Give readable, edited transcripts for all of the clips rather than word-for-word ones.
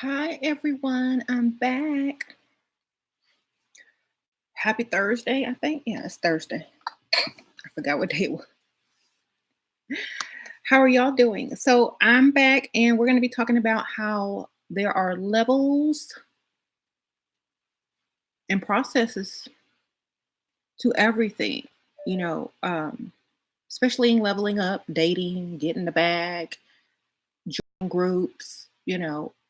Hi everyone, I'm back. Happy Thursday, I think. Yeah, it's Thursday. I forgot what day it was. How are y'all doing? So I'm back and we're going to be talking about how there are levels and processes to everything, you know, especially in leveling up, dating, getting the bag, join groups,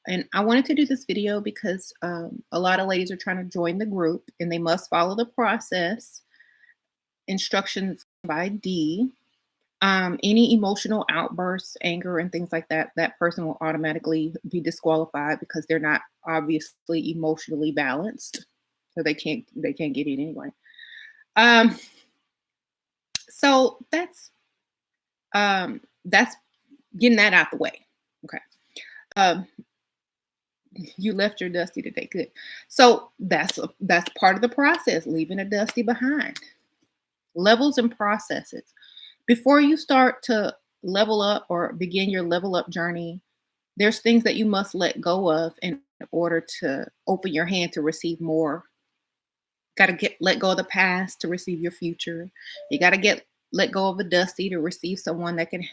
And I wanted to do this video because a lot of ladies are trying to join the group and they must follow the process instructions by D. Any emotional outbursts, anger, and things like that, that person will automatically be disqualified because they're not obviously emotionally balanced, so they can't get in anyway. Um, so that's getting that out the way. Okay. Um, you left your dusty today. Good. So that's part of the process, leaving a dusty behind. Levels and processes. Before you start to level up or begin your level up journey, there's things that you must let go of in order to open your hand to receive more. Got to get let go of the past to receive your future. You got to get let go of a dusty to receive someone that can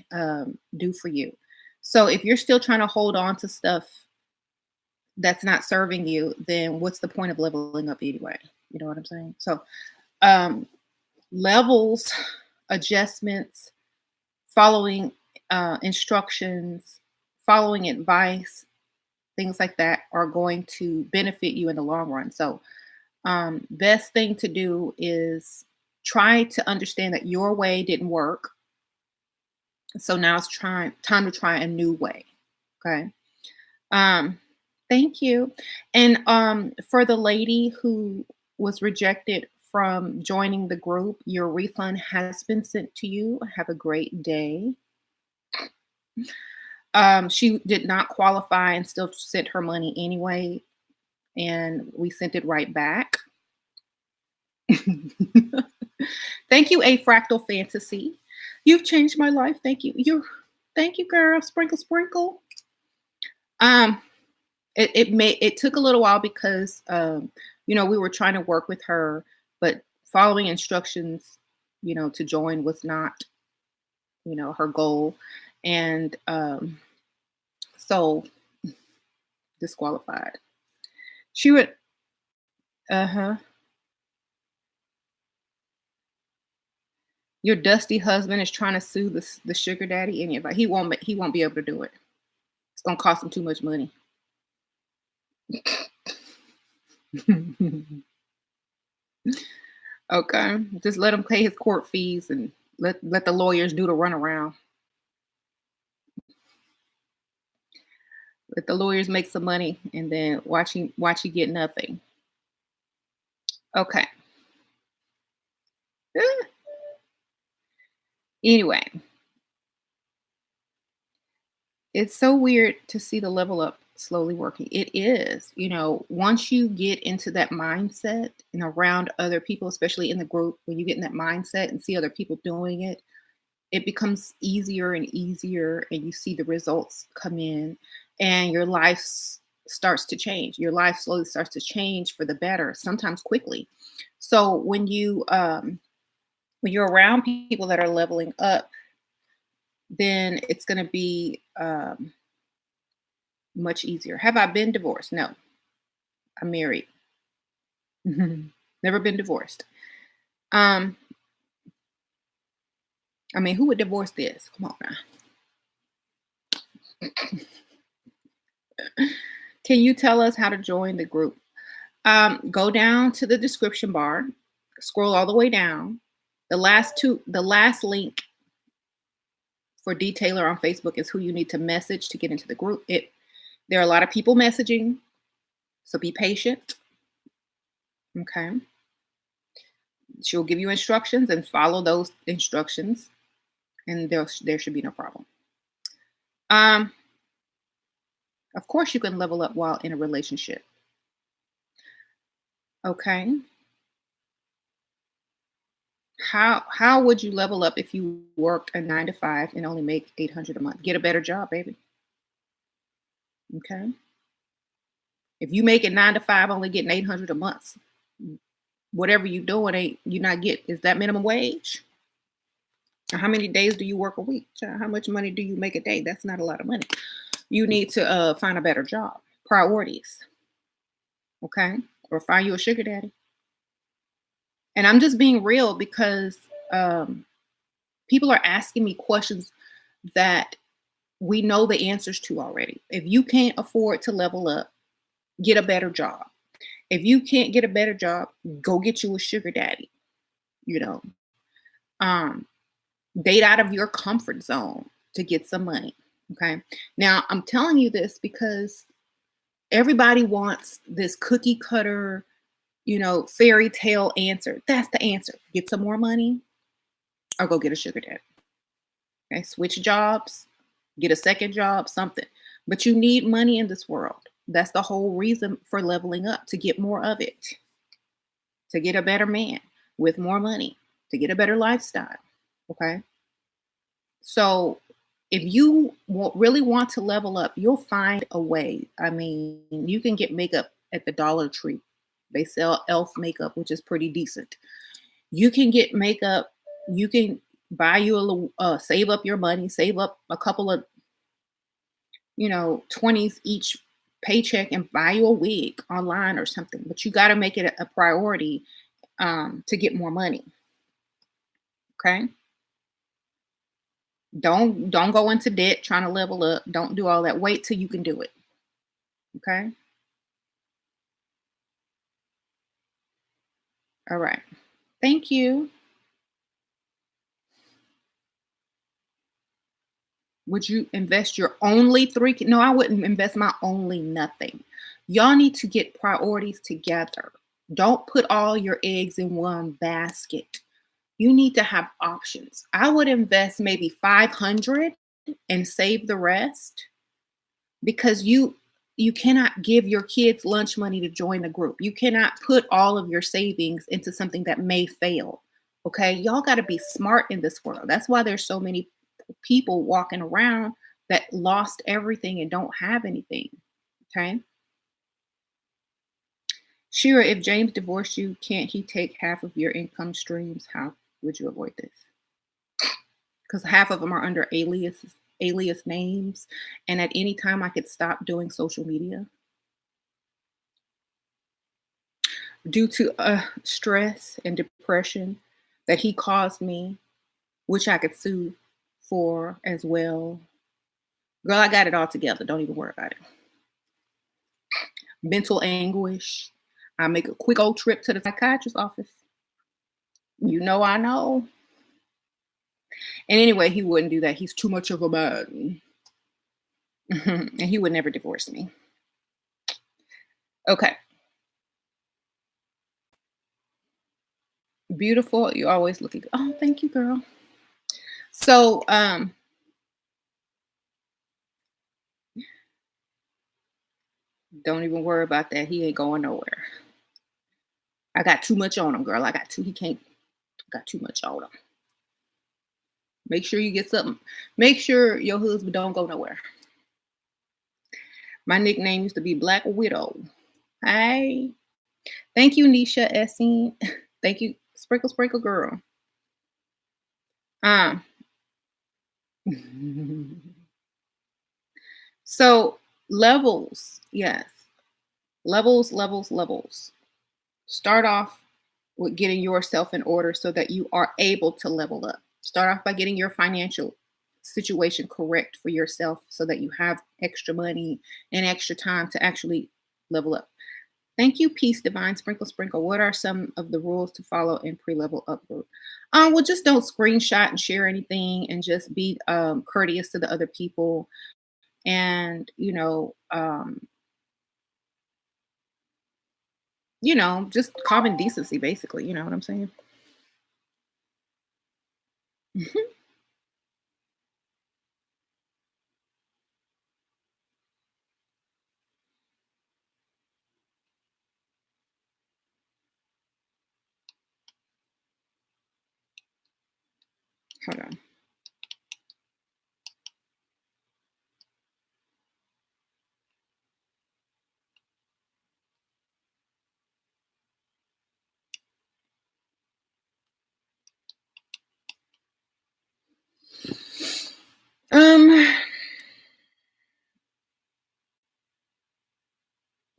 do for you. So if you're still trying to hold on to stuff that's not serving you, then what's the point of leveling up anyway? You know what I'm saying? So um, levels, adjustments, following instructions, following advice, things like that are going to benefit you in the long run. So, best thing to do is try to understand that your way didn't work. So now it's time to try a new way. Okay. Um, thank you. And for the lady who was rejected from joining the group, your refund has been sent to you. Have a great day. She did not qualify and still sent her money anyway, and we sent it right back. Thank you, A Fractal Fantasy. You've changed my life. Thank you. Thank you, girl. Sprinkle, sprinkle. Um, it took a little while because we were trying to work with her, but following instructions, to join was not, her goal. And so disqualified. She would, uh-huh. Your dusty husband is trying to sue the sugar daddy, and like he won't be able to do it. It's gonna cost him too much money. Okay, just let him pay his court fees and let the lawyers do the runaround. Let the lawyers make some money, and then watch you get nothing. Okay. Anyway, it's so weird to see the level up slowly working. It is, once you get into that mindset and around other people, especially in the group, when you get in that mindset and see other people doing it, it becomes easier and easier, and you see the results come in, and your life starts to change. Your life slowly starts to change for the better, sometimes quickly. So when you're around people that are leveling up, then it's going to be much easier. Have I been divorced? No, I'm married. Never been divorced. Um, I mean, who would divorce this? Come on now. Can you tell us how to join the group? Go down to the description bar, scroll all the way down. The last link for Detailer on Facebook is who you need to message to get into the group. There are a lot of people messaging, so be patient. Okay. She'll give you instructions and follow those instructions, and there should be no problem. Of course, you can level up while in a relationship. Okay. How would you level up if you worked a 9 to 5 and only make 800 a month? Get a better job, baby. Okay. If you make it 9 to 5, only getting 800 a month, whatever you doing ain't you not get is that minimum wage? Or how many days do you work a week? Child, how much money do you make a day? That's not a lot of money. You need to find a better job. Priorities, okay? Or find you a sugar daddy. And I'm just being real because um, people are asking me questions that we know the answers to already. If you can't afford to level up, get a better job. If you can't get a better job, go get you a sugar daddy. You know, um, date out of your comfort zone to get some money. Okay. Now, I'm telling you this because everybody wants this cookie cutter, fairy tale answer. That's the answer. Get some more money or go get a sugar daddy. Okay. Switch jobs, get a second job, something. But you need money in this world. That's the whole reason for leveling up, to get more of it, to get a better man with more money, to get a better lifestyle. Okay. So if you really want to level up, you'll find a way. I mean, you can get makeup at the Dollar Tree. They sell elf makeup, which is pretty decent. You can get makeup. You can buy you a little, save up your money, save up a couple of, 20s each paycheck and buy you a wig online or something. But you got to make it a priority to get more money. Okay. Don't go into debt trying to level up. Don't do all that. Wait till you can do it. Okay. All right. Thank you. Would you invest your only three? No, I wouldn't invest my only nothing. Y'all need to get priorities together. Don't put all your eggs in one basket. You need to have options. I would invest maybe 500 and save the rest, because you cannot give your kids lunch money to join a group. You cannot put all of your savings into something that may fail. Okay? Y'all got to be smart in this world. That's why there's so many people walking around that lost everything and don't have anything. Okay? Shira, if James divorced you, can't he take half of your income streams? How would you avoid this? Because half of them are under alias names, and at any time I could stop doing social media due to stress and depression that he caused me, which I could sue for as well. Girl, I got it all together. Don't even worry about it. Mental anguish. I make a quick old trip to the psychiatrist's office. I know. And anyway, he wouldn't do that. He's too much of a man. And he would never divorce me. Okay. Beautiful. You always looking good. Oh, thank you, girl. So, don't even worry about that. He ain't going nowhere. I got too much on him, girl. He can't, got too much on him. Make sure you get something. Make sure your husband don't go nowhere. My nickname used to be Black Widow. Hey. Thank you, Nisha Essing. Thank you, Sprinkle Sprinkle Girl. So levels, yes. Levels. Start off with getting yourself in order so that you are able to level up. Start off by getting your financial situation correct for yourself so that you have extra money and extra time to actually level up. Thank you, Peace Divine Sprinkle Sprinkle. What are some of the rules to follow in pre-level up group? Well, just don't screenshot and share anything, and just be courteous to the other people. And just common decency, basically. You know what I'm saying? Hold on.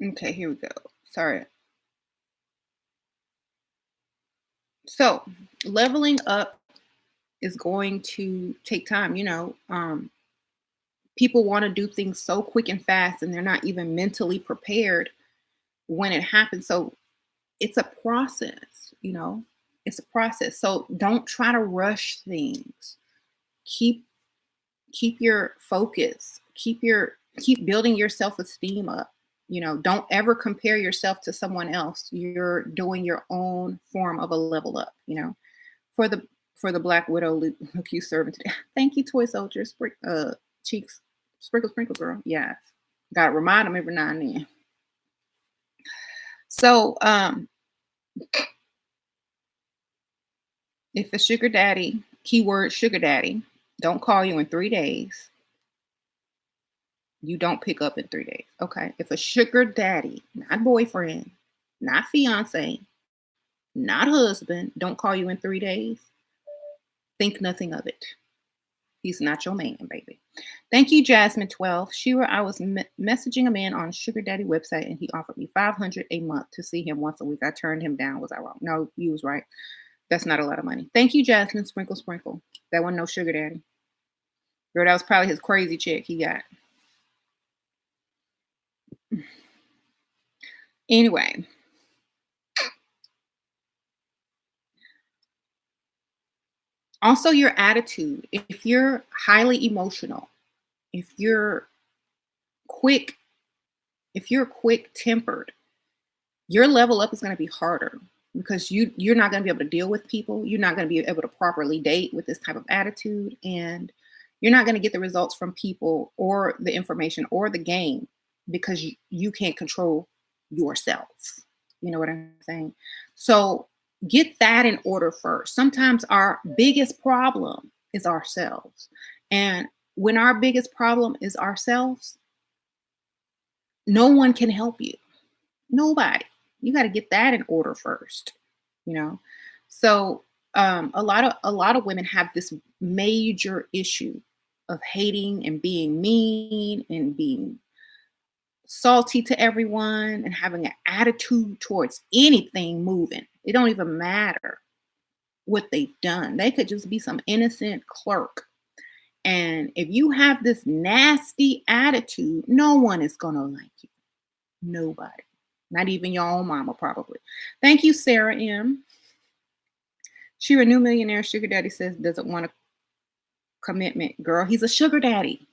Okay, here we go. Sorry. So, leveling up is going to take time. People want to do things so quick and fast, and they're not even mentally prepared when it happens. So, it's a process, it's a process. So, don't try to rush things. Keep keep your focus. Keep building your self-esteem up. Don't ever compare yourself to someone else. You're doing your own form of a level up. For the for the Black Widow, look you serving today. Thank you, toy soldiers. Cheeks, sprinkle, sprinkle, girl. Yes, got to remind them every now and then. So, if a sugar daddy, keyword sugar daddy, don't call you in 3 days, you don't pick up in 3 days. Okay. If a sugar daddy, not boyfriend, not fiance, not husband, don't call you in 3 days, think nothing of it. He's not your man, baby. Thank you, Jasmine12. Shira, I was messaging a man on Sugar Daddy website and he offered me $500 a month to see him once a week. I turned him down. Was I wrong? No, you was right. That's not a lot of money. Thank you, Jasmine. Sprinkle, sprinkle. That wasn't no sugar daddy. Girl, that was probably his crazy chick he got. Anyway, also your attitude. If you're highly emotional, if you're quick, if you're quick tempered, your level up is going to be harder because you're not going to be able to deal with people. You're not going to be able to properly date with this type of attitude, and you're not going to get the results from people or the information or the game because you can't control yourself. You know what I'm saying? So get that in order first. Sometimes our biggest problem is ourselves. And when our biggest problem is ourselves, no one can help you. Nobody. You got to get that in order first, you know. So a lot of women have this major issue of hating and being mean and being salty to everyone and having an attitude towards anything moving. It don't even matter what they've done. They could just be some innocent clerk. And if you have this nasty attitude, no one is going to like you. Nobody. Not even your own mama, probably. Thank you, Sarah M. She a new millionaire sugar daddy says doesn't want a commitment. Girl, he's a sugar daddy.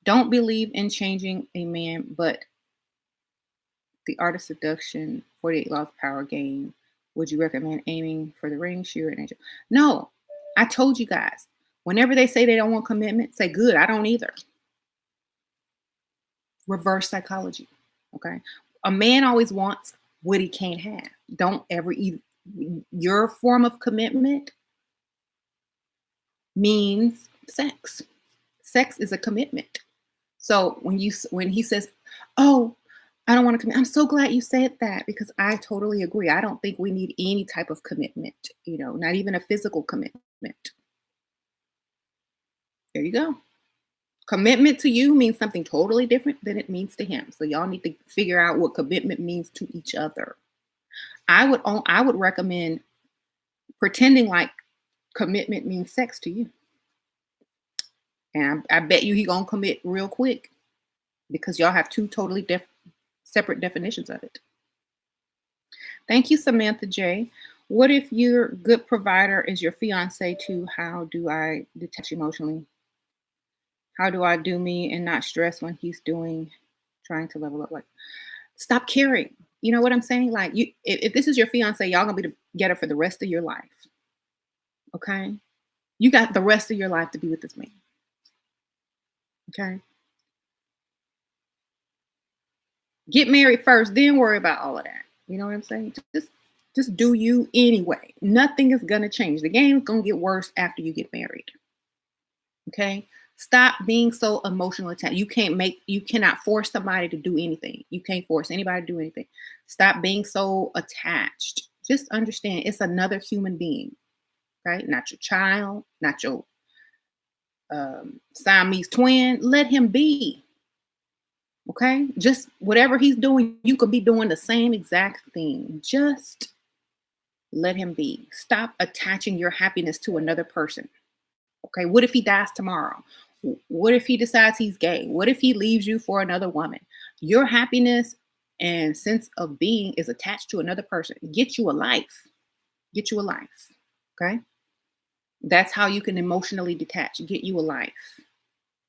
Don't believe in changing a man, but the art of seduction, 48 laws of power game. Would you recommend aiming for the ring, sheer and angel? No, I told you guys. Whenever they say they don't want commitment, say good. I don't either. Reverse psychology. Okay. A man always wants what he can't have. Don't ever eat. Your form of commitment means sex. Sex is a commitment. So when he says, "Oh, I don't want to commit," I'm so glad you said that because I totally agree. I don't think we need any type of commitment. Not even a physical commitment. There you go. Commitment to you means something totally different than it means to him. So y'all need to figure out what commitment means to each other. I would recommend pretending like commitment means sex to you. And I bet you he gonna commit real quick because y'all have two totally separate definitions of it. Thank you, Samantha J. What if your good provider is your fiance too? How do I detach emotionally? How do I do me and not stress when he's trying to level up? Like, stop caring. You know what I'm saying? Like, if this is your fiance, y'all gonna be together for the rest of your life. Okay, you got the rest of your life to be with this man. Okay, get married first, then worry about all of that. You know what I'm saying? Just do you anyway. Nothing is gonna change. The game's gonna get worse after you get married. Okay. Stop being so emotional attached. You cannot force somebody to do anything. You can't force anybody to do anything. Stop being so attached. Just understand it's another human being, right? Not your child, not your Siamese twin. Let him be. Okay? Just whatever he's doing, you could be doing the same exact thing. Just let him be. Stop attaching your happiness to another person. Okay? What if he dies tomorrow? What if he decides he's gay? What if he leaves you for another woman? Your happiness and sense of being is attached to another person. Get you a life. Get you a life. Okay? That's how you can emotionally detach. Get you a life.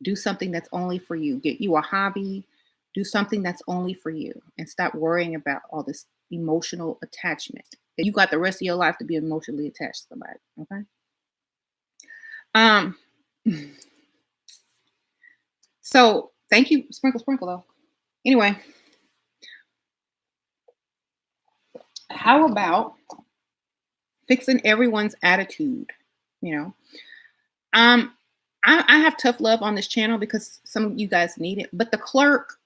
Do something that's only for you. Get you a hobby. Do something that's only for you and stop worrying about all this emotional attachment. You got the rest of your life to be emotionally attached to somebody. Okay. Um, so thank you, Sprinkle Sprinkle though. Anyway, how about fixing everyone's attitude? You know, um, I have tough love on this channel because some of you guys need it, but the clerk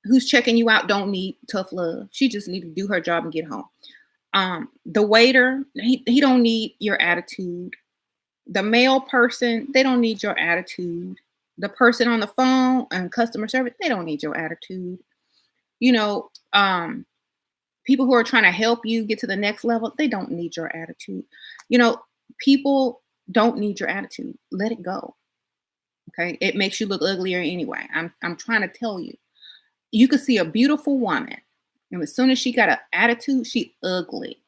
who's checking you out don't need tough love. She just need to do her job and get home. The waiter, he don't need your attitude. The mail person, they don't need your attitude. The person on the phone and customer service, they don't need your attitude. You know, people who are trying to help you get to the next level, they don't need your attitude. You know, people don't need your attitude. Let it go. Okay. It makes you look uglier anyway. I'm trying to tell you. You could see a beautiful woman, and as soon as she got an attitude, she ugly.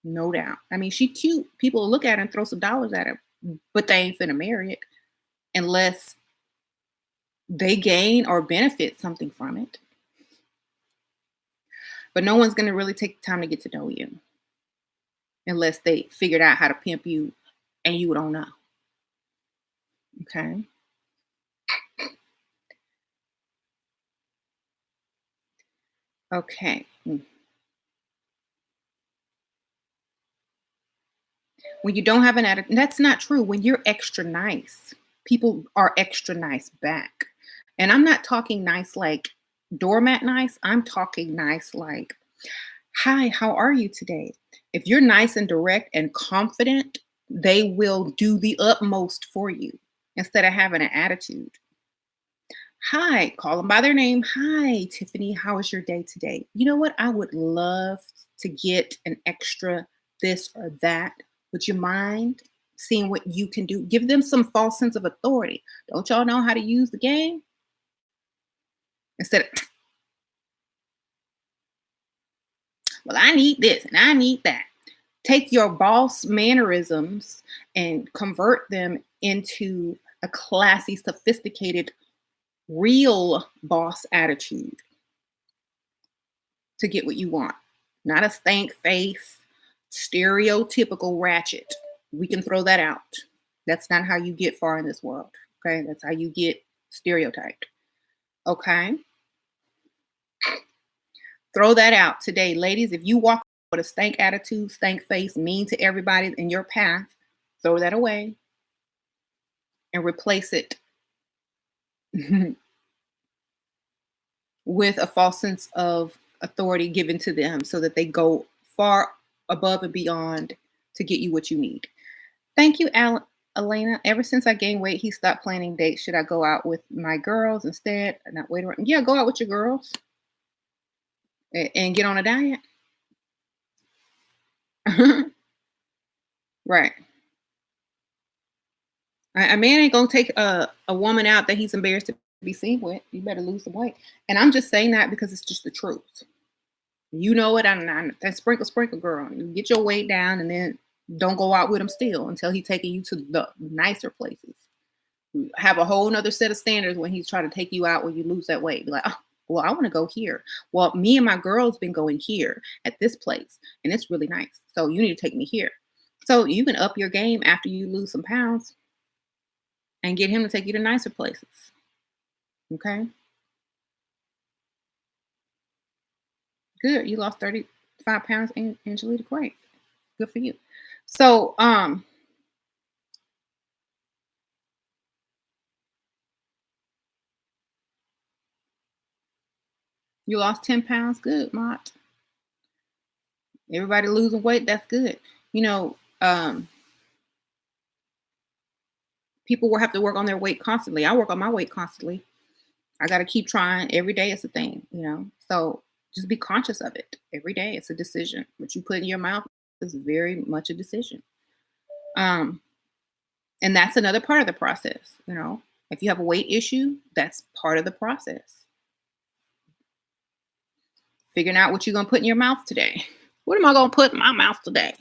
No doubt. I mean, she cute. People will look at her and throw some dollars at her, but they ain't finna marry it unless they gain or benefit something from it. But no one's gonna really take the time to get to know you unless they figured out how to pimp you and you don't know. Okay. Okay. When you don't have an attitude, that's not true. When you're extra nice, people are extra nice back. And I'm not talking nice like doormat nice. I'm talking nice like, hi, how are you today? If you're nice and direct and confident, they will do the utmost for you instead of having an attitude. Hi, call them by their name. Hi, Tiffany, how was your day today? You know what? I would love to get an extra this or that. Would you mind seeing what you can do? Give them some false sense of authority. Don't y'all know how to use the game? Instead of, well, I need this and I need that. Take your boss mannerisms and convert them into a classy, sophisticated, real boss attitude to get what you want. Not a stank face, stereotypical ratchet. We can throw that out. That's not how you get far in this world. Okay. That's how you get stereotyped. Okay. Throw that out today. Ladies, if you walk with a stank attitude, stank face, mean to everybody in your path, throw that away and replace it with a false sense of authority given to them so that they go far above and beyond to get you what you need. Thank you, Elena. Ever since I gained weight, he stopped planning dates. Should I go out with my girls instead? Not wait around. Yeah, go out with your girls and get on a diet. Right. A man ain't gonna take a woman out that he's embarrassed to be seen with. You better lose some weight. And I'm just saying that because it's just the truth. You know it. I'm that sprinkle, sprinkle girl. You get your weight down and then don't go out with him still until he's taking you to the nicer places. Have a whole nother set of standards when he's trying to take you out when you lose that weight. Be like, oh, well, I want to go here. Well, me and my girls been going here at this place, and it's really nice. So you need to take me here. So you can up your game after you lose some pounds and get him to take you to nicer places. Okay. Good. You lost 35 pounds, Angelita. Great. Good for you. So, you lost 10 pounds. Good, Mott. Everybody losing weight. That's good. You know, people will have to work on their weight constantly. I work on my weight constantly. I got to keep trying. Every day it's a thing, you know? So just be conscious of it. Every day it's a decision. What you put in your mouth is very much a decision. Um, and that's another part of the process, you know? If you have a weight issue, that's part of the process. Figuring out what you're going to put in your mouth today. What am I going to put in my mouth today?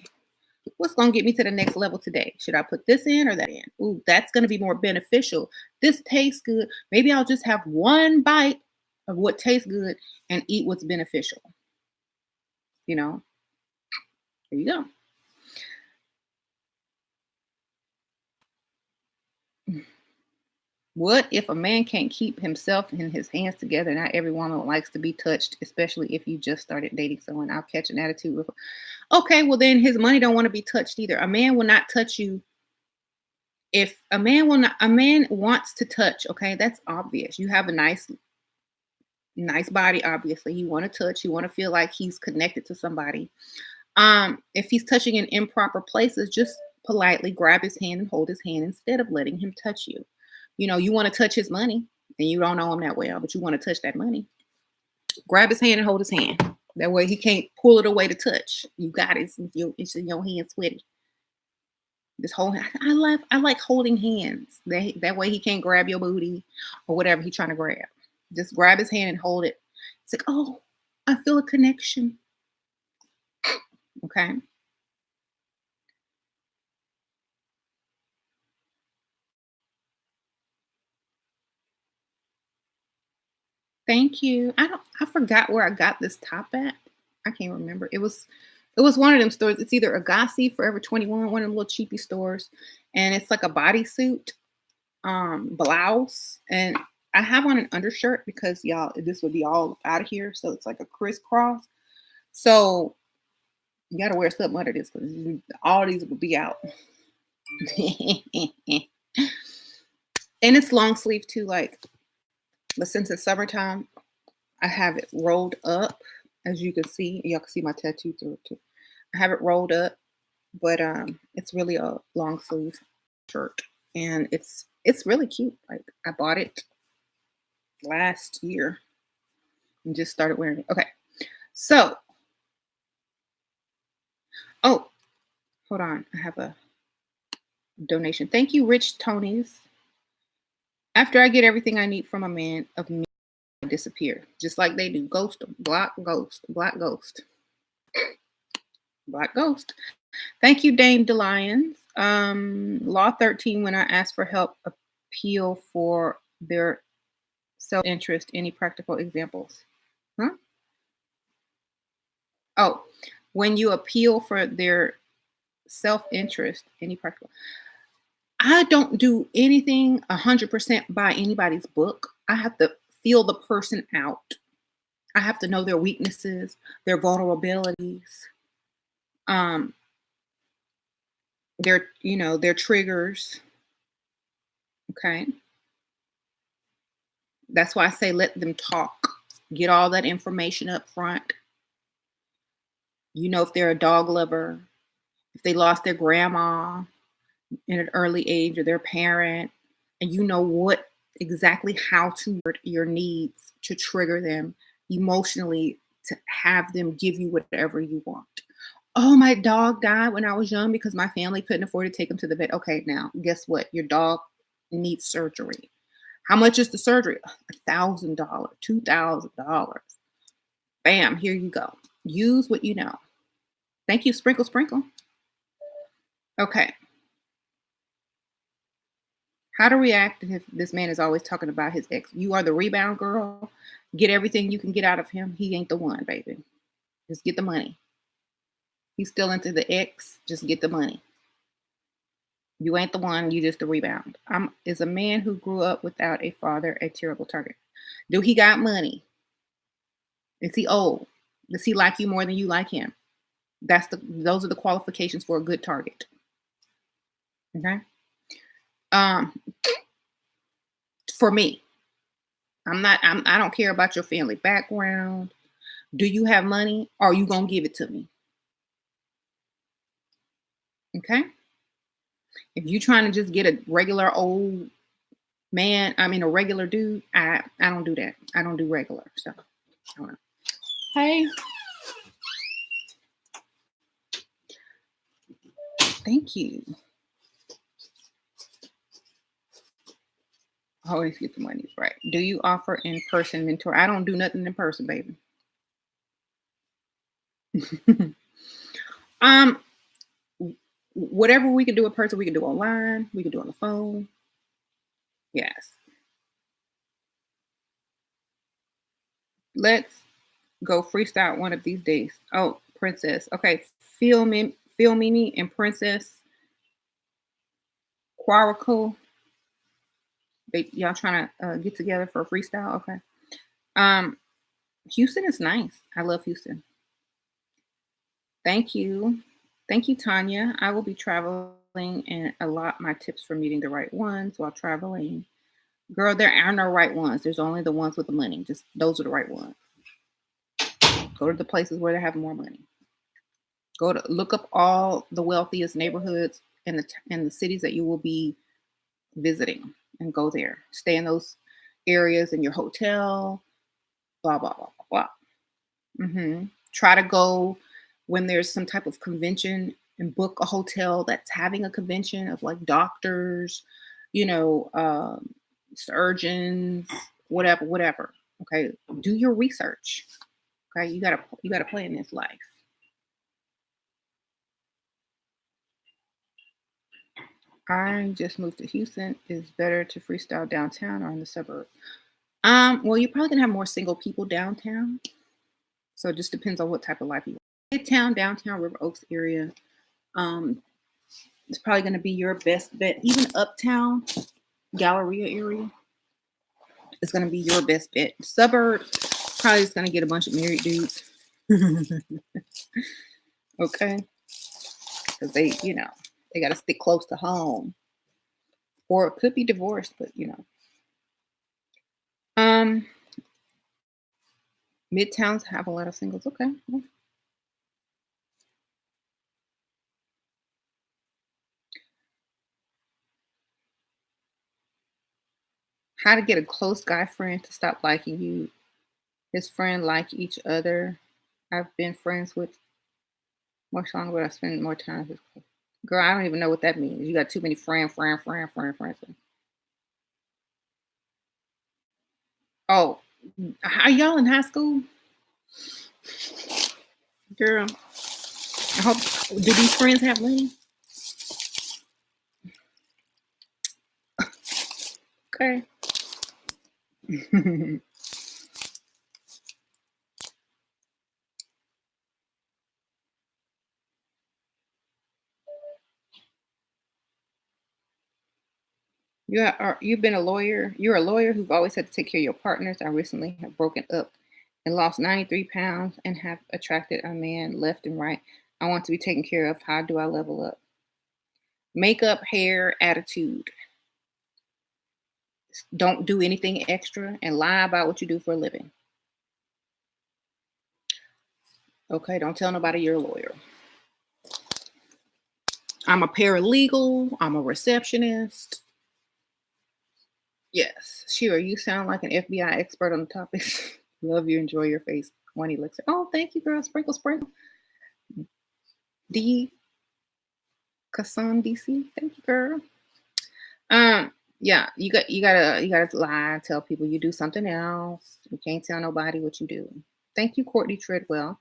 What's going to get me to the next level today? Should I put this in or that in? Ooh, that's going to be more beneficial. This tastes good. Maybe I'll just have one bite of what tastes good and eat what's beneficial. You know, there you go. What if a man can't keep himself and his hands together? Not every woman likes to be touched, especially if you just started dating someone. I'll catch an attitude with, okay, well then his money don't want to be touched either. A man will not touch you if a man will not. A man wants to touch. Okay, that's obvious. You have a nice body. Obviously, you want to touch. You want to feel like he's connected to somebody. If he's touching in improper places, just politely grab his hand and hold his hand instead of letting him touch you. You know, you want to touch his money and you don't know him that well, but you want to touch that money. Grab his hand and hold his hand. That way he can't pull it away to touch. You got it. It's in your hand sweaty. This whole I like holding hands. That way he can't grab your booty or whatever he's trying to grab. Just grab his hand and hold it. It's like, oh, I feel a connection. Okay. Thank you. I forgot where I got this top at. I can't remember. It was one of them stores. It's either Agassi, Forever 21, one of them little cheapy stores. And it's like a bodysuit, blouse. And I have on an undershirt because y'all, this would be all out of here. So it's like a crisscross. So you gotta wear something under this because all these will be out. And it's long sleeve too, like, but since it's summertime, I have it rolled up, as you can see. Y'all can see my tattoo through it too. I have it rolled up, but it's really a long sleeve shirt, and it's really cute. Like I bought it last year and just started wearing it. Okay, so oh, hold on, I have a donation. Thank you, Rich Tonys. After I get everything I need from a man, of me disappear, just like they do. Ghost them, block, ghost, black ghost, black ghost. Thank you, Dame DeLions. Law 13, when I ask for help, appeal for their self-interest. Any practical examples? Huh? Oh, when you appeal for their self-interest, any practical. I don't do anything 100% by anybody's book. I have to feel the person out. I have to know their weaknesses, their vulnerabilities, um, their triggers. Okay. That's why I say let them talk. Get all that information up front. You know, if they're a dog lover, if they lost their grandma in an early age or their parent, and you know what exactly how to word your needs to trigger them emotionally to have them give you whatever you want. Oh, my dog died when I was young because my family couldn't afford to take him to the vet. Okay, now guess what? Your dog needs surgery. How much is the surgery? $1,000, $2,000. Bam, here you go. Use what you know. Thank you, Sprinkle Sprinkle. Okay. How to react if this man is always talking about his ex? You are the rebound girl. Get everything you can get out of him. He ain't the one, baby. Just get the money. He's still into the ex. Just get the money. You ain't the one. You just the rebound. Is a man who grew up without a father a terrible target? Do he got money? Is he old? Does he like you more than you like him? Those are the qualifications for a good target. Okay. For me, I don't care about your family background. Do you have money? Or are you gonna give it to me? Okay. If you're trying to just get a regular old Man, I mean a regular dude. I don't do that. I don't do regular. So I don't know. Hey, thank you. Always get the money right. Do you offer in-person mentor? I don't do nothing in person, baby. um, whatever we can do in person, we can do online. We can do on the phone. Yes. Let's go freestyle one of these days. Oh, Princess. Okay. Feel Mimi and Princess Quarico. Y'all trying to get together for a freestyle? Okay. Um, Houston is nice. I love Houston. Thank you. Thank you, Tanya. I will be traveling and allot my tips for meeting the right ones while traveling. Girl, there are no right ones. There's only the ones with the money. Just those are the right ones. Go to the places where they have more money. Go to look up all the wealthiest neighborhoods in the cities that you will be visiting and go there. Stay in those areas in your hotel. Blah blah blah blah blah. Try to go when there's some type of convention and book a hotel that's having a convention of like doctors, you know, surgeons, whatever, whatever. Okay, do your research. Okay, you gotta play in this life. I just moved to Houston. Is better to freestyle downtown or in the suburb? Well, you're probably gonna have more single people downtown. So it just depends on what type of life you want. Midtown, downtown, River Oaks area. Um, it's probably gonna be your best bet. Even uptown, Galleria area is gonna be your best bet. Suburbs, probably just gonna get a bunch of married dudes. Okay. Because they gotta stick close to home. Or it could be divorced, but Um, Midtowns have a lot of singles. Okay. Well, how to get a close guy friend to stop liking you. His friend like each other. I've been friends with much longer, but I spend more time with. Girl, I don't even know what that means. You got too many friends. Oh, are y'all in high school? Girl, I hope. Do these friends have money? Okay. You've been a lawyer. You're a lawyer who've always had to take care of your partners. I recently have broken up and lost 93 pounds and have attracted a man left and right. I want to be taken care of. How do I level up? Makeup, hair, attitude. Don't do anything extra and lie about what you do for a living. Okay, don't tell nobody you're a lawyer. I'm a paralegal. I'm a receptionist. Yes, sure. You sound like an FBI expert on the topics. Love you. Enjoy your face. One elixir. Oh, thank you, girl. Sprinkle, sprinkle. D. Kassan DC. Thank you, girl. Yeah, you gotta lie, tell people you do something else. You can't tell nobody what you do. Thank you, Courtney Treadwell.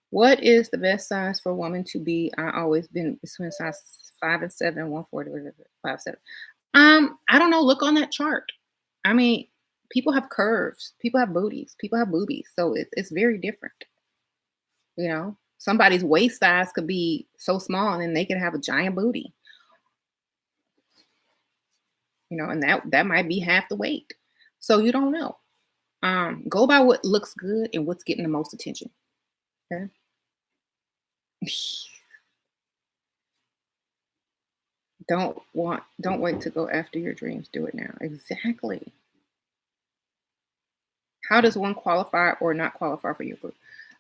What is the best size for a woman to be? I always been between size 5 and 7, 140, 5'7". I don't know. Look on that chart. I mean, people have curves, people have booties, people have boobies, so it's very different. Somebody's waist size could be so small, and then they could have a giant booty. And that might be half the weight. So you don't know. Go by what looks good and what's getting the most attention. Okay. Don't wait to go after your dreams. Do it now. Exactly. How does one qualify or not qualify for your group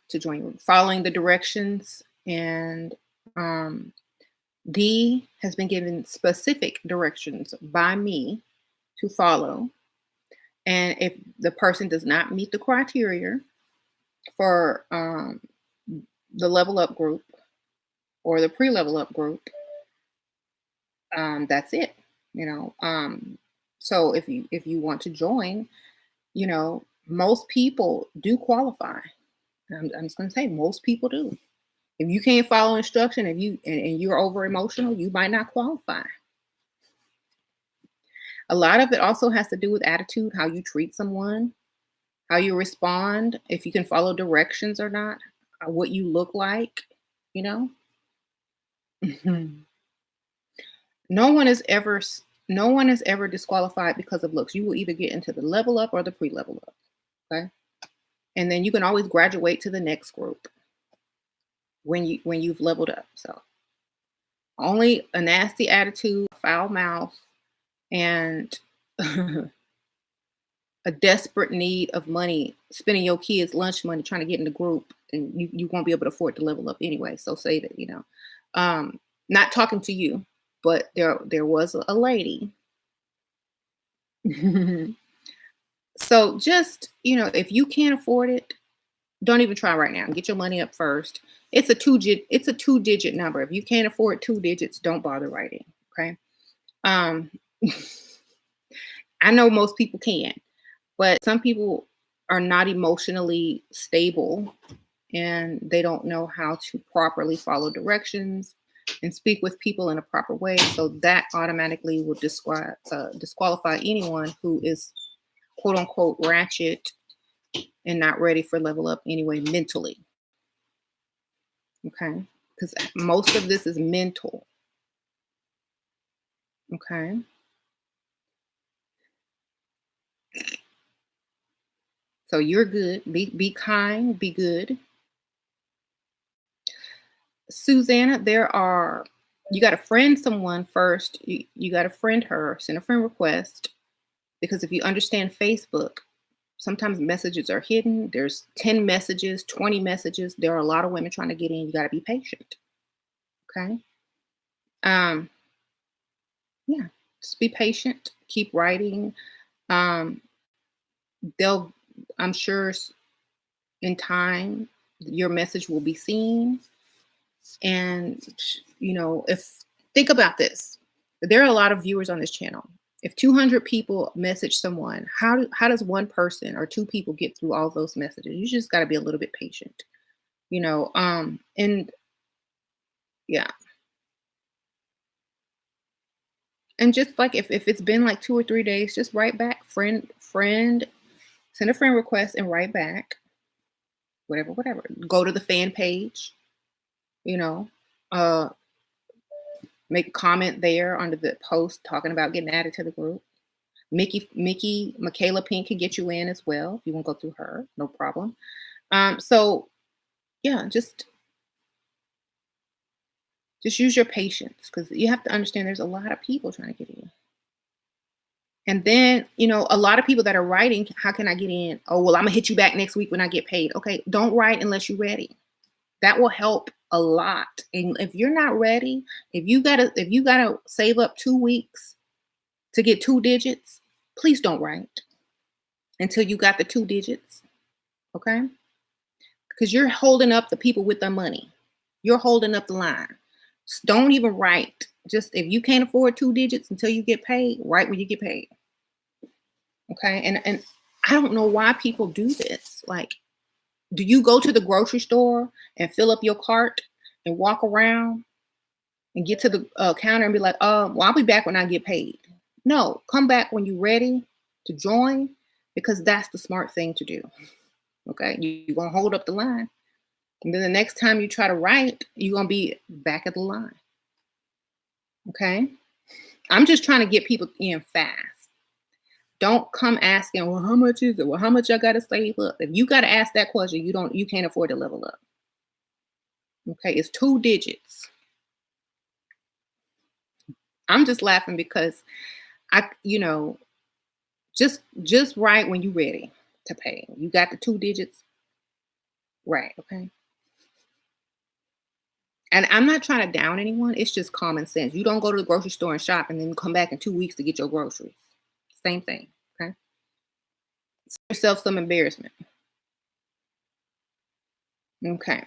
to join your group? Following the directions, and D has been given specific directions by me to follow. And if the person does not meet the criteria for the level up group or the pre-level up group, that's it. You know, so if you want to join, most people do qualify. I'm just going to say most people do. If you can't follow instruction, if you and you're over emotional, you might not qualify. A lot of it also has to do with attitude, how you treat someone, how you respond, if you can follow directions or not, what you look like, you know. No one is ever no one is ever disqualified because of looks. You will either get into the level up or the pre-level up. Okay. And then you can always graduate to the next group when you've leveled up. So only a nasty attitude, foul mouth, and a desperate need of money, spending your kids' lunch money trying to get in the group, and you won't be able to afford to level up anyway. So say that. Not talking to you, but there was a lady. So just, if you can't afford it, don't even try right now. Get your money up first. It's a two digit number. If you can't afford two digits, don't bother writing. Okay. Um, I know most people can, but some people are not emotionally stable and they don't know how to properly follow directions and speak with people in a proper way. So that automatically will disqualify anyone who is quote unquote ratchet and not ready for level up anyway mentally. Okay. Because most of this is mental. Okay. So you're good. Be kind, be good. Susanna, you got to friend someone first. You got to friend her, send a friend request. Because if you understand Facebook, sometimes messages are hidden. There's 10 messages, 20 messages. There are a lot of women trying to get in. You got to be patient. Okay. Um, yeah. Just be patient. Keep writing. Um, they'll, I'm sure in time, your message will be seen. And, if think about this, there are a lot of viewers on this channel. If 200 people message someone, how does one person or two people get through all those messages? You just got to be a little bit patient, and yeah. And just like if it's been like 2 or 3 days, just write back, send a friend request and write back, whatever. Go to the fan page, you know, uh, make a comment there under the post talking about getting added to the group. Michaela Pink can get you in as well. If you want to go through her, no problem. So yeah, just use your patience because you have to understand there's a lot of people trying to get in. And then, a lot of people that are writing, how can I get in? Oh, well, I'm gonna hit you back next week when I get paid. Okay, don't write unless you're ready. That will help a lot. And if you're not ready, if you gotta save up 2 weeks to get two digits, please don't write until you got the two digits. Okay? Because you're holding up the people with their money. You're holding up the line. Don't even write. Just if you can't afford two digits until you get paid, write when you get paid. Okay? And I don't know why people do this. Like, do you go to the grocery store and fill up your cart and walk around and get to the counter and be like, well, I'll be back when I get paid? No, come back when you're ready to join because that's the smart thing to do. Okay? You're going to hold up the line. And then the next time you try to write, you're going to be back at the line. Okay? I'm just trying to get people in fast. Don't come asking, well, how much is it? Well, how much I got to save up? If you got to ask that question, you can't afford to level up. Okay? It's two digits. I'm just laughing because just write when you're ready to pay. You got the two digits. Right. Okay. And I'm not trying to down anyone. It's just common sense. You don't go to the grocery store and shop and then come back in 2 weeks to get your groceries. Same thing. Okay. Save yourself some embarrassment. Okay.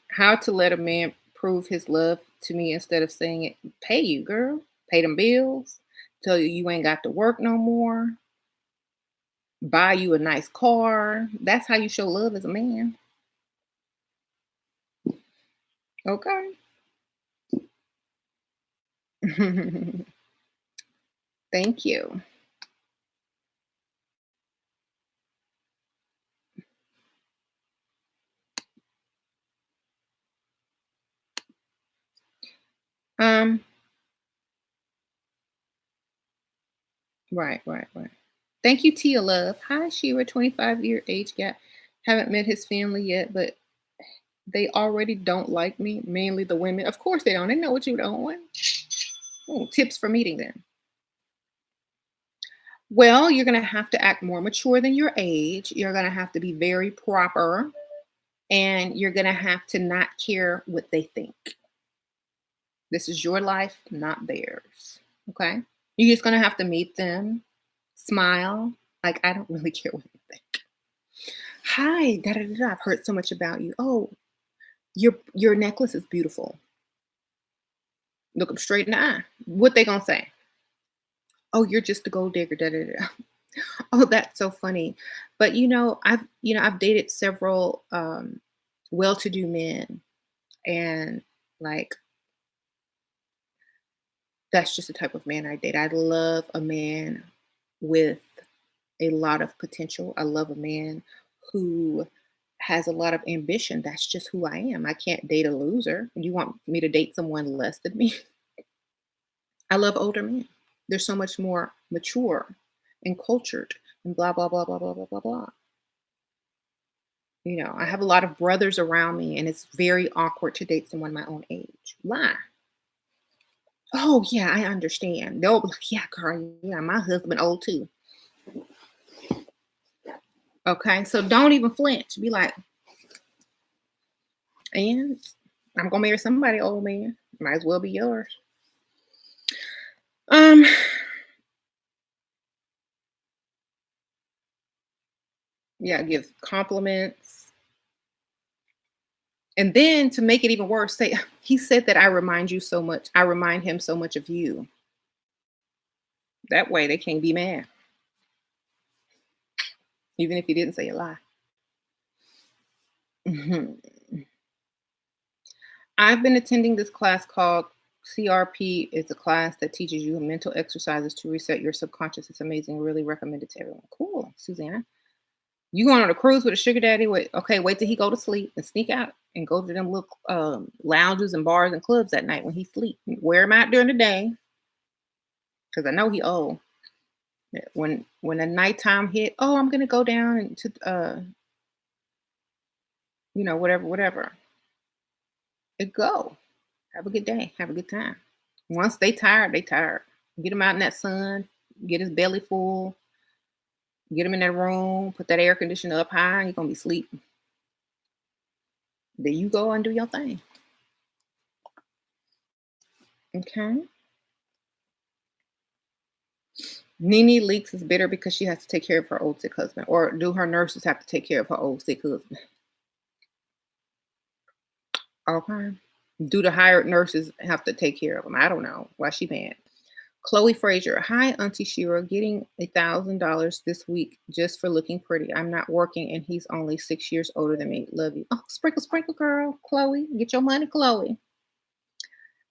How to let a man prove his love to me instead of saying it, pay you, girl. Pay them bills. Tell you you ain't got to work no more. Buy you a nice car. That's how you show love as a man. Okay. Thank you. Um, right. Thank you, Tia Love. Hi, Shira, 25-year age gap. Haven't met his family yet, but they already don't like me, mainly the women. Of course they don't. They know what you doing. Ooh, tips for meeting them. Well, you're going to have to act more mature than your age. You're going to have to be very proper, and you're going to have to not care what they think. This is your life, not theirs. Okay? You're just going to have to meet them, smile. Like, I don't really care what you think. Hi, da da da. Da, I've heard so much about you. Oh, your necklace is beautiful. Look them straight in the eye. What they gonna say? Oh, you're just a gold digger. Da da da. Oh, that's so funny. But I've dated several well-to-do men, and like that's just the type of man I date. I love a man with a lot of potential. I love a man who has a lot of ambition. That's just who I am. I can't date a loser. You want me to date someone less than me? I love older men. They're so much more mature and cultured and blah blah blah blah blah blah blah blah. I have a lot of brothers around me, and it's very awkward to date someone my own age. Why? Oh yeah, I understand. They'll be like, yeah, girl, yeah, my husband old too. Okay, so don't even flinch. Be like, and I'm gonna marry somebody old man. Might as well be yours. Um, yeah, give compliments. And then to make it even worse, say, he said that I remind you so much. I remind him so much of you. That way they can't be mad, even if he didn't say a lie. Mhm. I've been attending this class called CRP. It's a class that teaches you mental exercises to reset your subconscious. It's amazing. Really recommend it to everyone. Cool, Susanna. You going on a cruise with a sugar daddy? Wait till he go to sleep and sneak out and go to them little lounges and bars and clubs at night when he sleep. Wear him out during the day because I know he old. When the nighttime hit, oh, I'm gonna go down and to whatever. It go. Have a good day. Have a good time. Once they tired, they tired. Get him out in that sun. Get his belly full. Get him in that room. Put that air conditioner up high. He's gonna be sleeping. There you go and do your thing. Okay. Nene Leaks is bitter because she has to take care of her old sick husband. Or do her nurses have to take care of her old sick husband? Okay. Do the hired nurses have to take care of him? I don't know. Why she mad? Chloe Frazier. Hi, Auntie Shira. Getting $1,000 this week just for looking pretty. I'm not working and he's only 6 years older than me. Love you. Oh, sprinkle, sprinkle, girl. Chloe. Get your money, Chloe.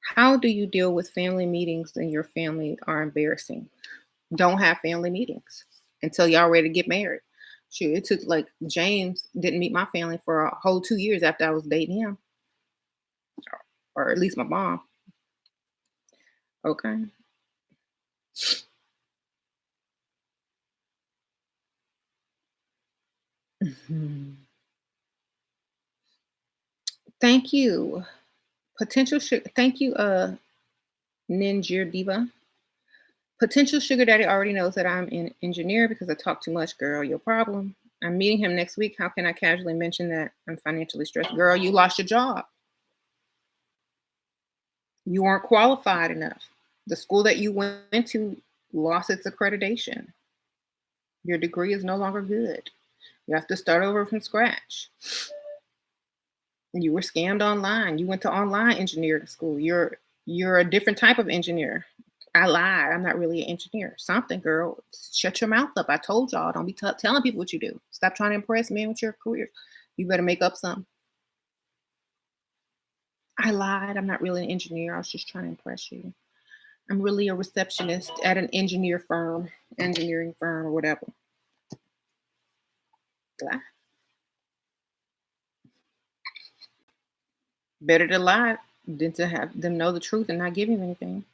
How do you deal with family meetings and your family are embarrassing? Don't have family meetings until y'all ready to get married. Sure, it took like James didn't meet my family for a whole 2 years after I was dating him, or at least my mom. Okay. Mhm. Thank you. Thank you, Ninja Diva. Potential sugar daddy already knows that I'm an engineer because I talk too much, girl. Your problem. I'm meeting him next week. How can I casually mention that I'm financially stressed? Girl, you lost your job. You weren't qualified enough. The school that you went to lost its accreditation. Your degree is no longer good. You have to start over from scratch. You were scammed online. You went to online engineering school. You're a different type of engineer. I lied. I'm not really an engineer. Something, girl. Shut your mouth up. I told y'all. Don't be telling people what you do. Stop trying to impress men with your career. You better make up something. I lied. I'm not really an engineer. I was just trying to impress you. I'm really a receptionist at an engineering firm, or whatever. Lie. Better to lie than to have them know the truth and not give you anything.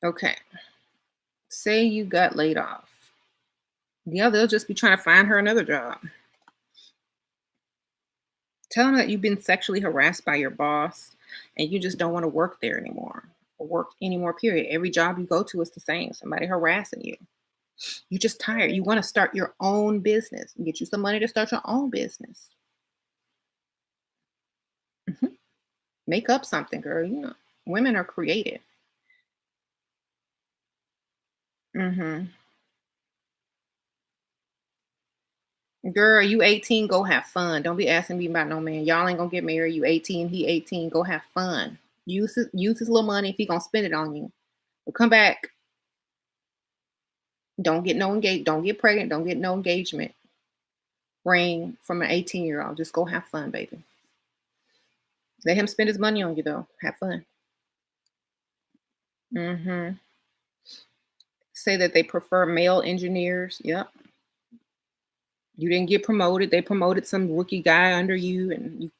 Okay. Say you got laid off. Yeah, they'll just be trying to find her another job. Tell them that you've been sexually harassed by your boss and you just don't want to work there anymore or work anymore, period. Every job you go to is the same. Somebody harassing you. You're just tired. You want to start your own business. Get you some money to start your own business. Mhm. Make up something, girl. You know, women are creative. Hmm. Girl, you 18, go have fun. Don't be asking me about no man. Y'all ain't gonna get married. You 18, he 18, go have fun. Use his little money if he gonna spend it on you. But come back. Don't get pregnant, don't get no engagement ring from an 18-year-old. Just go have fun, baby. Let him spend his money on you though. Have fun. Hmm. Say that they prefer male engineers. Yep. You didn't get promoted. They promoted some rookie guy under you, and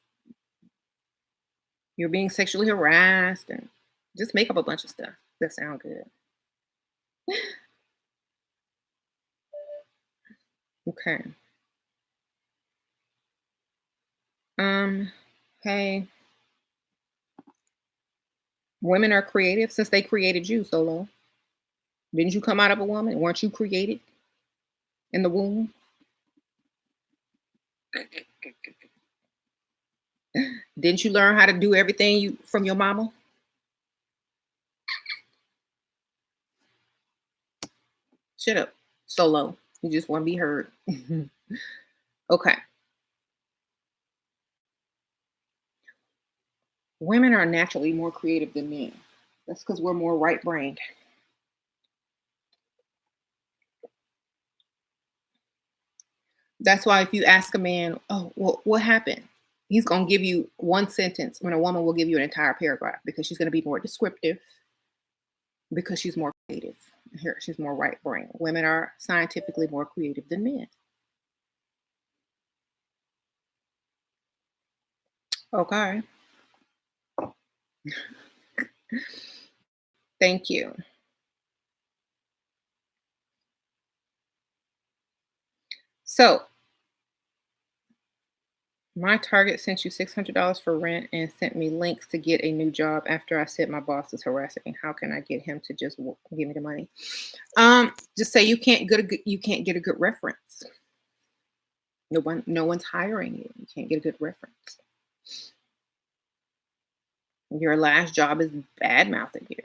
you're being sexually harassed, and just make up a bunch of stuff that sound good. Okay. Um, hey, women are creative since they created you, Solo. Didn't you come out of a woman? Weren't you created in the womb? Didn't you learn how to do everything you from your mama? Shut up. Solo. You just want to be heard. Okay. Women are naturally more creative than men. That's because we're more right brained. That's why if you ask a man, oh, well, what happened? He's going to give you one sentence when a woman will give you an entire paragraph because she's going to be more descriptive because she's more creative. Here, she's more right brain. Women are scientifically more creative than men. Okay. Thank you. So, my target sent you $600 for rent and sent me links to get a new job after I said my boss is harassing me. How can I get him to just give me the money? Just say you can't get a good reference. No one's hiring you. You can't get a good reference. Your last job is bad mouthing you.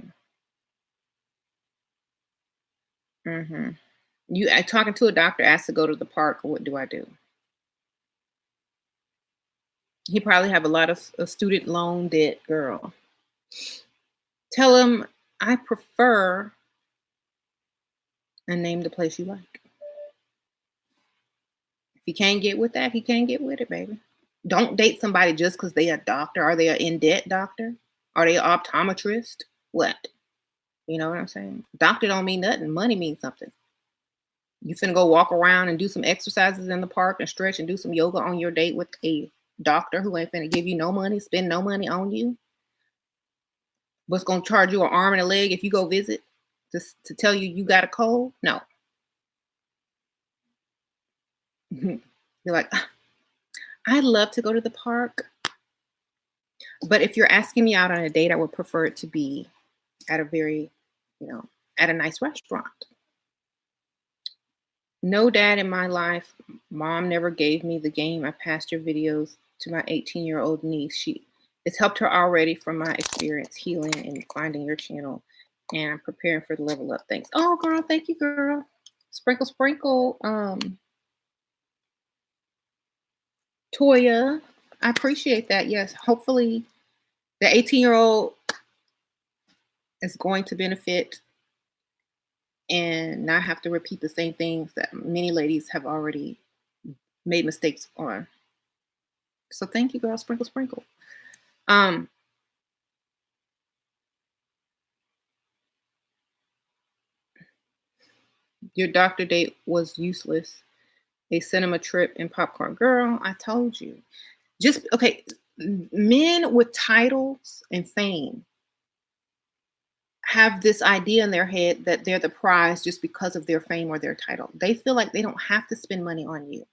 Hmm. Talking to a doctor asked to go to the park. What do I do? He probably have a lot of student loan debt, girl. Tell him I prefer and name the place you like. If he can't get with that, he can't get with it, baby. Don't date somebody just because they a doctor. Are they an in debt doctor? Are they an optometrist? What? You know what I'm saying? Doctor don't mean nothing. Money means something. You finna go walk around and do some exercises in the park and stretch and do some yoga on your date with a doctor who ain't finna give you no money, spend no money on you. What's gonna charge you an arm and a leg if you go visit just to tell you you got a cold? No. You're like, "Ah, I'd love to go to the park, but if you're asking me out on a date, I would prefer it to be at a very, you know, at a nice restaurant. No dad in my life. Mom never gave me the game. I passed your videos to my 18-year-old niece. It's helped her already from my experience healing and finding your channel and preparing for the level up. Thanks. Oh, girl, thank you, girl. Sprinkle, sprinkle. Toya, I appreciate that. Yes, hopefully the 18-year-old is going to benefit and not have to repeat the same things that many ladies have already made mistakes on. So thank you, girl. Sprinkle, sprinkle. Your doctor date was useless. They sent him a trip and popcorn. Girl, I told you. Just okay. Men with titles and fame have this idea in their head that they're the prize just because of their fame or their title. They feel like they don't have to spend money on you.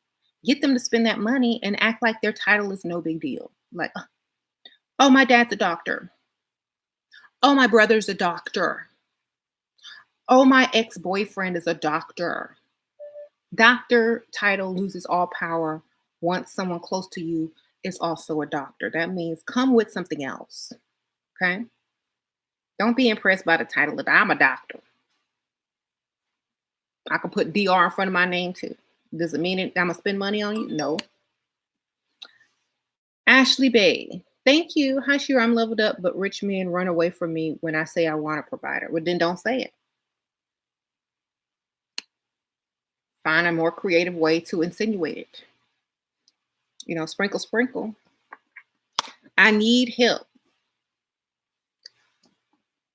Get them to spend that money and act like their title is no big deal. Like, oh, my dad's a doctor. Oh, my brother's a doctor. Oh, my ex-boyfriend is a doctor. Doctor title loses all power once someone close to you is also a doctor. That means come with something else. Okay? Don't be impressed by the title that I'm a doctor. I can put DR in front of my name too. Does it mean I'm going to spend money on you? No. Ashley Bay. Thank you. Hi, sure, I'm leveled up, but rich men run away from me when I say I want a provider. Well, then don't say it. Find a more creative way to insinuate it. You know, sprinkle, sprinkle. I need help.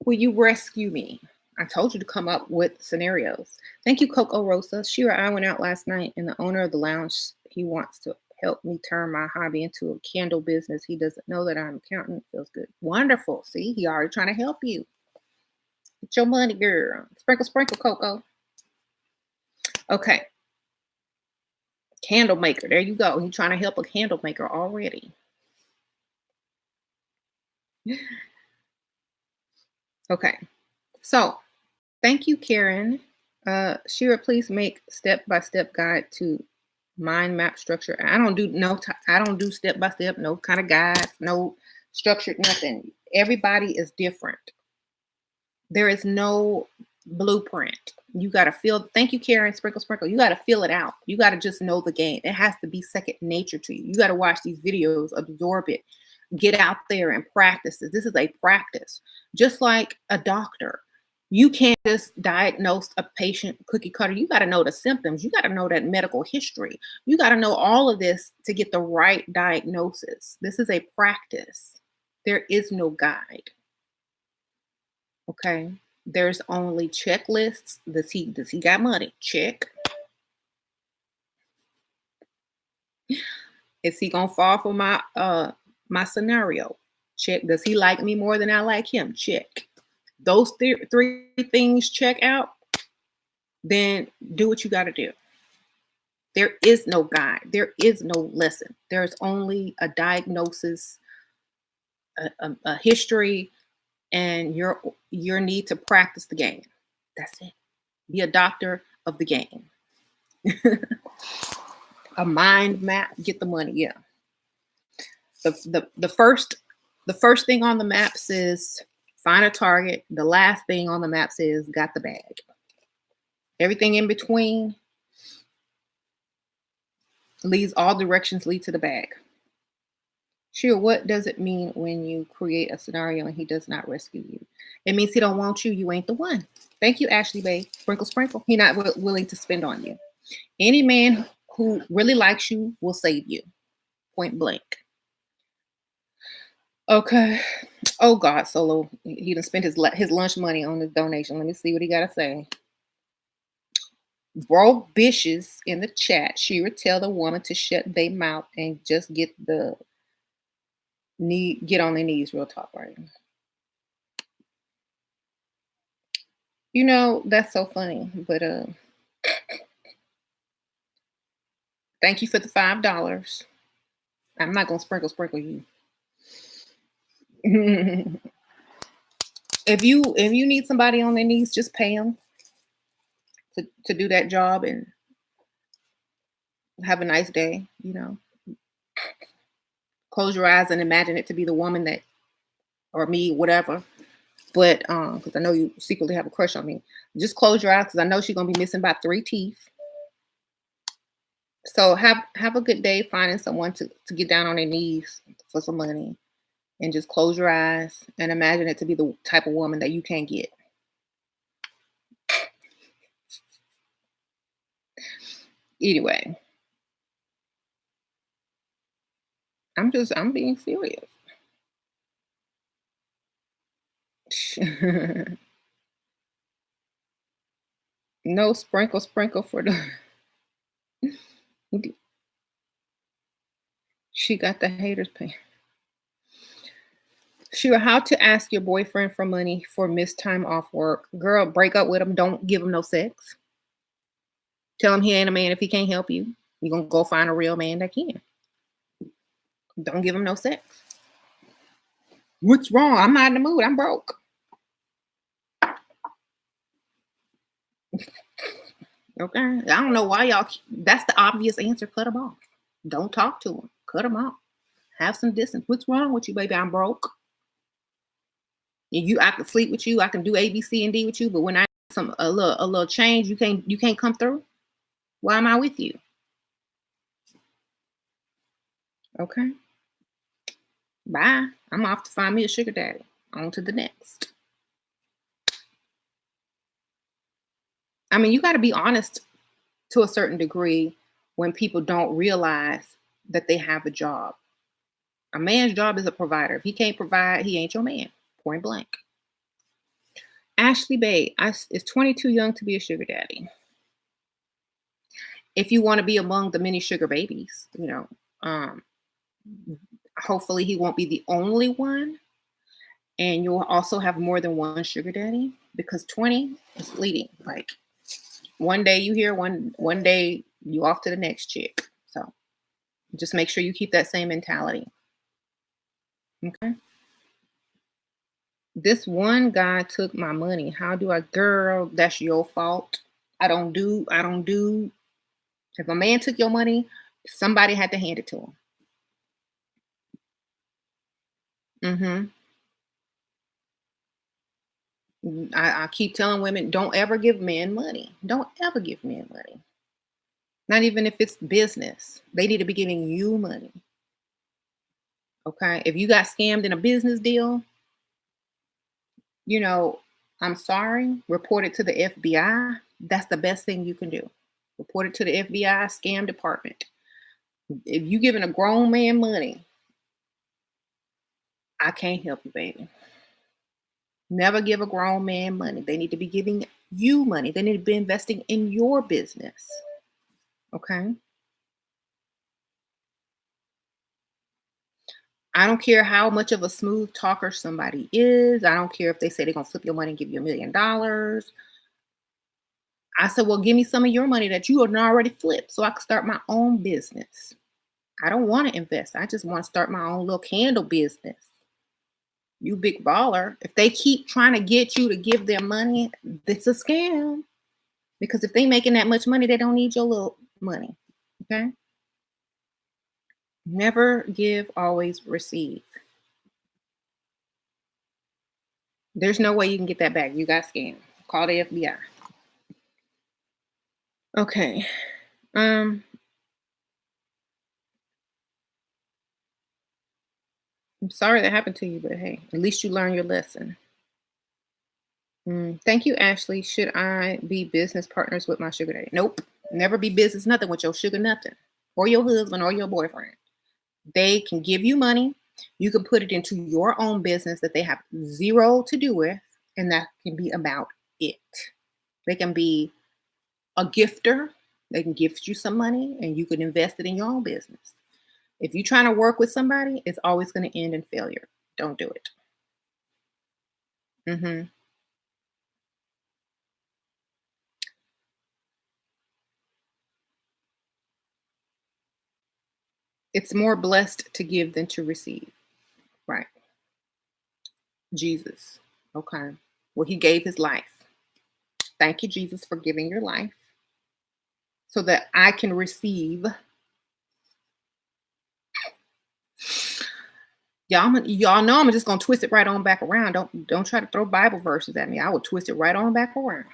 Will you rescue me? I told you to come up with scenarios. Thank you, Coco Rosa. Shira, I went out last night and the owner of the lounge, he wants to help me turn my hobby into a candle business. He doesn't know that I'm an accountant. Feels good. Wonderful. See, he already trying to help you. Get your money, girl. Sprinkle, sprinkle, Coco. Okay. Candle maker. There you go. He's trying to help a candle maker already. Okay. So thank you, Karen. Shira, please make step-by-step guide to mind map structure. I don't do step-by-step, no kind of guides, no structured nothing. Everybody is different. There is no blueprint. You got to feel, thank you, Karen, sprinkle, sprinkle. You got to feel it out. You got to just know the game. It has to be second nature to you. You got to watch these videos, absorb it, get out there and practice it. This is a practice. Just like a doctor. You can't just diagnose a patient cookie cutter. You got to know the symptoms. You got to know that medical history. You got to know all of this to get the right diagnosis. This is a practice. There is no guide. Okay. There's only checklists. Does he got money? Check. Is he gonna fall for my scenario? Check. Does he like me more than I like him? Check. Those three things check out, then do what you got to do. There is no guide. There is no lesson. There's only a diagnosis, a history, and your need to practice the game. That's it. Be a doctor of the game. A mind map. Get the money. Yeah. The first thing on the map says find a target. The last thing on the map says got the bag. Everything in between all directions lead to the bag. Sure, what does it mean when you create a scenario and he does not rescue you? It means he don't want you. You ain't the one. Thank you, Ashley Bay. Sprinkle, sprinkle. He not willing to spend on you. Any man who really likes you will save you. Point blank. Okay. Oh God, Solo. He done spent his lunch money on this donation. Let me see what he got to say. Broke bitches in the chat. She would tell the woman to shut their mouth and just get on their knees. Real talk, right? You know, that's so funny. But thank you for the $5. I'm not gonna sprinkle you. If you need somebody on their knees, just pay them to do that job and have a nice day, you know. Close your eyes and imagine it to be the woman that, or me, whatever. But because I know you secretly have a crush on me, just close your eyes because I know she's gonna be missing about 3 teeth. So have a good day finding someone to get down on their knees for some money, and just close your eyes and imagine it to be the type of woman that you can't get. Anyway, I'm being serious. No sprinkle for the she got the haters pay. Sure, how to ask your boyfriend for money for missed time off work. Girl, break up with him. Don't give him no sex. Tell him he ain't a man if he can't help you. You're gonna go find a real man that can. Don't give him no sex. What's wrong? I'm not in the mood. I'm broke. Okay. I don't know why y'all. That's the obvious answer. Cut him off. Don't talk to him. Cut him off. Have some distance. What's wrong with you, baby? I'm broke. And I can sleep with you. I can do A, B, C, and D with you. But when I a little change, you can't come through. Why am I with you? Okay. Bye. I'm off to find me a sugar daddy. On to the next. I mean, you got to be honest to a certain degree when people don't realize that they have a job. A man's job is a provider. If he can't provide, he ain't your man. Point blank. Ashley Bay is 22 young to be a sugar daddy. If you want to be among the many sugar babies, hopefully he won't be the only one. And you'll also have more than one sugar daddy because 20 is fleeting. Like one day you here, one day you off to the next chick. So just make sure you keep that same mentality. Okay. This one guy took my money. How do I, girl? That's your fault. I don't do. If a man took your money, somebody had to hand it to him. Mm-hmm. I keep telling women, don't ever give men money. Don't ever give men money. Not even if it's business. They need to be giving you money. Okay. If you got scammed in a business deal, you know, I'm sorry, report it to the FBI. That's the best thing you can do. Report it to the FBI scam department. If you giving a grown man money, I can't help you, baby. Never give a grown man money. They need to be giving you money. They need to be investing in your business. Okay. I don't care how much of a smooth talker somebody is. I don't care if they say they're going to flip your money and give you $1 million. I said, well, give me some of your money that you had already flipped so I can start my own business. I don't want to invest. I just want to start my own little candle business. You big baller. If they keep trying to get you to give them money, it's a scam. Because if they making that much money, they don't need your little money. Okay? Never give, always receive. There's no way you can get that back. You got scammed. Call the FBI. Okay. I'm sorry that happened to you, but hey, at least you learned your lesson. Thank you, Ashley. Should I be business partners with my sugar daddy? Nope. Never be business nothing with your sugar nothing or your husband or your boyfriend. They can give you money. You can put it into your own business that they have zero to do with, and that can be about it. They can be a gifter. They can gift you some money and you can invest it in your own business. If you're trying to work with somebody, it's always going to end in failure. Don't do it. hmm It's more blessed to give than to receive. Right. Jesus. Okay. Well, he gave his life. Thank you, Jesus, for giving your life so that I can receive. Y'all know I'm just gonna twist it right on back around. Don't try to throw Bible verses at me. I will twist it right on back around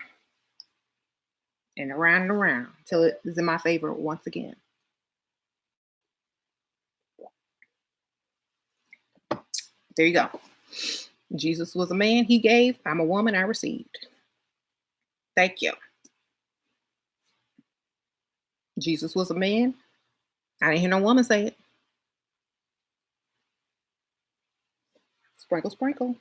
and around till it is in my favor once again. There you go. Jesus was a man, he gave. I'm a woman, I received. Thank you. Jesus was a man. I didn't hear no woman say it. Sprinkle, sprinkle.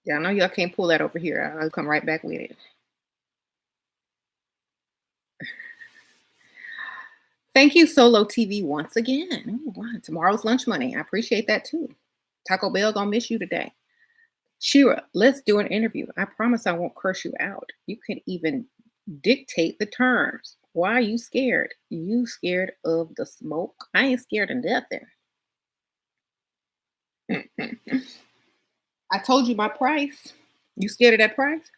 Yeah, I know y'all can't pull that over here. I'll come right back with it. Thank you, Solo TV, once again. Ooh, wow, tomorrow's lunch money. I appreciate that too. Taco Bell gonna miss you today. Shira, let's do an interview. I promise I won't curse you out. You can even dictate the terms. Why are you scared? You scared of the smoke? I ain't scared of nothing. I told you my price. You scared of that price?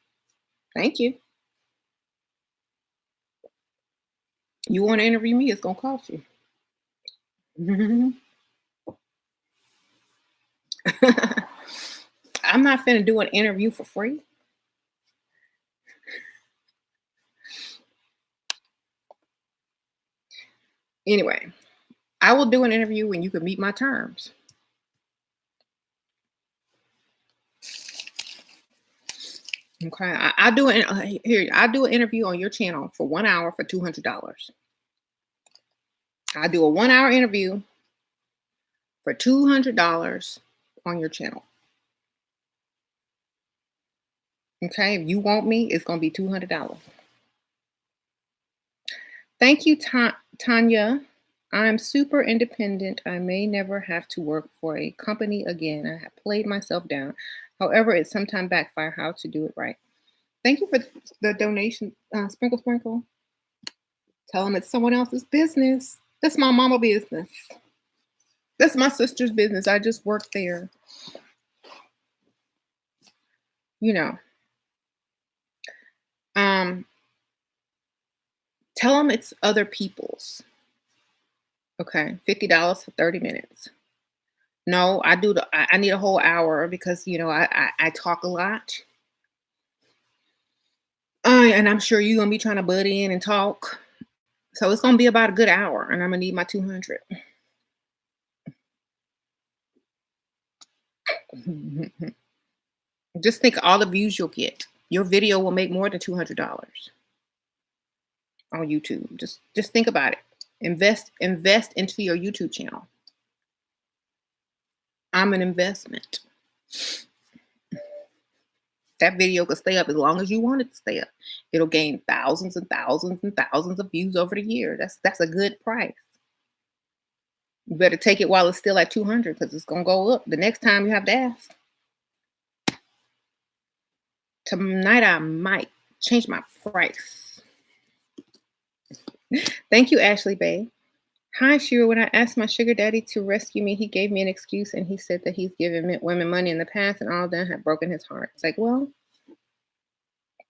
Thank you. You want to interview me? It's gonna cost you. I'm not finna do an interview for free. Anyway, I will do an interview when you can meet my terms. Okay, I do an here. I do an interview on your channel for 1 hour for $200. I do a 1 hour interview for $200 on your channel. Okay, if you want me, it's gonna be $200. Thank you, Tanya. I'm super independent. I may never have to work for a company again. I have played myself down. However, it sometimes backfire how to do it right. Thank you for the donation, Sprinkle Sprinkle. Tell them it's someone else's business. That's my mama business. That's my sister's business. I just work there. You know. Tell them it's other people's. Okay, $50 for 30 minutes. No, I need a whole hour because I talk a lot. And I'm sure you're gonna be trying to butt in and talk. So it's gonna be about a good hour, and I'm gonna need my 200. Just think of all the views you'll get. Your video will make more than $200 on YouTube. Just think about it. Invest into your YouTube channel. I'm an investment. That video could stay up as long as you want it to stay up. It'll gain thousands and thousands and thousands of views over the year. That's a good price. You better take it while it's still at 200 because it's gonna go up the next time you have to ask. Tonight I might change my price. Thank you, Ashley Bay. Hi, Shira. When I asked my sugar daddy to rescue me, he gave me an excuse and he said that he's given women money in the past and all of them have broken his heart. It's like, well,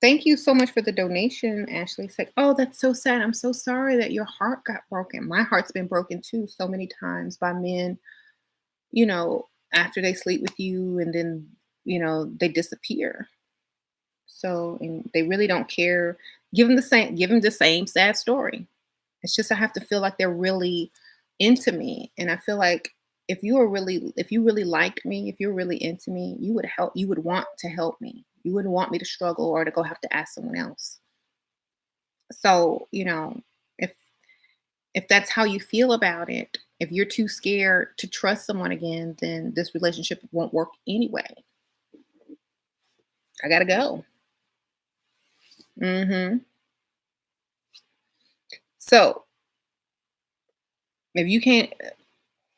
thank you so much for the donation, Ashley. It's like, oh, that's so sad. I'm so sorry that your heart got broken. My heart's been broken too so many times by men, after they sleep with you and then, they disappear. So, and they really don't care. Give them the same sad story. It's just I have to feel like they're really into me. And I feel like if you really liked me, if you're really into me, you would want to help me. You wouldn't want me to struggle or to go have to ask someone else. So, if that's how you feel about it, if you're too scared to trust someone again, then this relationship won't work anyway. I gotta go. So if you can't,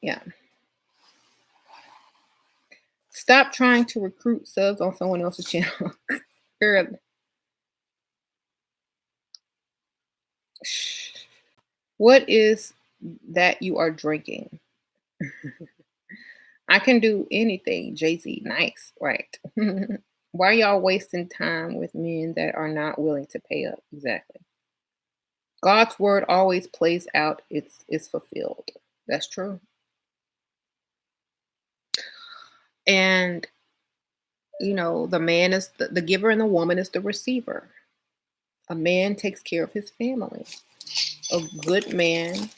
yeah. Stop trying to recruit subs on someone else's channel. Girl. What is that you are drinking? I can do anything, Jay-Z. Nice, right? Why are y'all wasting time with men that are not willing to pay up? Exactly. God's word always plays out, it's fulfilled. That's true. And the man is the giver and the woman is the receiver. A man takes care of his family. A good man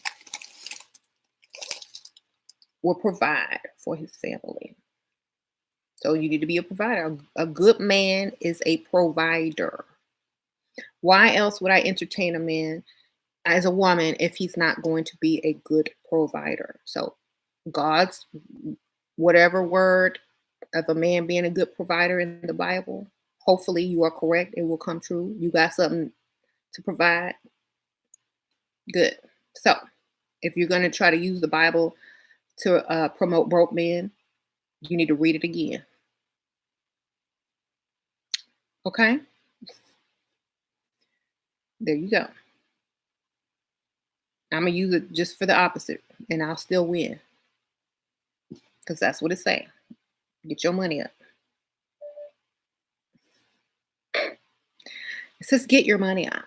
will provide for his family. So you need to be a provider. A good man is a provider. Why else would I entertain a man as a woman if he's not going to be a good provider? So God's whatever word of a man being a good provider in the Bible, hopefully you are correct. It will come true. You got something to provide. Good. So if you're going to try to use the Bible to promote broke men, you need to read it again. Okay? There you go. I'm going to use it just for the opposite, and I'll still win. Because that's what it's saying. Get your money up. It says get your money up.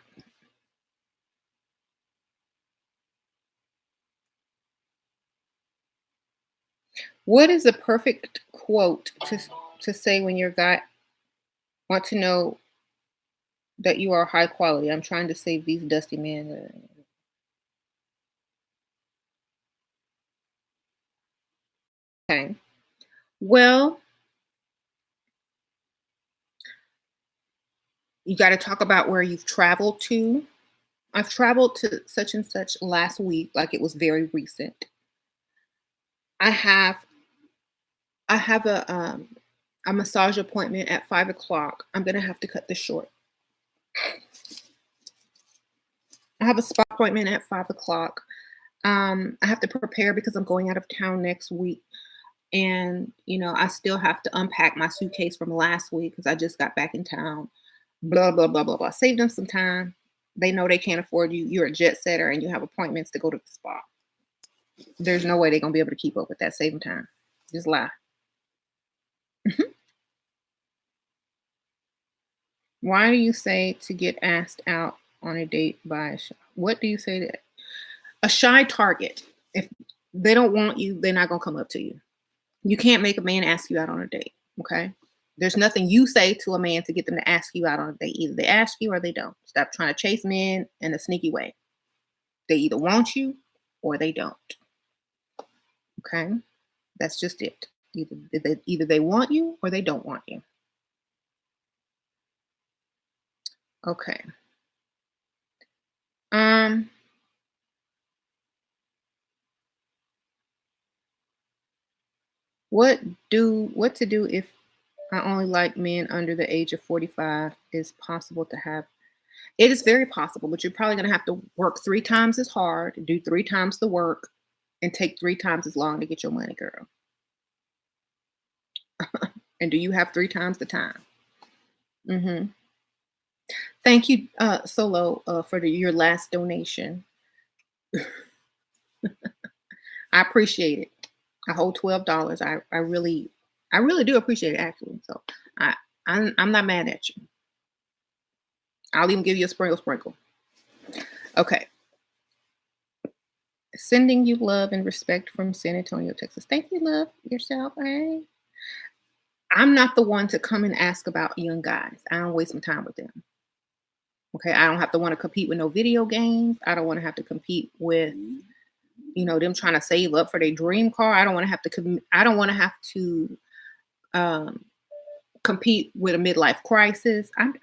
What is a perfect quote to say when your guy want to know that you are high quality? I'm trying to save these dusty men. Okay. Well, you got to talk about where you've traveled to. I've traveled to such and such last week, like it was very recent. I have I have a massage appointment at 5 o'clock. I'm gonna have to cut this short. I have a spa appointment at 5 o'clock. I have to prepare because I'm going out of town next week. And, I still have to unpack my suitcase from last week because I just got back in town. Blah, blah, blah, blah, blah. Save them some time. They know they can't afford you. You're a jet setter and you have appointments to go to the spa. There's no way they're going to be able to keep up with that. Save them time. Just lie. Mhm. Why do you say to get asked out on a date by what do you say to a shy target? If they don't want you, they're not going to come up to you. You can't make a man ask you out on a date. Okay. There's nothing you say to a man to get them to ask you out on a date. Either they ask you or they don't. Stop trying to chase men in a sneaky way. They either want you or they don't. Okay. That's just it. Either they want you or they don't want you. Okay. Um, what to do if I only like men under the age of 45 is possible to have. It is very possible, but you're probably going to have to work 3 times as hard, do 3 times the work, and take 3 times as long to get your money, girl. And do you have 3 times the time? Hmm. Thank you, Solo, for your last donation. I appreciate it. I hold $12. I really do appreciate it actually. So I I'm not mad at you. I'll even give you a sprinkle. Okay. Sending you love and respect from San Antonio, Texas. Thank you, love yourself. Hey. I'm not the one to come and ask about young guys. I don't waste my time with them. Okay. I don't have to want to compete with no video games. I don't want to have to compete with, them trying to save up for their dream car. I don't want to have to I don't want to have to um compete with a midlife crisis. I'm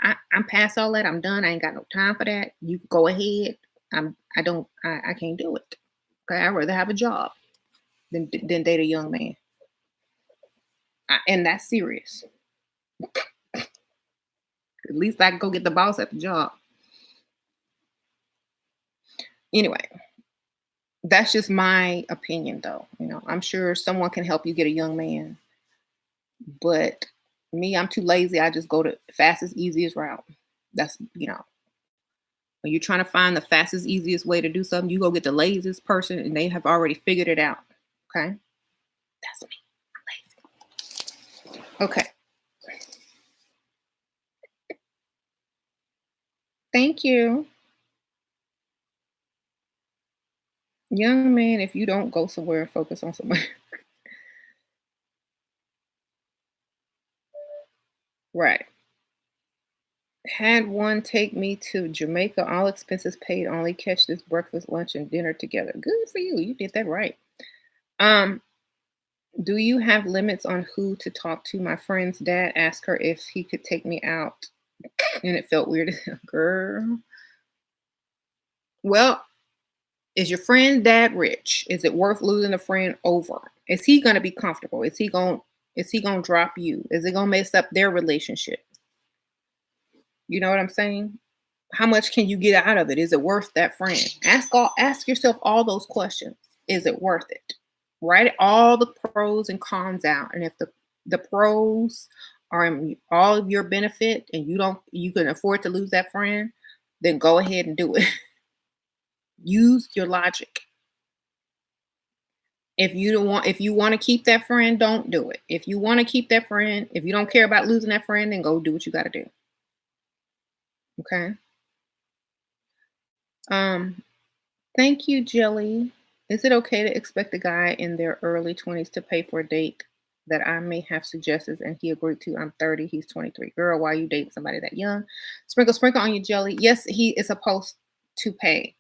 past all that. I'm done. I ain't got no time for that. You go ahead. I can't do it. Okay. I'd rather have a job than date a young man. And that's serious. At least I can go get the boss at the job. Anyway, that's just my opinion though. I'm sure someone can help you get a young man. But me, I'm too lazy. I just go to fastest, easiest route. That's, when you're trying to find the fastest, easiest way to do something, you go get the laziest person and they have already figured it out. Okay. That's me. I'm lazy. Okay. Thank you. Young man, if you don't go somewhere, focus on somewhere. Right. Had one take me to Jamaica, all expenses paid, only catch this breakfast, lunch, and dinner together. Good for you. You did that right. Um, do you have limits on who to talk to? My friend's dad asked her if he could take me out, and it felt weird. Girl. Well, is your friend dad rich? Is it worth losing a friend over? Is he gonna be comfortable? Is he gonna drop you? Is it gonna mess up their relationship? You know what I'm saying? How much can you get out of it? Is it worth that friend? Ask yourself all those questions. Is it worth it? Write all the pros and cons out. And if the pros are in all of your benefit and you can afford to lose that friend, then go ahead and do it. Use your logic. If you want to keep that friend, don't do it. If you want to keep that friend, if you don't care about losing that friend, then go do what you got to do. Okay? Um Thank you, Jelly. Is it okay to expect a guy in their early 20s to pay for a date that I may have suggested and he agreed to? I'm 30, he's 23. Girl, why are you dating somebody that young? Sprinkle, sprinkle on your jelly. Yes, he is supposed to pay.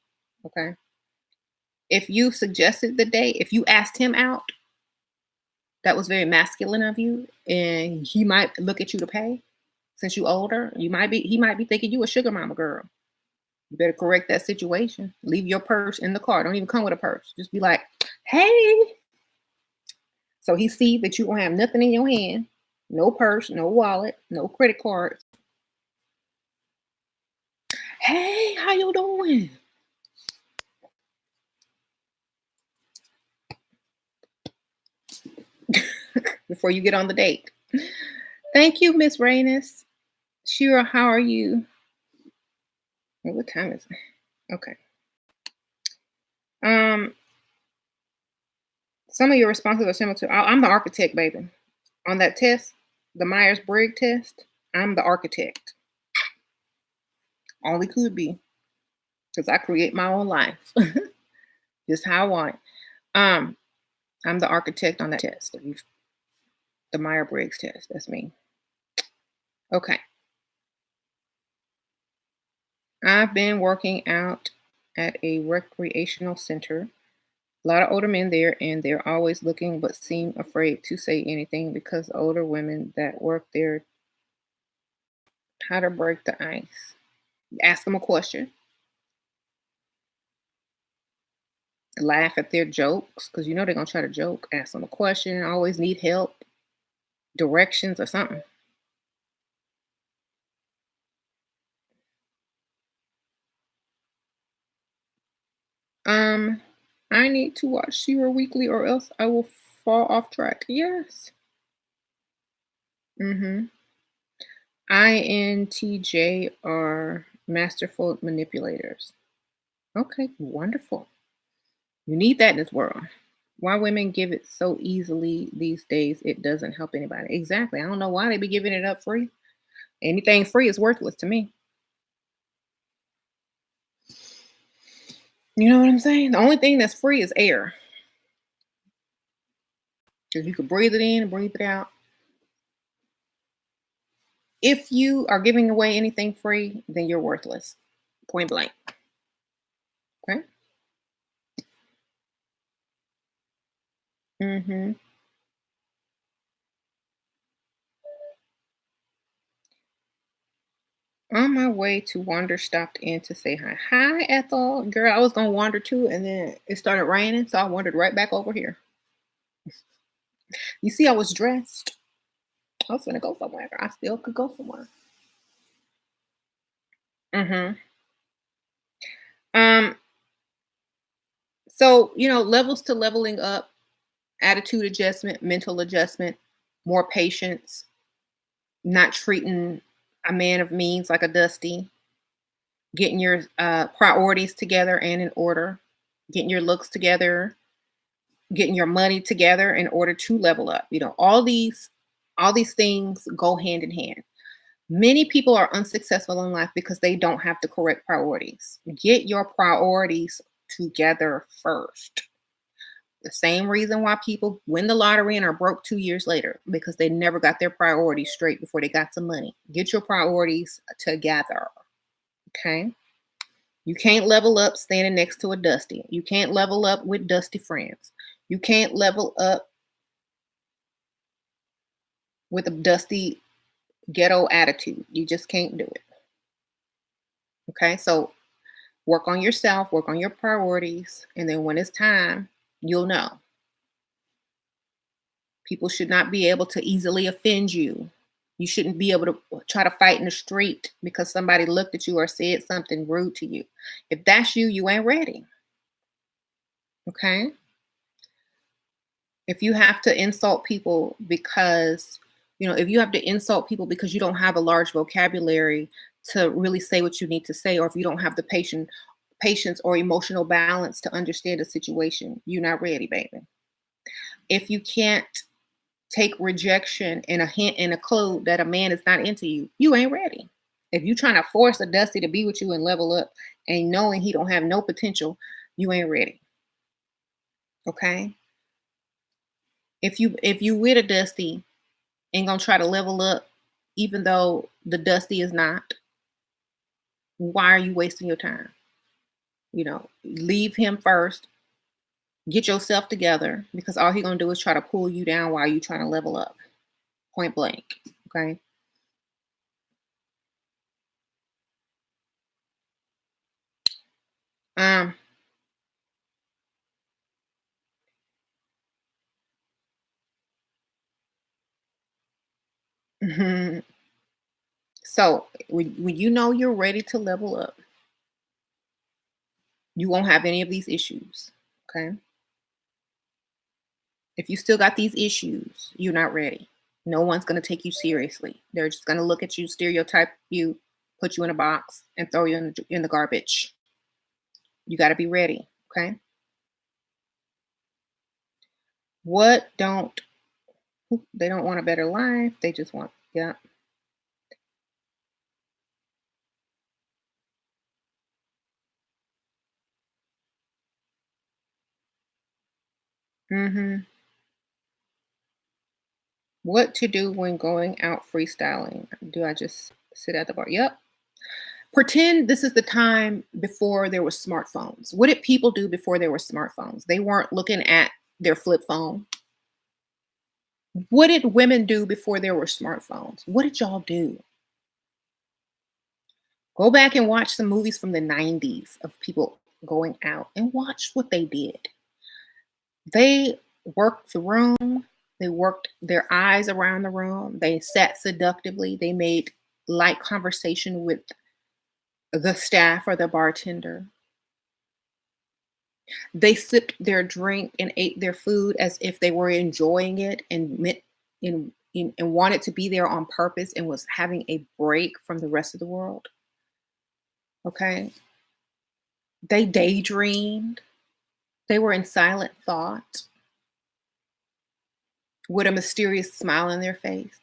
Okay. If you suggested the date, if you asked him out, that was very masculine of you, and he might look at you to pay since you older. He might be thinking you a sugar mama girl. You better correct that situation. Leave your purse in the car. Don't even come with a purse. Just be like, hey. So he see that you don't have nothing in your hand. No purse, no wallet, no credit card. Hey, how you doing? Before you get on the date. Thank you, Miss Rainus. Shira, how are you? What time is it? Okay. Um, some of your responses are similar to I'm the architect, baby. On that test, the Myers-Briggs test, I'm the architect. Only could be because I create my own life, just how I want it. Um, I'm the architect on that test. The Myers-Briggs test. That's me. Okay. I've been working out at a recreational center. A lot of older men there, and they're always looking but seem afraid to say anything because older women that work there how to break the ice. Ask them a question, laugh at their jokes because you know they're gonna try to joke. Ask them a question. Always need help, directions, or something. Um, I need to watch Zero weekly or else I will fall off track. Yes. Mm-hmm. INTJ are masterful manipulators. Okay, wonderful. You need that in this world. Why women give it so easily these days, it doesn't help anybody. Exactly. I don't know why they be giving it up free. Anything free is worthless to me. You know what I'm saying? The only thing that's free is air. Because you can breathe it in and breathe it out. If you are giving away anything free, then you're worthless. Point blank. Okay. Mm-hmm. On my way to wander, stopped in to say hi. Hi, Ethel. Girl, I was gonna wander too, and then it started raining, so I wandered right back over here. You see, I was dressed. I was gonna go somewhere. I still could go somewhere. Mm-hmm. Um, so levels to leveling up, attitude adjustment, mental adjustment, more patience, not treating a man of means like a dusty, getting your priorities together and in order, getting your looks together, getting your money together in order to level up. All these things go hand in hand. Many people are unsuccessful in life because they don't have the correct priorities. Get your priorities together first. The same reason why people win the lottery and are broke 2 years later, because they never got their priorities straight before they got some money. Get your priorities together. Okay. You can't level up standing next to a dusty. You can't level up with dusty friends. You can't level up with a dusty ghetto attitude. You just can't do it. Okay. So work on yourself, work on your priorities. And then when it's time, you'll know. People should not be able to easily offend you. You shouldn't be able to try to fight in the street because somebody looked at you or said something rude to you. If that's you, you ain't ready. Okay. If you have to insult people because, if you have to insult people because you don't have a large vocabulary to really say what you need to say, or if you don't have the patience or emotional balance to understand a situation, you're not ready, baby. If you can't take rejection and a hint and a clue that a man is not into you, you ain't ready. If you trying to force a Dusty to be with you and level up and knowing he don't have no potential, you ain't ready. Okay? If you with a Dusty and gonna try to level up, even though the Dusty is not, why are you wasting your time? Leave him first. Get yourself together, because all he gonna do is try to pull you down while you trying to level up. Point blank. Okay. Um. So when you know you're ready to level up, you won't have any of these issues. Okay. If you still got these issues, you're not ready. No one's going to take you seriously. They're just going to look at you, stereotype you, put you in a box, and throw you in the garbage. You got to be ready. Okay. What don't they don't want a better life? They just want, yeah. Hmm. What to do when going out freestyling? Do I just sit at the bar? Yep. Pretend this is the time before there were smartphones. What did people do before there were smartphones? They weren't looking at their flip phone. What did women do before there were smartphones? What did y'all do? Go back and watch some movies from the 90s of people going out and watch what they did. They worked the room, they worked their eyes around the room, they sat seductively, they made light conversation with the staff or the bartender. They sipped their drink and ate their food as if they were enjoying it and and wanted to be there on purpose and was having a break from the rest of the world. Okay. They daydreamed. They were in silent thought with a mysterious smile on their face.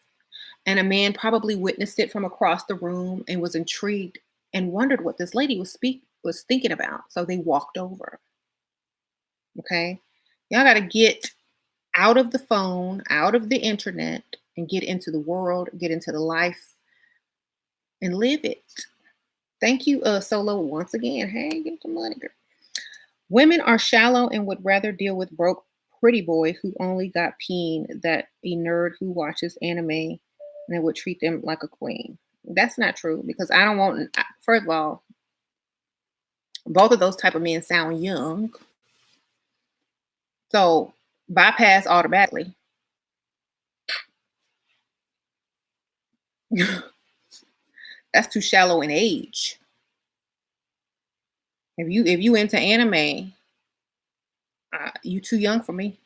And a man probably witnessed it from across the room and was intrigued and wondered what this lady was thinking about. So they walked over. Okay. Y'all got to get out of the phone, out of the internet, and get into the world, get into the life, and live it. Thank you, Solo, once again. Hey, get the money, girl. Women are shallow and would rather deal with broke pretty boy who only got peen than a nerd who watches anime and would treat them like a queen. That's not true, because I don't want. First of all, both of those type of men sound young, so bypass automatically. That's too shallow in age. If you into anime, you too young for me.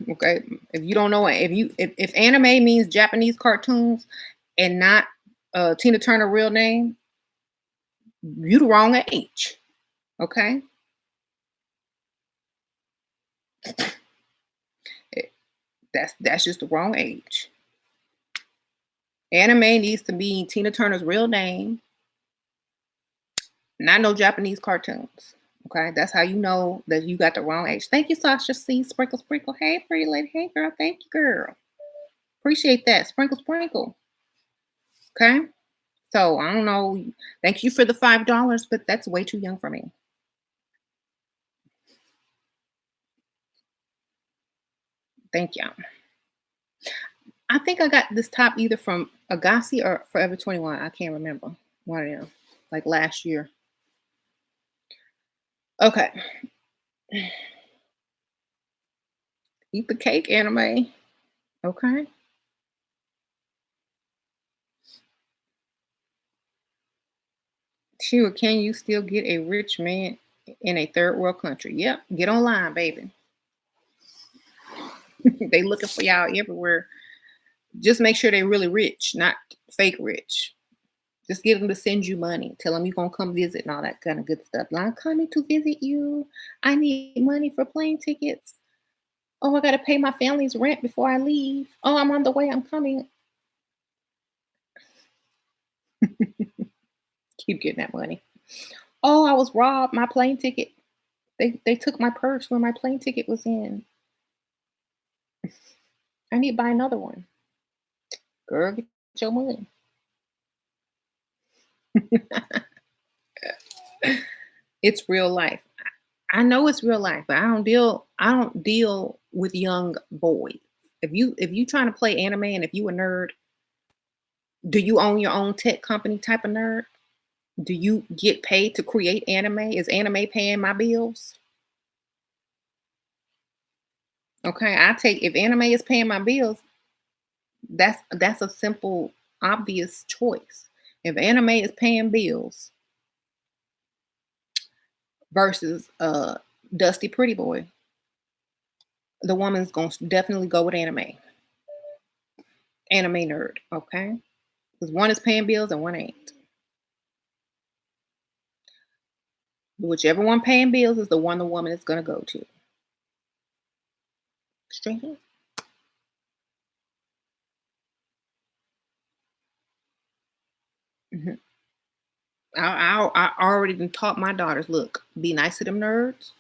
Okay, if you don't know it, if anime means Japanese cartoons and not Tina Turner real name, you the wrong age. Okay. It- that's just the wrong age. Anime needs to be Tina Turner's real name Not no Japanese cartoons. Okay, that's how you know that you got the wrong age. Thank you, Sasha C. Sprinkle, sprinkle. Hey, pretty lady. Hey, girl. Thank you, girl. Appreciate that. Sprinkle, sprinkle. Okay. So I don't know. Thank you for the $5, but that's way too young for me. Thank you. I think I got this top either from Agassi or Forever 21. I can't remember. One of them. Like last year. Okay. Eat the cake anime. Okay. Sure. Can you still get a rich man in a third world country? Yep. Get online, baby. They looking for y'all everywhere. Just make sure they're really rich, not fake rich. Just get them to send you money. Tell them you're gonna come visit and all that kind of good stuff. I'm coming to visit you. I need money for plane tickets. Oh, I gotta pay my family's rent before I leave. Oh, I'm on the way. I'm coming. Keep getting that money. Oh, I was robbed. My plane ticket. They took my purse where my plane ticket was in. I need to buy another one. Girl, get your money. It's real life. I know it's real life, but I don't deal with young boys. If you trying to play anime and if you a nerd, do you own your own tech company type of nerd? Do you get paid to create anime? Is anime paying my bills? Okay, I take if anime is paying my bills, that's a simple, obvious choice. If anime is paying bills versus Dusty Pretty Boy, the woman's gonna definitely go with anime. Anime nerd, okay? Because one is paying bills and one ain't. Whichever one paying bills is the one the woman is gonna go to. Straight up. Mhm. I already done taught my daughters. Look, be nice to them nerds.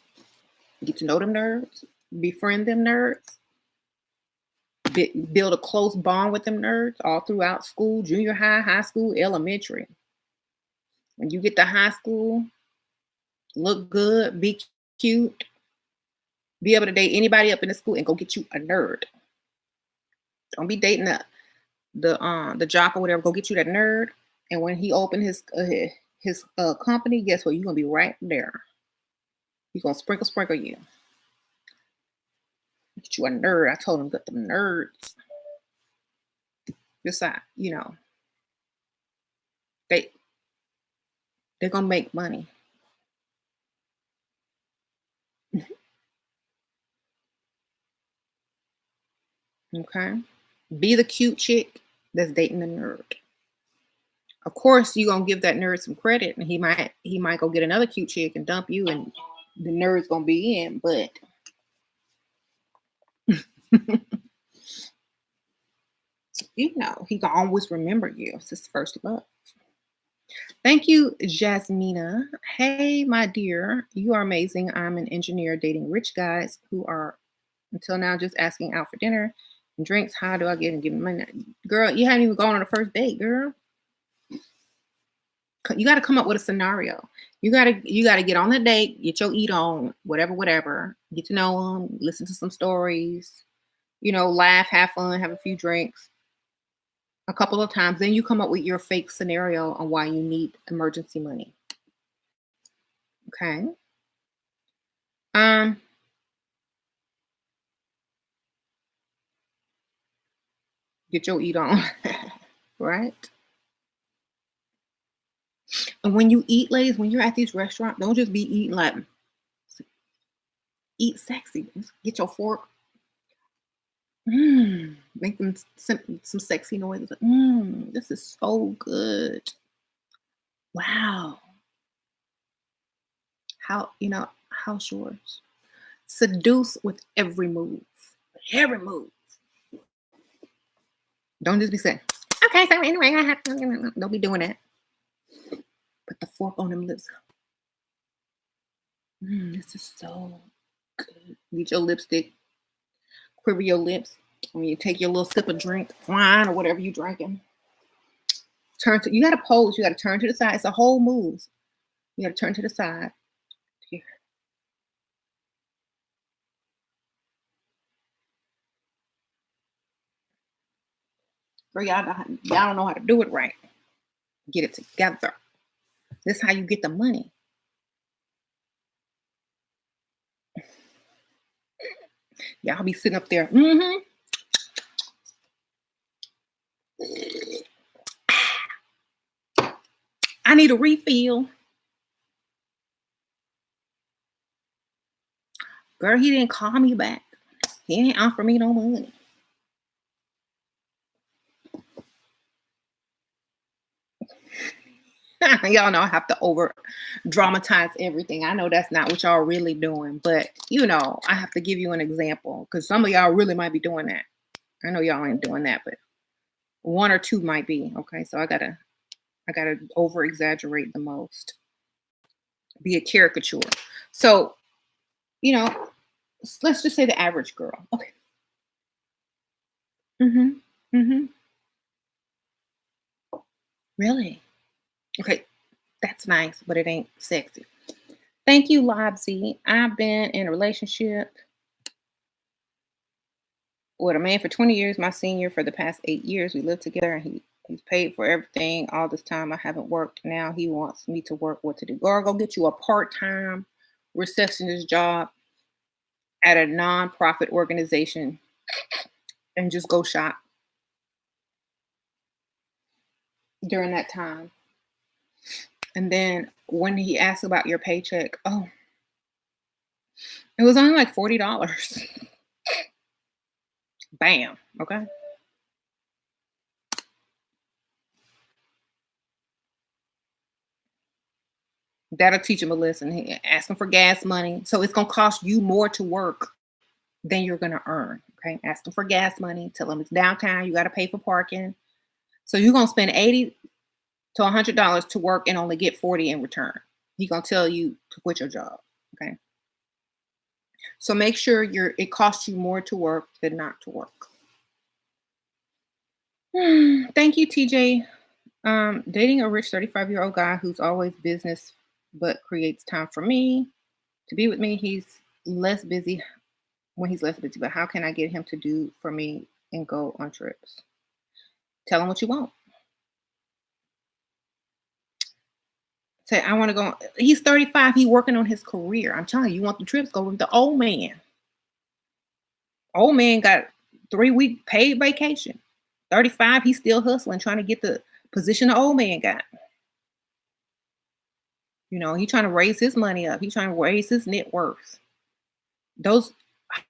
Get to know them nerds. Befriend them nerds. Build a close bond with them nerds all throughout school, junior high, high school, elementary. When you get to high school, look good, be cute, be able to date anybody up in the school, and go get you a nerd. Don't be dating the jock or whatever. Go get you that nerd. And when he open his company, guess what? You're gonna be right there. He's gonna sprinkle you. Get you a nerd. I told him get them nerds. Just they they're gonna make money. Okay. Be the cute chick that's dating the nerd. Of course, you gonna give that nerd some credit, and he might go get another cute chick and dump you, and the nerd's gonna be in. But he can always remember you. It's his first love. Thank you, Jasmina. Hey, my dear, you are amazing. I'm an engineer dating rich guys who are until now just asking out for dinner and drinks. How do I get and give them money? Girl, you haven't even gone on a first date, girl. You got to come up with a scenario. You got to get on the date, get your eat on, whatever, whatever. Get to know them, listen to some stories, laugh, have fun, have a few drinks a couple of times. Then you come up with your fake scenario on why you need emergency money. Okay. Um, get your eat on, right? And when you eat, ladies, when you're at these restaurants, don't just be eating like eat sexy. Get your fork. Make them some sexy noises. This is so good. Wow. How's yours? Seduce with every move. Every move. Don't just be saying, okay, so anyway, I have to. Don't be doing that. Put the fork on them lips. This is so good. Get your lipstick, quiver your lips. When you take your little sip of drink, wine or whatever you drinking, you gotta pose, you gotta turn to the side. It's a whole move. You gotta turn to the side. Here. Girl, y'all don't know how to do it right. Get it together. This is how you get the money. Y'all be sitting up there. I need a refill. Girl, he didn't call me back. He didn't offer me no money. Y'all know I have to over dramatize everything. I know that's not what y'all really doing, but I have to give you an example because some of y'all really might be doing that. I know y'all ain't doing that, but one or two might be. Okay, so I gotta over exaggerate the most, be a caricature. So, let's just say the average girl. Okay. Mm-hmm. Mm-hmm. Really? Okay, that's nice, but it ain't sexy. Thank you, Lobsy. I've been in a relationship with a man for 20 years, my senior for the past 8 years. We lived together and he's paid for everything. All this time I haven't worked. Now he wants me to work. What to do? Girl, go get you a part-time receptionist job at a non-profit organization and just go shop during that time. And then when he asked about your paycheck, oh, it was only like $40. Bam. Okay. That'll teach him a lesson. Ask him for gas money. So it's gonna cost you more to work than you're gonna earn. Okay. Ask him for gas money. Tell him it's downtown. You gotta pay for parking. So you're gonna spend $80 to $100 to work and only get 40 in return. He's gonna tell you to quit your job. Okay. So make sure it costs you more to work than not to work. Thank you, TJ. Dating a rich 35-year-old guy who's always business but creates time for me to be with me. He's less busy when he's less busy, but how can I get him to do for me and go on trips? Tell him what you want. Say, I want to go. He's 35. He's working on his career. I'm telling you, you want the trips, go with the old man. Old man got 3-week paid vacation. 35, he's still hustling, trying to get the position the old man got. He's trying to raise his money up. He's trying to raise his net worth. Those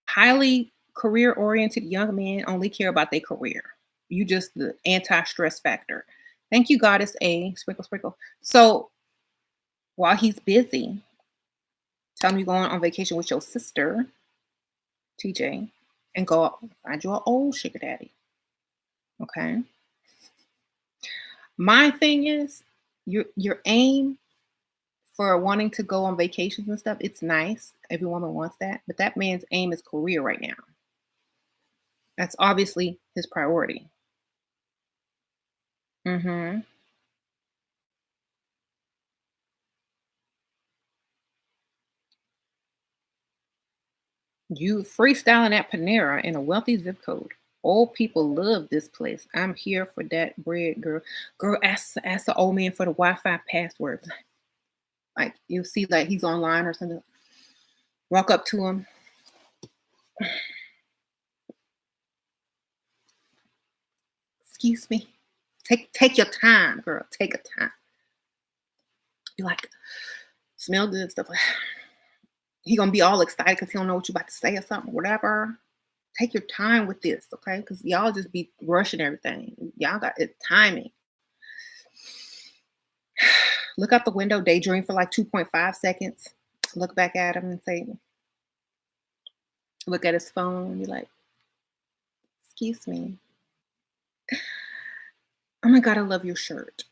highly career-oriented young men only care about their career. You just the anti-stress factor. Thank you, Goddess A. Sprinkle, sprinkle. So while he's busy, tell him you're going on vacation with your sister, TJ, and go find you an old sugar daddy. Okay. My thing is your aim for wanting to go on vacations and stuff, it's nice. Every woman wants that. But that man's aim is career right now. That's obviously his priority. Mm-hmm. You freestyling at Panera in a wealthy zip code. Old people love this place. I'm here for that bread, girl. Girl, ask the old man for the Wi-Fi password. Like you'll see like he's online or something. Walk up to him. Excuse me. Take your time, girl. Take a time. Be like, smell good stuff. He gonna be all excited because he don't know what you about to say or something, whatever. Take your time with this, okay? Because y'all just be rushing everything. Y'all got it timing. Look out the window, daydream for like 2.5 seconds. Look back at him and say, look at his phone. You're like, excuse me. Oh my God, I love your shirt.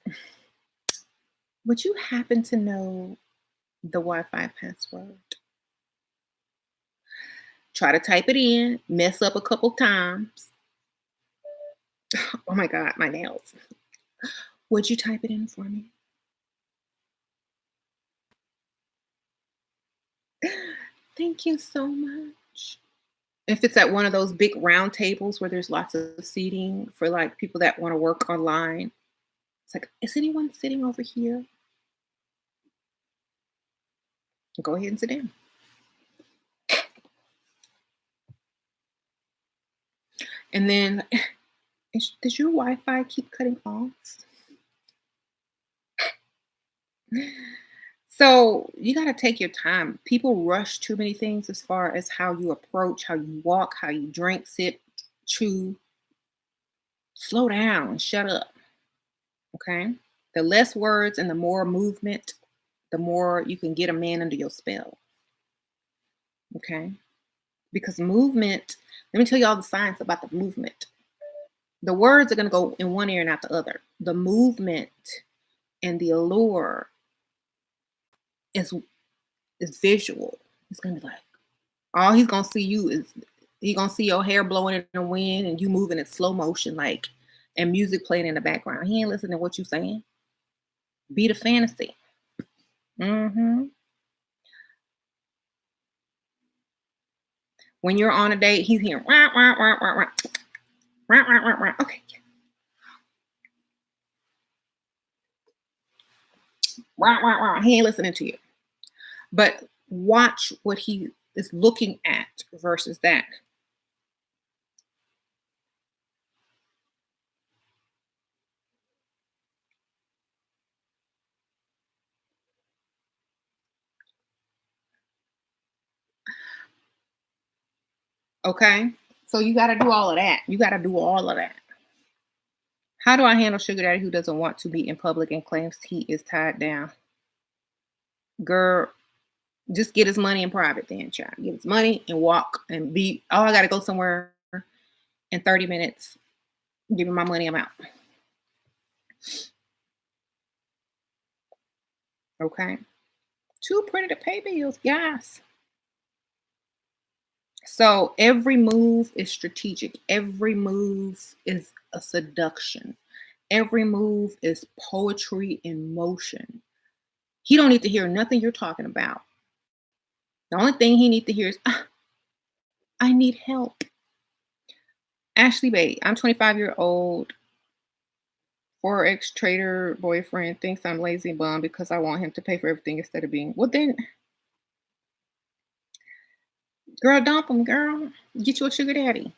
Would you happen to know the Wi-Fi password? Try to type it in, mess up a couple times. Oh my God, my nails. Would you type it in for me? Thank you so much. If it's at one of those big round tables where there's lots of seating for like people that want to work online, it's like, is anyone sitting over here? Go ahead and sit down. And then, does your Wi Fi keep cutting off? So you got to take your time. People rush too many things as far as how you approach, how you walk, how you drink, sit, chew. Slow down, shut up. Okay. The less words and the more movement, the more you can get a man under your spell. Okay. Because movement, let me tell you all the science about the movement. The words are going to go in one ear and out the other. The movement and the allure is visual. It's going to be like, all he's going to see you is, he's going to see your hair blowing in the wind and you moving in slow motion, like, and music playing in the background. He ain't listening to what you saying. Be the fantasy. Hmm. When you're on a date, he's hearing wah, wah, wah, wah, wah, wah, wah, wah, wah. Okay, wah, wah, wah. He ain't listening to you. But watch what he is looking at versus that. Okay, so you got to do all of that. You got to do all of that. How do I handle sugar daddy who doesn't want to be in public and claims he is tied down? Girl, just get his money in private then, child. Get his money and walk and be, oh, I got to go somewhere in 30 minutes. Give me my money, I'm out. Okay. Too pretty to pay bills, yes. So every move is strategic. Every move is a seduction. Every move is poetry in motion. He don't need to hear nothing you're talking about. The only thing he needs to hear is, "Ah, I need help." Ashley Bay, I'm 25-year-old Forex trader boyfriend thinks I'm lazy and bum because I want him to pay for everything instead of being, well then, girl, dump him, girl. Get you a sugar daddy.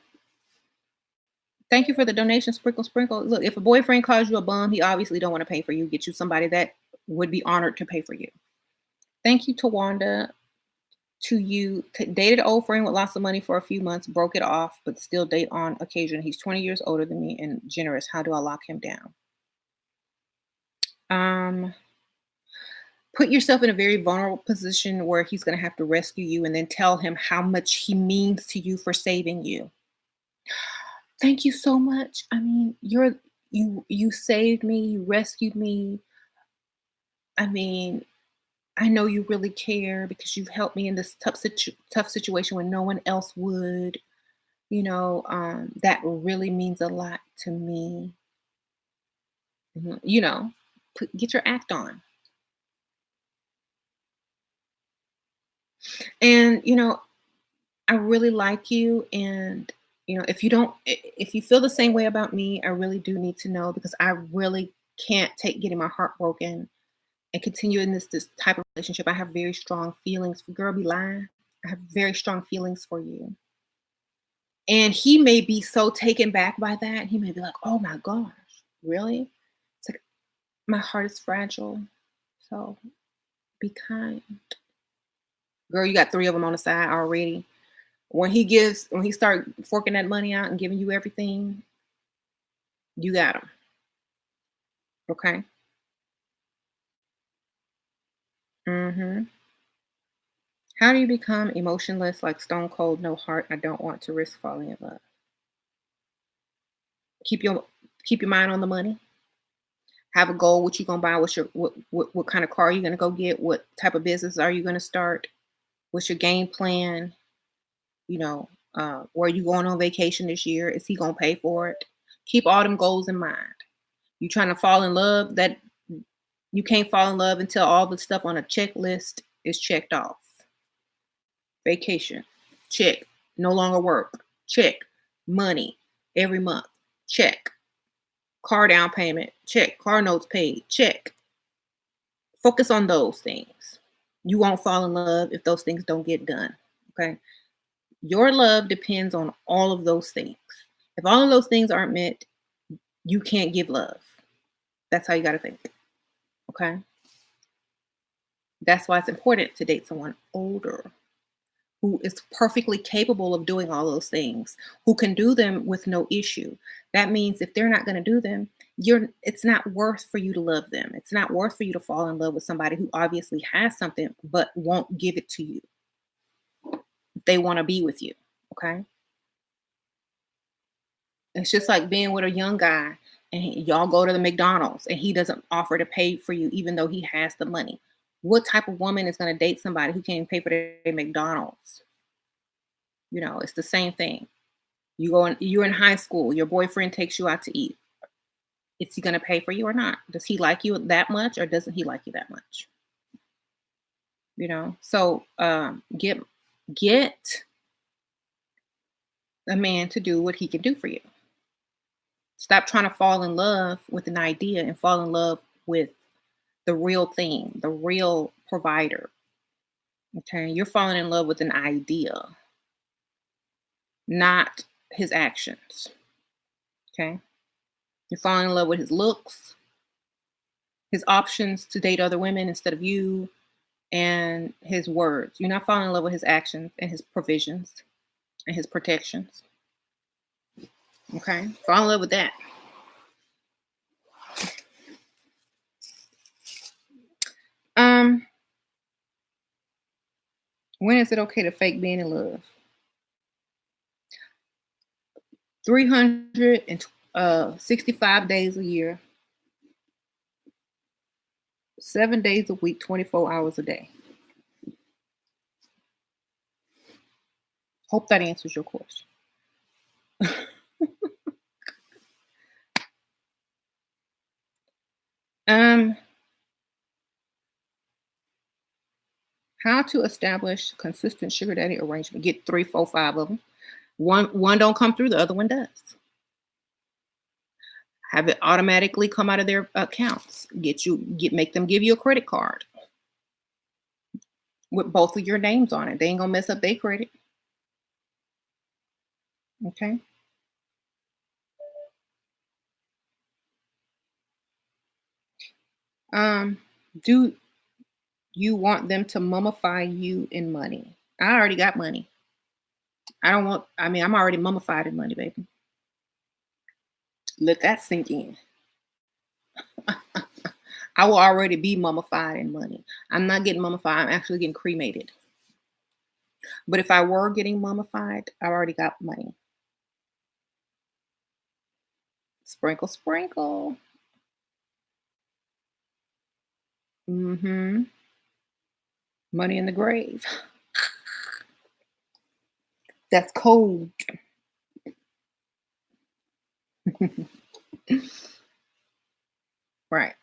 Thank you for the donation, sprinkle, sprinkle. Look, if a boyfriend calls you a bum, he obviously don't want to pay for you. Get you somebody that would be honored to pay for you. Thank you, Tawanda. To you, dated an old friend with lots of money for a few months, broke it off, but still date on occasion. He's 20 years older than me and generous. How do I lock him down? Um, Put yourself in a very vulnerable position where he's going to have to rescue you, and then tell him how much he means to you for saving you. Thank you so much. I mean, you saved me, you rescued me. I mean, I know you really care because you've helped me in this tough situation when no one else would. That really means a lot to me. Mhm. Get your act on. And I really like you, and if you don't, if you feel the same way about me, I really do need to know because I really can't take getting my heart broken and continue in this type of relationship. I have very strong feelings. Girl, be lying. I have very strong feelings for you. And he may be so taken back by that. He may be like, oh my gosh, really? It's like, my heart is fragile. So be kind. Girl, you got three of them on the side already. When he start forking that money out and giving you everything, you got him. Okay. Hmm. How do you become emotionless like stone cold, no heart? I don't want to risk falling in love. Keep your keep your mind on the money. Have a goal. What you gonna buy? What kind of car are you gonna go get? What type of business are you gonna start? What's your game plan? Where you going on vacation this year? Is he gonna pay for it? Keep all them goals in mind. You trying to fall in love, that you can't fall in love until all the stuff on a checklist is checked off. Vacation, check. No longer work, check. Money every month, check. Car down payment, check. Car notes paid, check. Focus on those things. You won't fall in love if those things don't get done. Okay. Your love depends on all of those things. If all of those things aren't met, you can't give love. That's how you got to think. Okay. That's why it's important to date someone older who is perfectly capable of doing all those things, who can do them with no issue. That means if they're not going to do them, it's not worth for you to love them. It's not worth for you to fall in love with somebody who obviously has something but won't give it to you. They want to be with you. Okay. It's just like being with a young guy and y'all go to the McDonald's and he doesn't offer to pay for you even though he has the money. What type of woman is going to date somebody who can't even pay for their McDonald's? It's the same thing. You're in high school, your boyfriend takes you out to eat. Is he going to pay for you or not? Does he like you that much or doesn't he like you that much? So get a man to do what he can do for you. Stop trying to fall in love with an idea and fall in love with the real thing, the real provider. Okay, you're falling in love with an idea, not his actions. Okay, you're falling in love with his looks, his options to date other women instead of you, and his words. You're not falling in love with his actions and his provisions and his protections. Okay, fall in love with that. When is it okay to fake being in love? 365 days a year, 7 days a week, 24 hours a day. Hope that answers your question. How to establish consistent sugar daddy arrangement. Get 3, 4, 5 of them. One don't come through, the other one does. Have it automatically come out of their accounts. Make them give you a credit card with both of your names on it. They ain't gonna mess up their credit. Okay. Do you want them to mummify you in money? I already got money. I'm already mummified in money, baby. Let that sink in. I will already be mummified in money. I'm not getting mummified. I'm actually getting cremated. But if I were getting mummified, I already got money. Sprinkle, sprinkle. Mm-hmm. Money in the grave. That's cold. Right.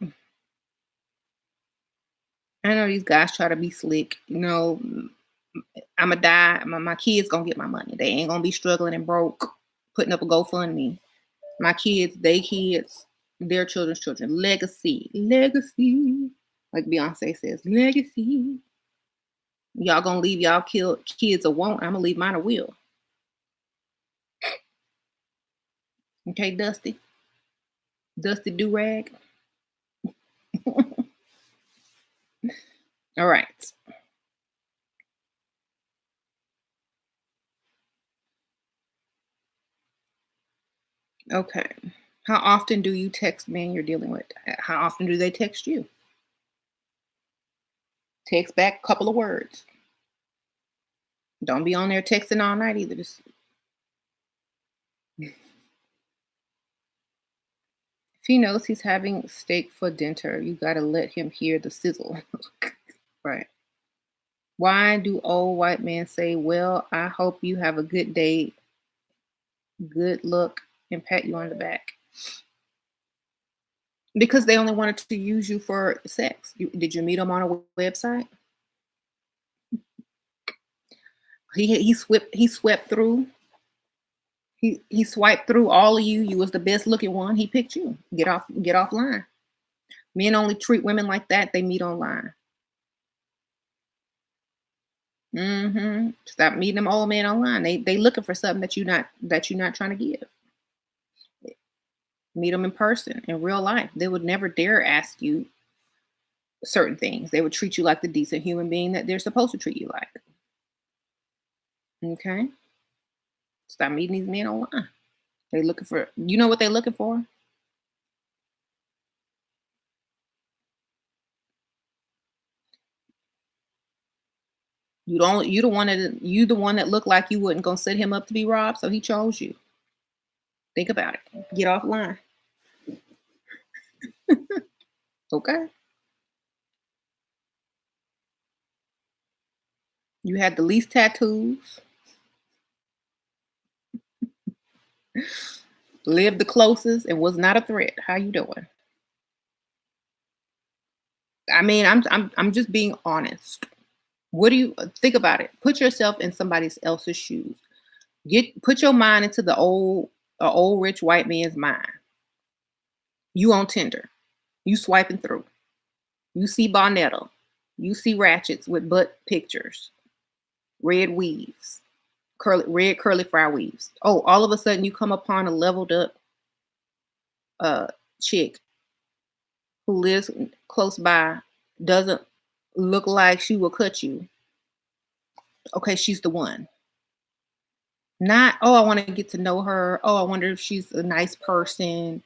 I know these guys try to be slick. I'ma die. My kids gonna get my money. They ain't gonna be struggling and broke, putting up a GoFundMe. My kids, they kids, their children's children. Legacy. Legacy. Like Beyonce says, legacy. Y'all gonna leave y'all kids a want. I'm gonna leave mine a will. Okay, Dusty. Dusty do-rag. All right. Okay. How often do you text men you're dealing with? How often do they text you? Text back a couple of words. Don't be on there texting all night either. Just if he knows he's having steak for dinner, you gotta let him hear the sizzle. Right. Why do old white men say, "Well, I hope you have a good day, good look," and pat you on the back? Because they only wanted to use you for sex. Did you meet him on a website? He swept through. He swiped through all of you. You was the best looking one. He picked you. Get offline. Men only treat women like that. They meet online. Stop meeting them old men online. They looking for something that you're not trying to give. Meet them in person in real life. They would never dare ask you certain things. They would treat you like the decent human being that they're supposed to treat you like. Okay? Stop meeting these men online. They looking for, you know what they're looking for? You the one that looked like you wasn't gonna set him up to be robbed, so he chose you. Think about it. Get offline. Okay. You had the least tattoos, lived the closest, and was not a threat. How you doing? I mean, I'm just being honest. What do you think about it? Put yourself in somebody else's shoes. Put your mind into old rich white man's mind. You on Tinder. You swiping through. You see Bonetta. You see ratchets with butt pictures, red weaves, red curly fry weaves. Oh, all of a sudden you come upon a leveled up uh chick who lives close by, doesn't look like she will cut you. Okay, she's the one. Not, oh, I want to get to know her. Oh, I wonder if she's a nice person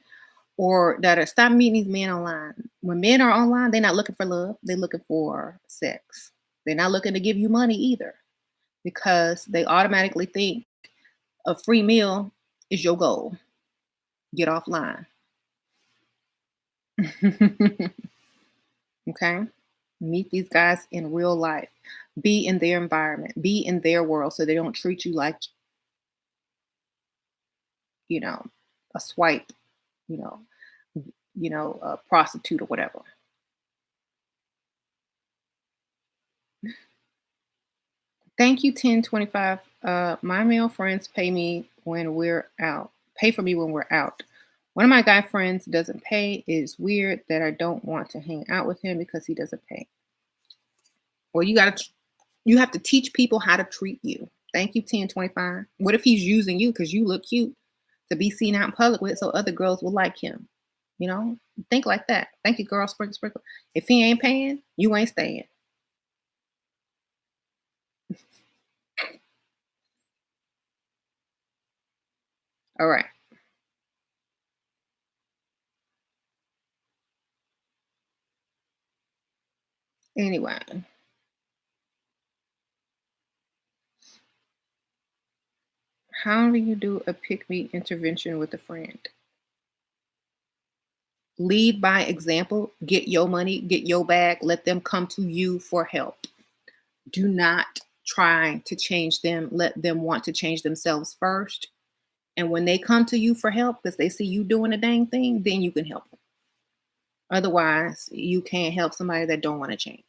or that. Or stop meeting these men online. When men are online, they're not looking for love. They're looking for sex. They're not looking to give you money either because they automatically think a free meal is your goal. Get offline. Okay? Meet these guys in real life. Be in their environment. Be in their world so they don't treat you like, you know, a swipe, you know, a prostitute or whatever. Thank you, 1025. My male friends pay for me when we're out. One of my guy friends doesn't pay. It is weird that I don't want to hang out with him because he doesn't pay. Well, you have to teach people how to treat you. Thank you, 1025. What if he's using you because you look cute to be seen out in public with so other girls will like him? You know, think like that. Thank you, girl. Sprinkle, sprinkle. If he ain't paying, you ain't staying. All right. Anyway, how do you do a pick me intervention with a friend? Lead by example. Get your money, get your bag. Let them come to you for help. Do not try to change them. Let them want to change themselves first. And when they come to you for help because they see you doing a dang thing, then you can help them. Otherwise, you can't help somebody that don't want to change.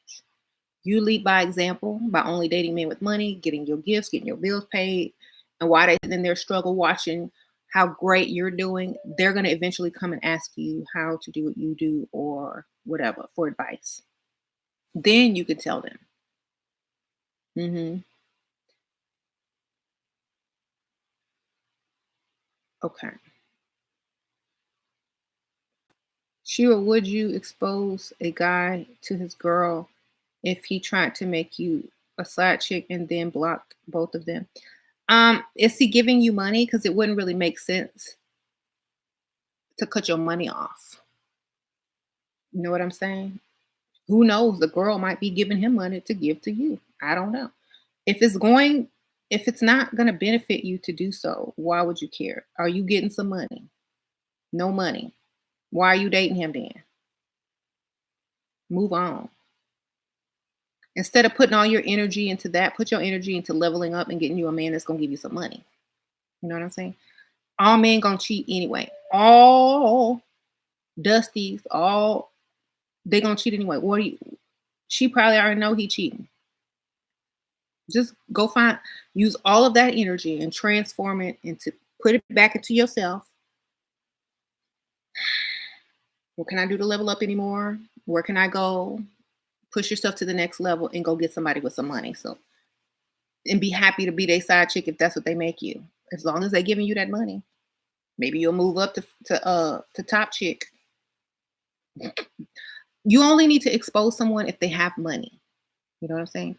You lead by example by only dating men with money, getting your gifts, getting your bills paid, and while they in their struggle watching how great you're doing, they're going to eventually come and ask you how to do what you do or whatever for advice. Then you can tell them. hmm Okay. Sure, would you expose a guy to his girl if he tried to make you a side chick and then block both of them? Is he giving you money? Because it wouldn't really make sense to cut your money off. You know what I'm saying? Who knows? The girl might be giving him money to give to you. I don't know. If it's going, if it's not going to benefit you to do so, why would you care? Are you getting some money? No money. Why are you dating him then? Move on. Instead of putting all your energy into that, put your energy into leveling up and getting you a man that's gonna give you some money. You know what I'm saying? All men gonna cheat anyway. All dusties, all they gonna cheat anyway. What do you she probably already know he cheating. Just go find use all of that energy and transform it into put it back into yourself. What can I do to level up anymore? Where can I go? Push yourself to the next level and go get somebody with some money. So and be happy to be their side chick if that's what they make you. As long as they're giving you that money. Maybe you'll move up to top chick. You only need to expose someone if they have money. You know what I'm saying?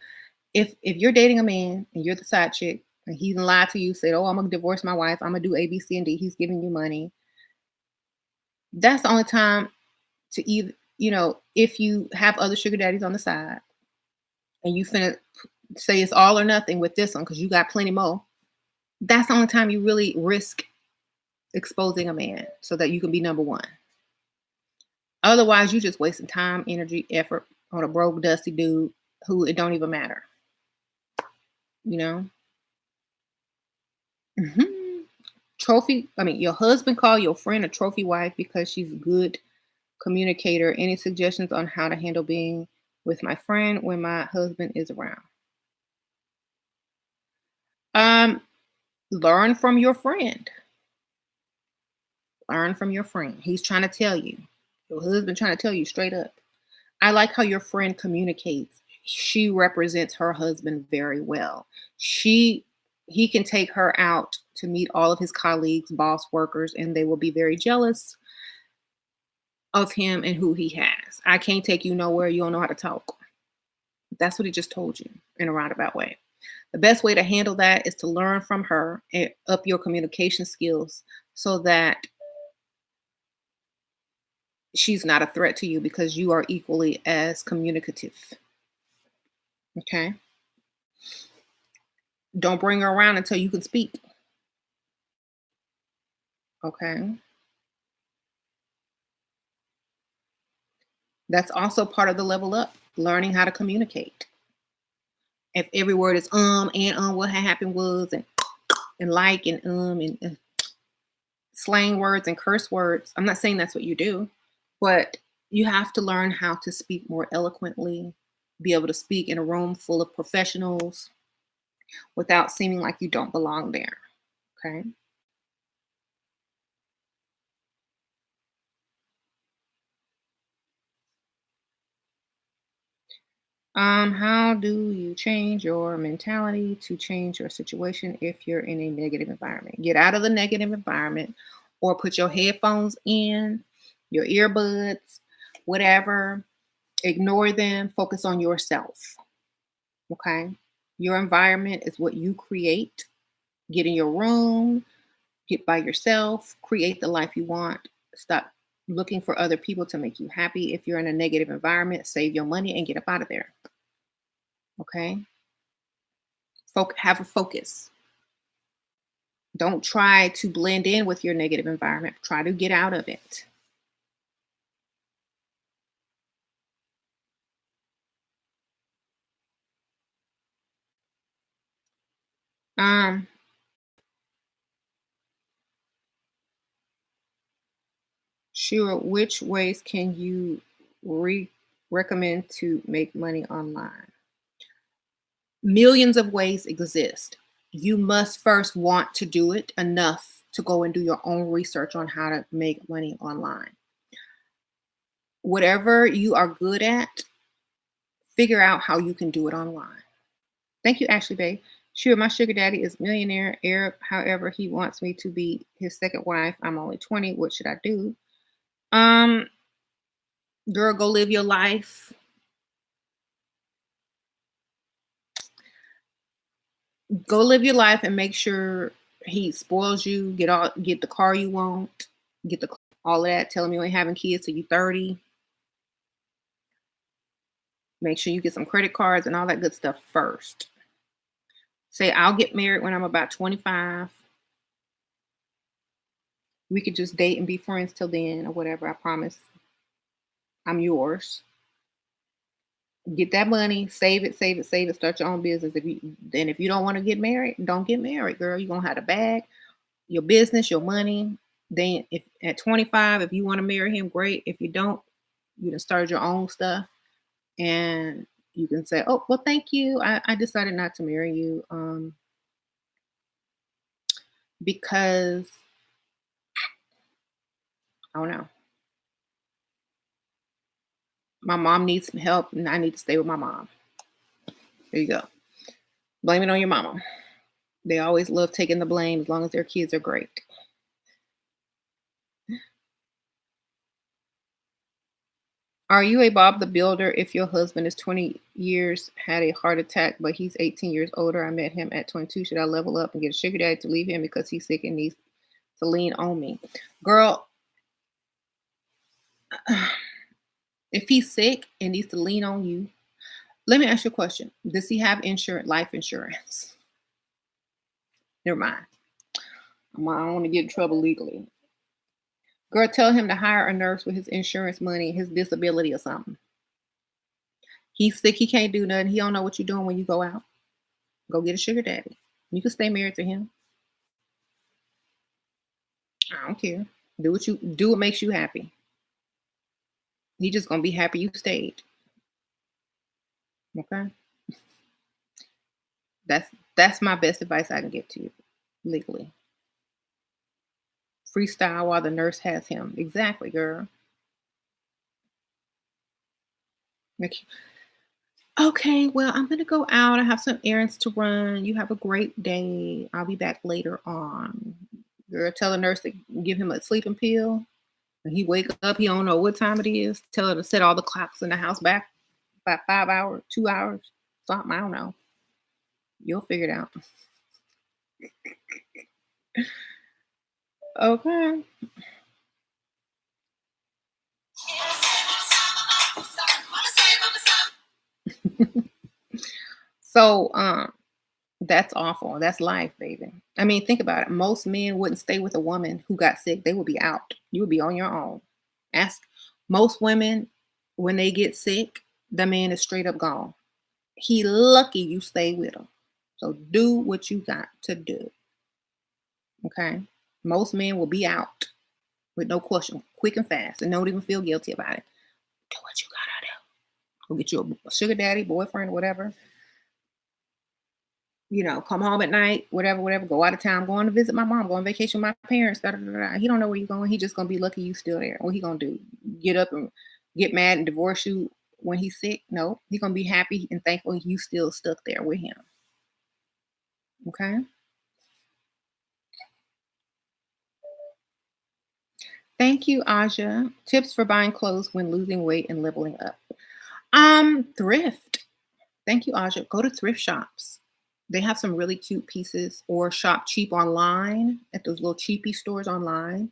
If you're dating a man and you're the side chick and he lied to you, said, "Oh, I'm gonna divorce my wife. I'm gonna do A, B, C, and D." He's giving you money. That's the only time to either, if you have other sugar daddies on the side and you finna say it's all or nothing with this one because you got plenty more. That's the only time you really risk exposing a man so that you can be number one. Otherwise, you just wasting time, energy, effort on a broke, dusty dude who it don't even matter. You know? Mhm. Your husband call your friend a trophy wife because she's a good communicator. Any suggestions on how to handle being with my friend when my husband is around? Um, learn from your friend. Learn from your friend. He's trying to tell you. Your husband trying to tell you straight up. I like how your friend communicates. She represents her husband very well. He can take her out to meet all of his colleagues, boss workers, and they will be very jealous of him and who he has. I can't take you nowhere. You don't know how to talk. That's what he just told you in a roundabout way. The best way to handle that is to learn from her and up your communication skills so that she's not a threat to you because you are equally as communicative. Okay. Don't bring her around until you can speak. Okay. That's also part of the level up, learning how to communicate. If every word is and what had happened was and like and slang words and curse words. I'm not saying that's what you do, but you have to learn how to speak more eloquently, be able to speak in a room full of professionals without seeming like you don't belong there. Okay. How do you change your mentality to change your situation if you're in a negative environment? Get out of the negative environment or put your headphones in, your earbuds, whatever. Ignore them, focus on yourself. Okay. Your environment is what you create. Get in your room, get by yourself, create the life you want. Stop looking for other people to make you happy. If you're in a negative environment, save your money and get up out of there. Okay. Have a focus. Don't try to blend in with your negative environment. Try to get out of it. Um, sure. Which ways can you recommend to make money online? Millions of ways exist. You must first want to do it enough to go and do your own research on how to make money online. Whatever you are good at, figure out how you can do it online. Thank you, Ashley Bay. Sure, my sugar daddy is millionaire Arab. However, he wants me to be his second wife. I'm only 20. What should I do? Um, girl, go live your life. Go live your life and make sure he spoils you. Get the car you want. Get the all of that. Tell him you ain't having kids till you 30. Make sure you get some credit cards and all that good stuff first. Say I'll get married when I'm about 25. We could just date and be friends till then or whatever. I promise. I'm yours. Get that money, save it, save it, save it, start your own business. If you don't want to get married, don't get married, girl. You're gonna have to bag your business, your money. Then if at 25, if you want to marry him, great. If you don't, you can start your own stuff and you can say, oh, well, thank you. I decided not to marry you because I don't know. My mom needs some help and I need to stay with my mom. There you go. Blame it on your mama. They always love taking the blame as long as their kids are great. Are you a Bob the Builder if your husband is 20 years, had a heart attack, but he's 18 years older? I met him at 22. Should I level up and get a sugar daddy to leave him because he's sick and needs to lean on me? Girl, if he's sick and needs to lean on you, let me ask you a question. Does he have life insurance? Never mind. I don't want to get in trouble legally. Girl, tell him to hire a nurse with his insurance money, his disability or something. He's sick, he can't do nothing. He don't know what you're doing when you go out. Go get a sugar daddy. You can stay married to him. I don't care. Do what makes you happy. He just gonna be happy you stayed. Okay. That's my best advice I can give to you legally. Freestyle while the nurse has him. Exactly, girl. Okay. Okay, well, I'm gonna go out. I have some errands to run. You have a great day. I'll be back later on. Girl, tell the nurse to give him a sleeping pill. When he wake up, he don't know what time it is. Tell her to set all the clocks in the house back by 5 hours, 2 hours, something. I don't know. You'll figure it out. Okay. So that's awful. That's life, baby. I mean, think about it. Most men wouldn't stay with a woman who got sick. They would be out. You would be on your own. Ask most women when they get sick, the man is straight up gone. He lucky you stay with him. So do what you got to do. Okay. Most men will be out with no question, quick and fast, and don't even feel guilty about it. Do what you gotta do. Go get you a sugar daddy, boyfriend, whatever. Come home at night, whatever, whatever. Go out of town, going to visit my mom, go on vacation with my parents. Da, da, da, da. He don't know where you're going. He just gonna be lucky you still there. What he gonna do? Get up and get mad and divorce you when he's sick? No, he gonna be happy and thankful you still stuck there with him. Okay. Thank you, Aja. Tips for buying clothes when losing weight and leveling up. Thrift. Thank you, Aja. Go to thrift shops. They have some really cute pieces, or shop cheap online at those little cheapy stores online,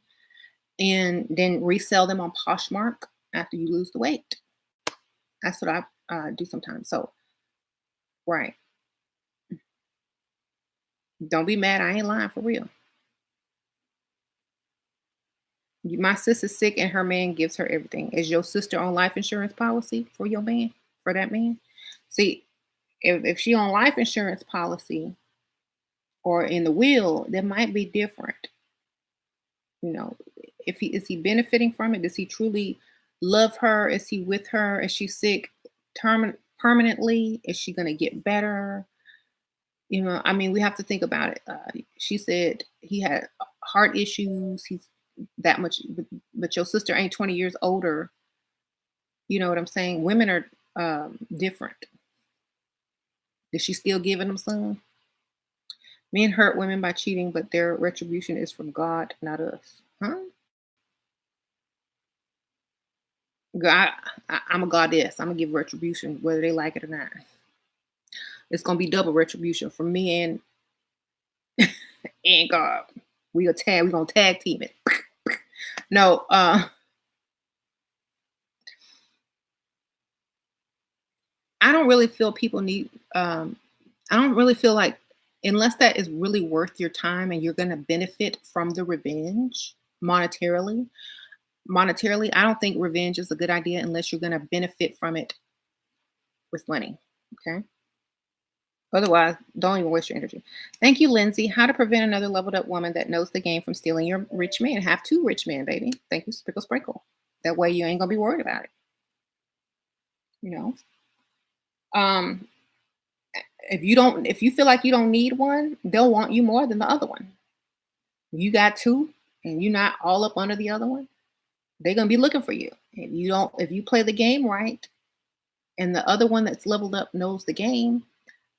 and then resell them on Poshmark after you lose the weight. That's what I do sometimes. So, right. Don't be mad. I ain't lying for real. My sister's sick and her man gives her everything. Is your sister on life insurance policy for your man? For that man? See, if she on life insurance policy or in the will, that might be different. You know, if he is he benefiting from it? Does he truly love her? Is he with her? Is she sick permanently? Is she gonna get better? I mean, we have to think about it. She said he had heart issues. He's that much, but your sister ain't 20 years older. You know what I'm saying? Women are different. Is she still giving them some? Men hurt women by cheating, but their retribution is from God, not us. Huh? God, I'm a goddess. I'm gonna give retribution whether they like it or not. It's gonna be double retribution from me and God. We gonna tag team it. No, I don't really feel people need. I don't really feel like unless that is really worth your time and you're gonna benefit from the revenge monetarily. Monetarily, I don't think revenge is a good idea unless you're gonna benefit from it with money. Okay. Otherwise, don't even waste your energy. Thank you, Lindsay. How to prevent another leveled up woman that knows the game from stealing your rich man. Have two rich men, baby. Thank you, Sprinkle Sprinkle. That way you ain't gonna be worried about it. You know. Um, if you feel like you don't need one, they'll want you more than the other one. You got two and you're not all up under the other one, they're gonna be looking for you. If you play the game right and the other one that's leveled up knows the game,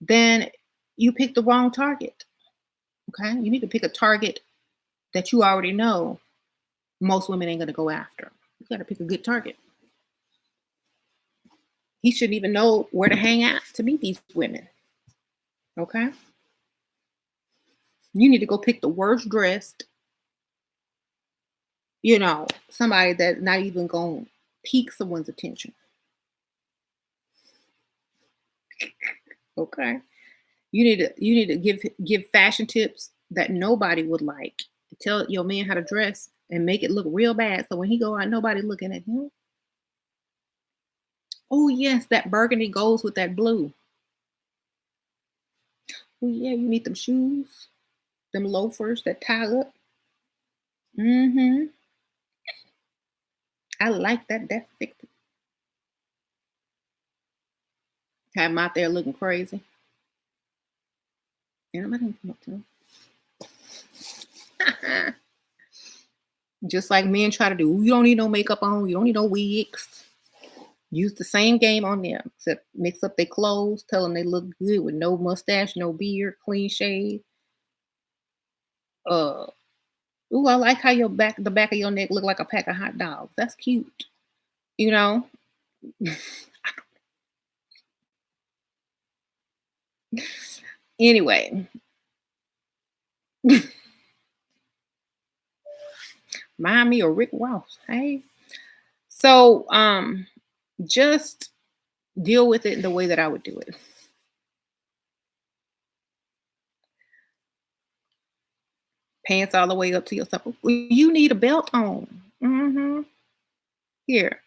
then you pick the wrong target. Okay. You need to pick a target that you already know most women ain't gonna go after. You gotta pick a good target. He shouldn't even know where to hang out to meet these women. Okay. You need to go pick the worst dressed, somebody that's not even gonna pique someone's attention. Okay. You need to give fashion tips that nobody would like. Tell your man how to dress and make it look real bad. So when he go out, nobody looking at him. Oh yes, that burgundy goes with that blue. Oh yeah, you need them shoes, them loafers that tie up. Mm-hmm. I like that. That's fixed. Have him out there looking crazy. Ain't nobody come up to him. Just like men try to do. You don't need no makeup on. You don't need no wigs. Use the same game on them, except mix up their clothes, tell them they look good with no mustache, no beard, clean shave. Uh, ooh, I like how the back of your neck look like a pack of hot dogs. That's cute. You know. Anyway, mind me of Rick Ross. Hey, so just deal with it the way that I would do it. Pants all the way up to your supper. You need a belt on. Here,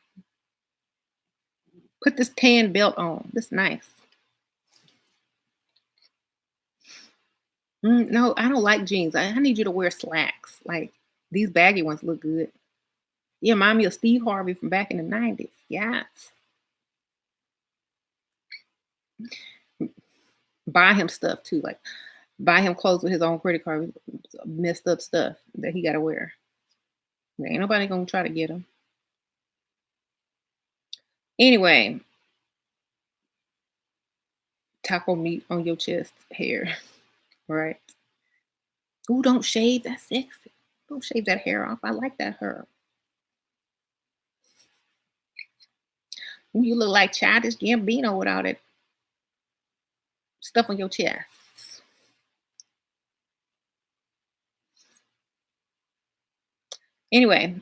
put this tan belt on. This nice. No, I don't like jeans. I need you to wear slacks. Like these baggy ones look good. Yeah, remind me of Steve Harvey from back in the 90s. Yes. Buy him stuff too. Like buy him clothes with his own credit card. Messed up stuff that he got to wear. Ain't nobody gonna try to get him. Anyway, taco meat on your chest hair, right? Ooh, don't shave. That's sexy. Don't shave that hair off. I like that hair. Ooh, you look like childish Gambino with all that stuff on your chest. Anyway,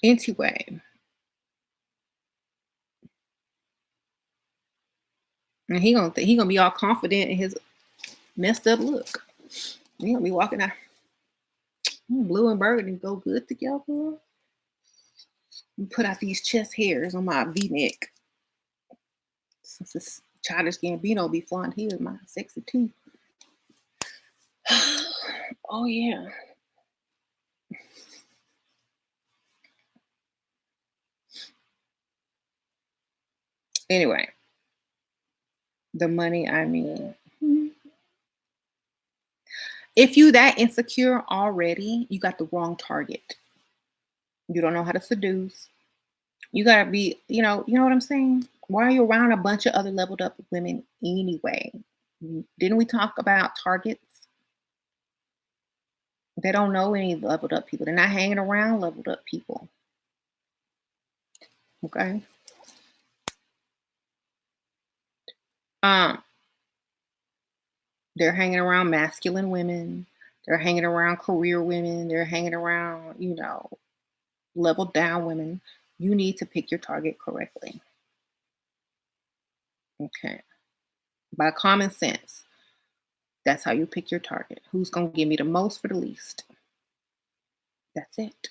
anyway, and he gonna be all confident in his messed up look. He gonna be walking out. Blue and burgundy go good together. Put out these chest hairs on my V-neck. Since this childish Gambino be flying here, my sexy too. Oh yeah. Anyway, the money, I mean, if you that insecure already, you got the wrong target. You don't know how to seduce. You gotta be, you know what I'm saying? Why are you around a bunch of other leveled up women anyway? Didn't we talk about targets? They don't know any leveled up people. They're not hanging around leveled up people. Okay. Um, they're hanging around masculine women. They're hanging around career women. They're hanging around, leveled down women. You need to pick your target correctly. Okay. By common sense, that's how you pick your target. Who's going to give me the most for the least? That's it.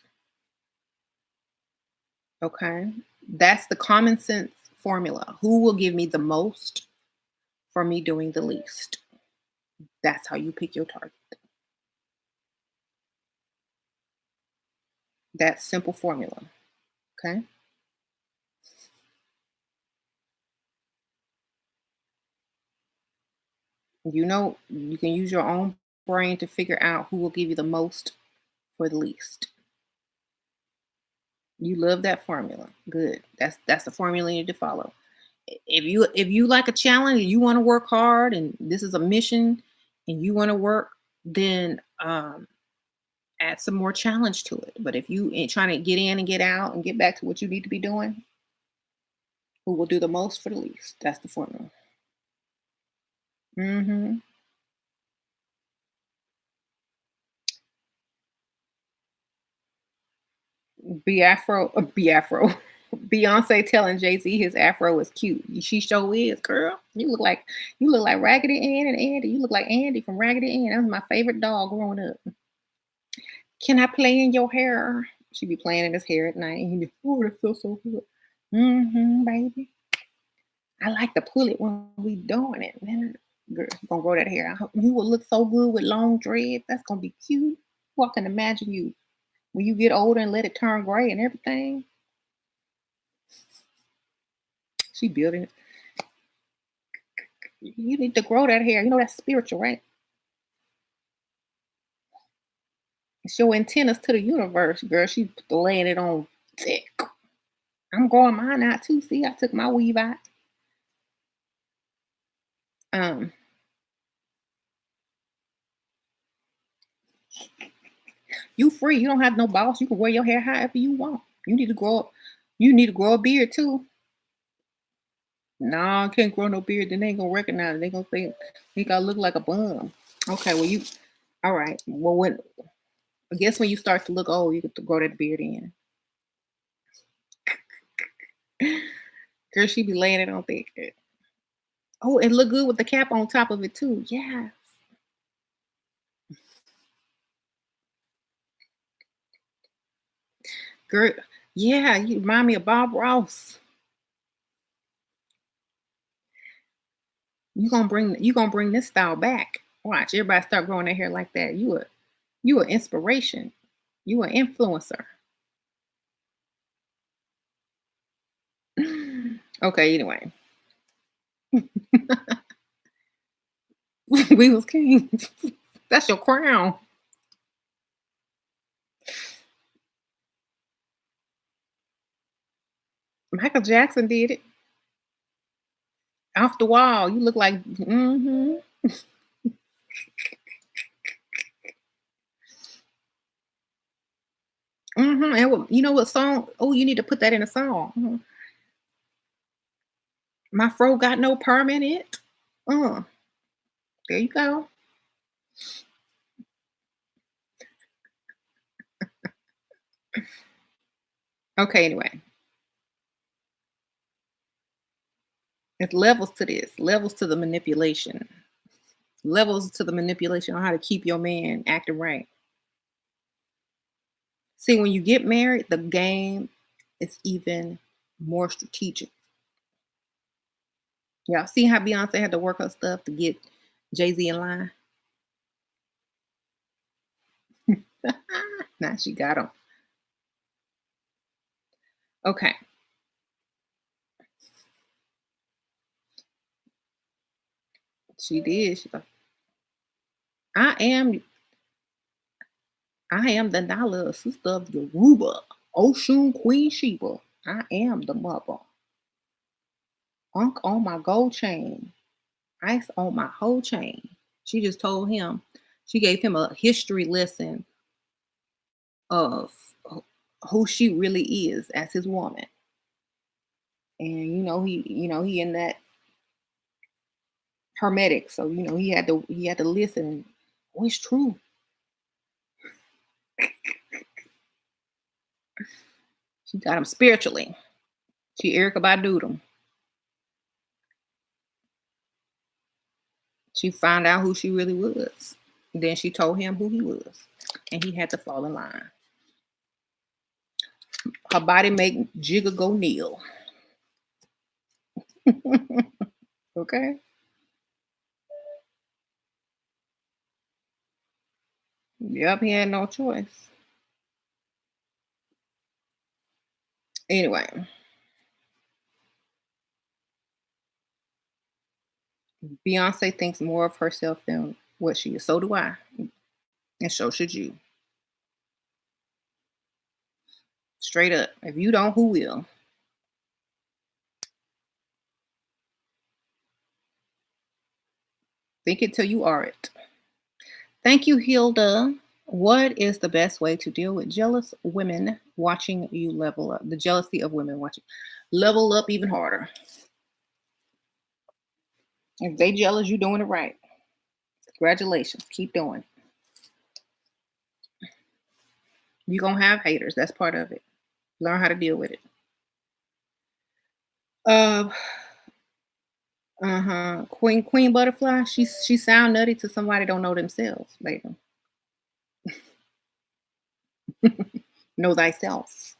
Okay. That's the common sense formula. Who will give me the most for me doing the least? That's how you pick your target. That simple formula. Okay. You can use your own brain to figure out who will give you the most for the least. You love that formula. Good. That's the formula you need to follow. If you like a challenge and you want to work hard and this is a mission and you want to work, then add some more challenge to it. But if you ain't trying to get in and get out and get back to what you need to be doing, who will do the most for the least? That's the formula. Hmm. Be Afro. Beyonce telling Jay Z his afro is cute. She sure is, girl. You look like Raggedy Ann and Andy. You look like Andy from Raggedy Ann. That was my favorite dog growing up. Can I play in your hair? She be playing in his hair at night. And he be, oh, that feels so good. Baby. I like to pull it when we doing it. Man, girl, you gonna grow that hair. You will look so good with long dreads. That's gonna be cute. Well, I can imagine you when you get older and let it turn gray and everything. She building it. You need to grow that hair. You know that's spiritual, right? It's your antennas to the universe, girl. She laying it on thick. I'm growing mine out too. See, I took my weave out. Um, you free. You don't have no boss. You can wear your hair however you want. You need to grow up. You need to grow a beard too. Nah, I can't grow no beard. Then they ain't gonna recognize it. They gonna think I look like a bum. Okay, well you all right. Well when I guess when you start to look old, you get to grow that beard in. Girl, she be laying it on thick. Oh, and look good with the cap on top of it too. Yeah. Girl, yeah, you remind me of Bob Ross. You gonna bring this style back. Watch, everybody start growing their hair like that. You a inspiration. You an influencer. Okay, anyway. We was kings. That's your crown. Michael Jackson did it. Off the wall. You look like And you know what song? Oh, you need to put that in a song. My fro got no perm in it. Uh, there you go. Okay, anyway. It's levels to this, levels to the manipulation, levels to the manipulation on how to keep your man acting right. See, when you get married, the game is even more strategic. Y'all see how Beyonce had to work her stuff to get Jay Z in line? Now she got him. Okay, she did. She go, I am, I am the Nala, sister of Yoruba, Oshun Queen Sheba. I am the mother. Unk on my gold chain, ice on my whole chain. She just told him, she gave him a history lesson of who she really is as his woman. And he in that hermetic, so he had to listen. Oh, it's true. She got him spiritually. She Erica Badu him. She found out who she really was. Then she told him who he was, and he had to fall in line. Her body make Jigga go kneel. Okay. Yep, he had no choice. Anyway, Beyonce thinks more of herself than what she is. So do I, and so should you. Straight up. If you don't, who will? Think it till you are it. Thank you, Hilda. What is the best way to deal with jealous women watching you level up? The jealousy of women watching level up even harder. If they jealous, you doing it right. Congratulations. Keep doing. You're gonna have haters. That's part of it. Learn how to deal with it. Uh uh-huh. Queen Butterfly, she sound nutty to somebody don't know themselves, baby. Know thyself.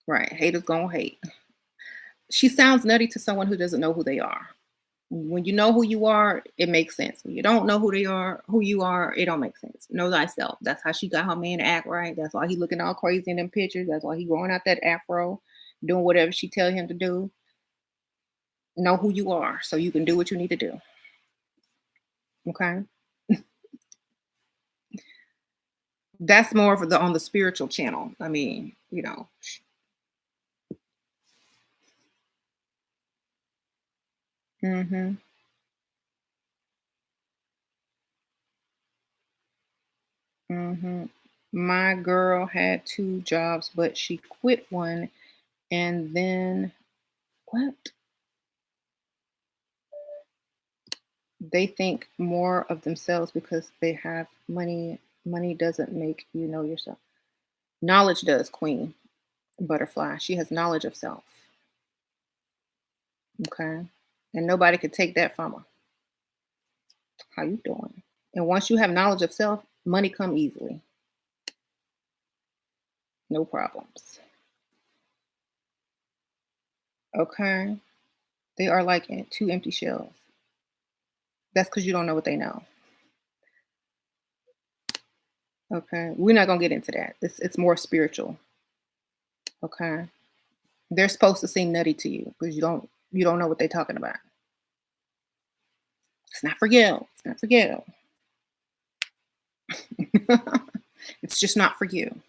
Right. Haters gonna hate. She sounds nutty to someone who doesn't know who they are. When you know who you are, it makes sense. When you don't know who you are, it don't make sense. Know thyself. That's how she got her man to act right. That's why he looking all crazy in them pictures. That's why he growing out that afro, doing whatever she tell him to do. Know who you are so you can do what you need to do. Okay. That's more of the on the spiritual channel. I mean, hmm hmm My girl had two jobs, but she quit one and then what? They think more of themselves because they have money. Money doesn't make you know yourself. Knowledge does, Queen Butterfly. She has knowledge of self. Okay. And nobody could take that from her. How you doing? And once you have knowledge of self, money come easily. No problems. Okay. They are like two empty shells. That's because you don't know what they know. Okay. We're not gonna get into that. It's more spiritual. Okay. They're supposed to seem nutty to you because you don't know what they're talking about. It's not for you. It's not for you. It's just not for you.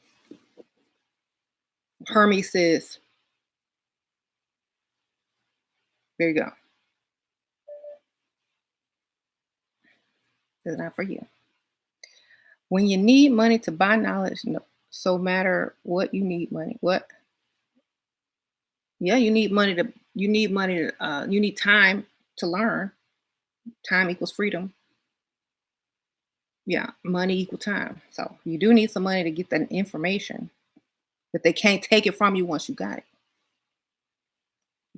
Hermes says, there you go. It's not for you. When you need money to buy knowledge, no, so matter what you need money. What? Yeah, you need time to learn. Time equals freedom. Yeah, money equal time. So you do need some money to get that information, but they can't take it from you once you got it.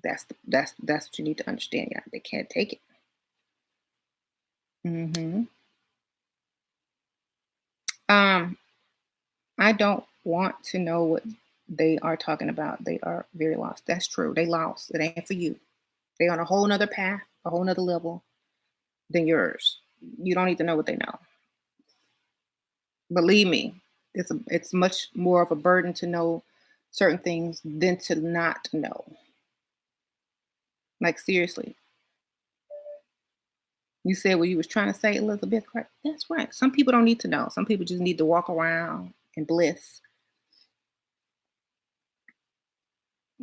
That's what you need to understand. Yeah, they can't take it. hmm Um, I don't want to know what they are talking about. They are very lost. That's true. They lost. It ain't for you. They on a whole nother path, a whole nother level than yours. You don't need to know what they know. Believe me, it's much more of a burden to know certain things than to not know. Like seriously. You said what you was trying to say, Elizabeth. Right? That's right. Some people don't need to know. Some people just need to walk around in bliss.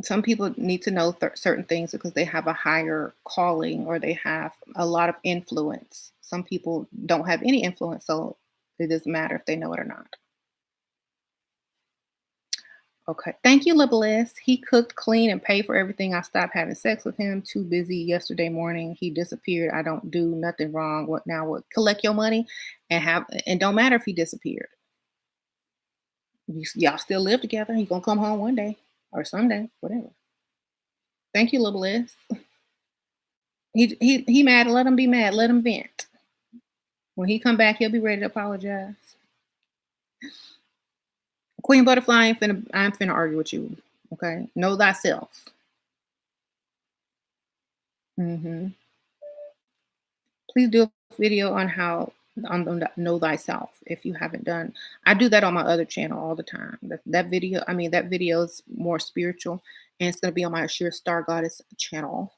Some people need to know certain things because they have a higher calling or they have a lot of influence. Some people don't have any influence, so it doesn't matter if they know it or not. Okay. Thank you, Bliss. He cooked, clean, and paid for everything. I stopped having sex with him. Too busy yesterday morning. He disappeared. I don't do nothing wrong. What now? What? Collect your money and don't matter if he disappeared. Y'all still live together. He gonna come home one day or someday, whatever. Thank you, Bliss. He mad. Let him be mad. Let him vent. When he come back, he'll be ready to apologize. Queen Butterfly, I'm finna argue with you. Okay. Know thyself. Hmm. Please do a video on how on the know thyself if you haven't done. I do that on my other channel all the time. That video is more spiritual, and it's gonna be on my Sheer Star Goddess channel.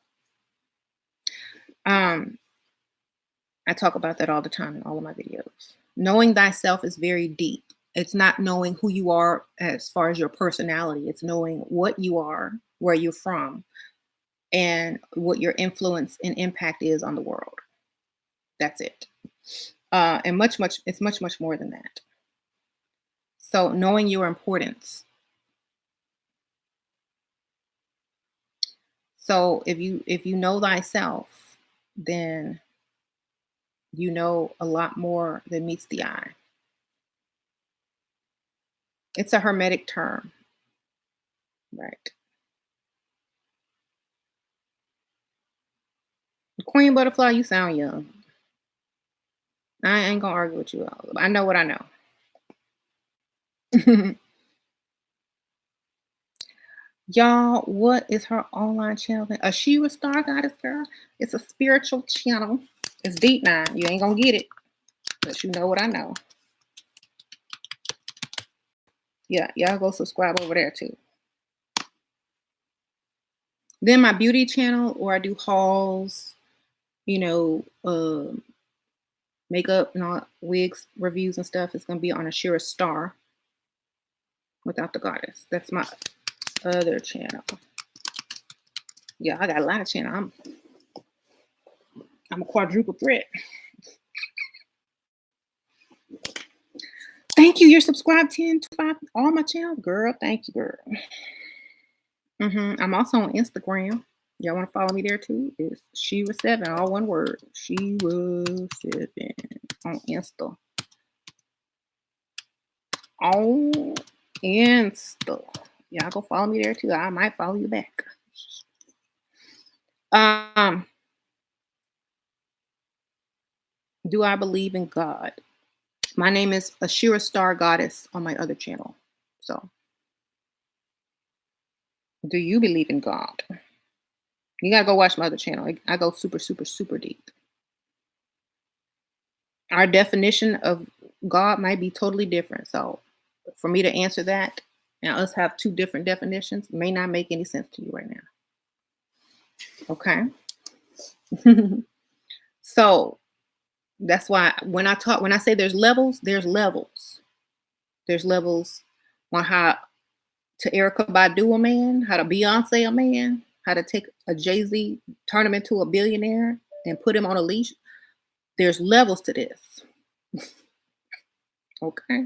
Um, I talk about that all the time in all of my videos. Knowing thyself is very deep. It's not knowing who you are as far as your personality. It's knowing what you are, where you're from, and what your influence and impact is on the world. That's it. And it's much more than that. So knowing your importance. So if you know thyself, then you know a lot more than meets the eye. It's a hermetic term, right? Queen Butterfly, you sound young. I ain't gonna argue with you. I know what I know. Y'all, what is her online channel? A Shira Star Goddess girl. It's a spiritual channel. It's deep now. You ain't gonna get it, but you know what I know. Yeah, y'all go subscribe over there too. Then my beauty channel, where I do hauls, you know, makeup and all wigs reviews and stuff, is gonna be on a Shira Star without the goddess. That's my other channel. Yeah, I got a lot of channel. I'm a quadruple threat. Thank you. You're subscribed 10 to 5 all my channel, girl. Thank you, girl. I'm also on Instagram. Y'all want to follow me there too? It's Shira7, all one word. Shira7 on Insta. On Insta. Y'all go follow me there too. I might follow you back. Do I believe in God? My name is Ashira Star Goddess on my other channel. So, do you believe in God? You gotta go watch my other channel. I go super, super, super deep. Our definition of God might be totally different. So, for me to answer that and us have two different definitions may not make any sense to you right now. Okay. So, that's why when I say there's levels, there's levels. There's levels on how to Erica Badu a man, how to Beyonce a man, how to take a Jay-Z, turn him into a billionaire and put him on a leash. There's levels to this. Okay.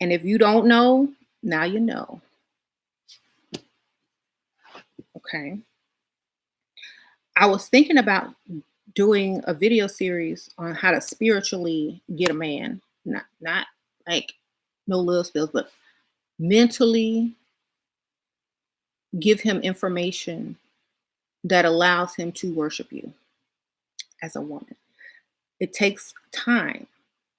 And if you don't know, now you know. Okay. I was thinking about doing a video series on how to spiritually get a man. Not like no love spills, but mentally give him information that allows him to worship you as a woman. It takes time.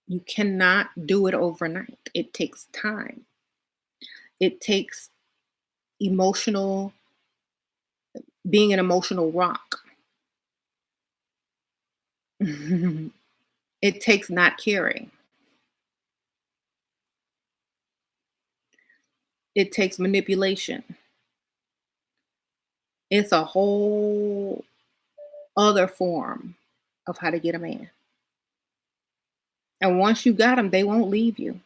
You cannot do it overnight. It takes time. It takes emotional, being an emotional rock. It takes not caring. It takes manipulation. It's a whole other form of how to get a man. And once you got them, they won't leave you.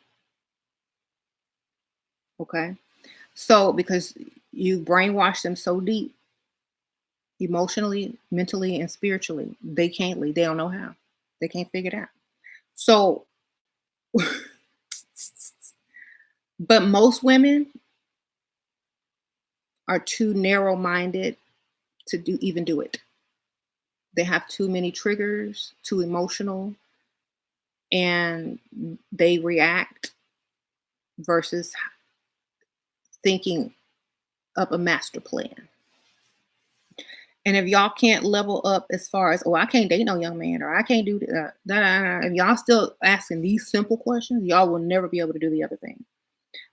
Okay. So, because you brainwash them so deep, emotionally, mentally, and spiritually, they can't leave. They don't know how. They can't figure it out. So, but most women are too narrow minded to even do it. They have too many triggers, too emotional, and they react versus thinking up a master plan. And if y'all can't level up as far as, oh, I can't date no young man, or I can't do that, if y'all still asking these simple questions, y'all will never be able to do the other thing.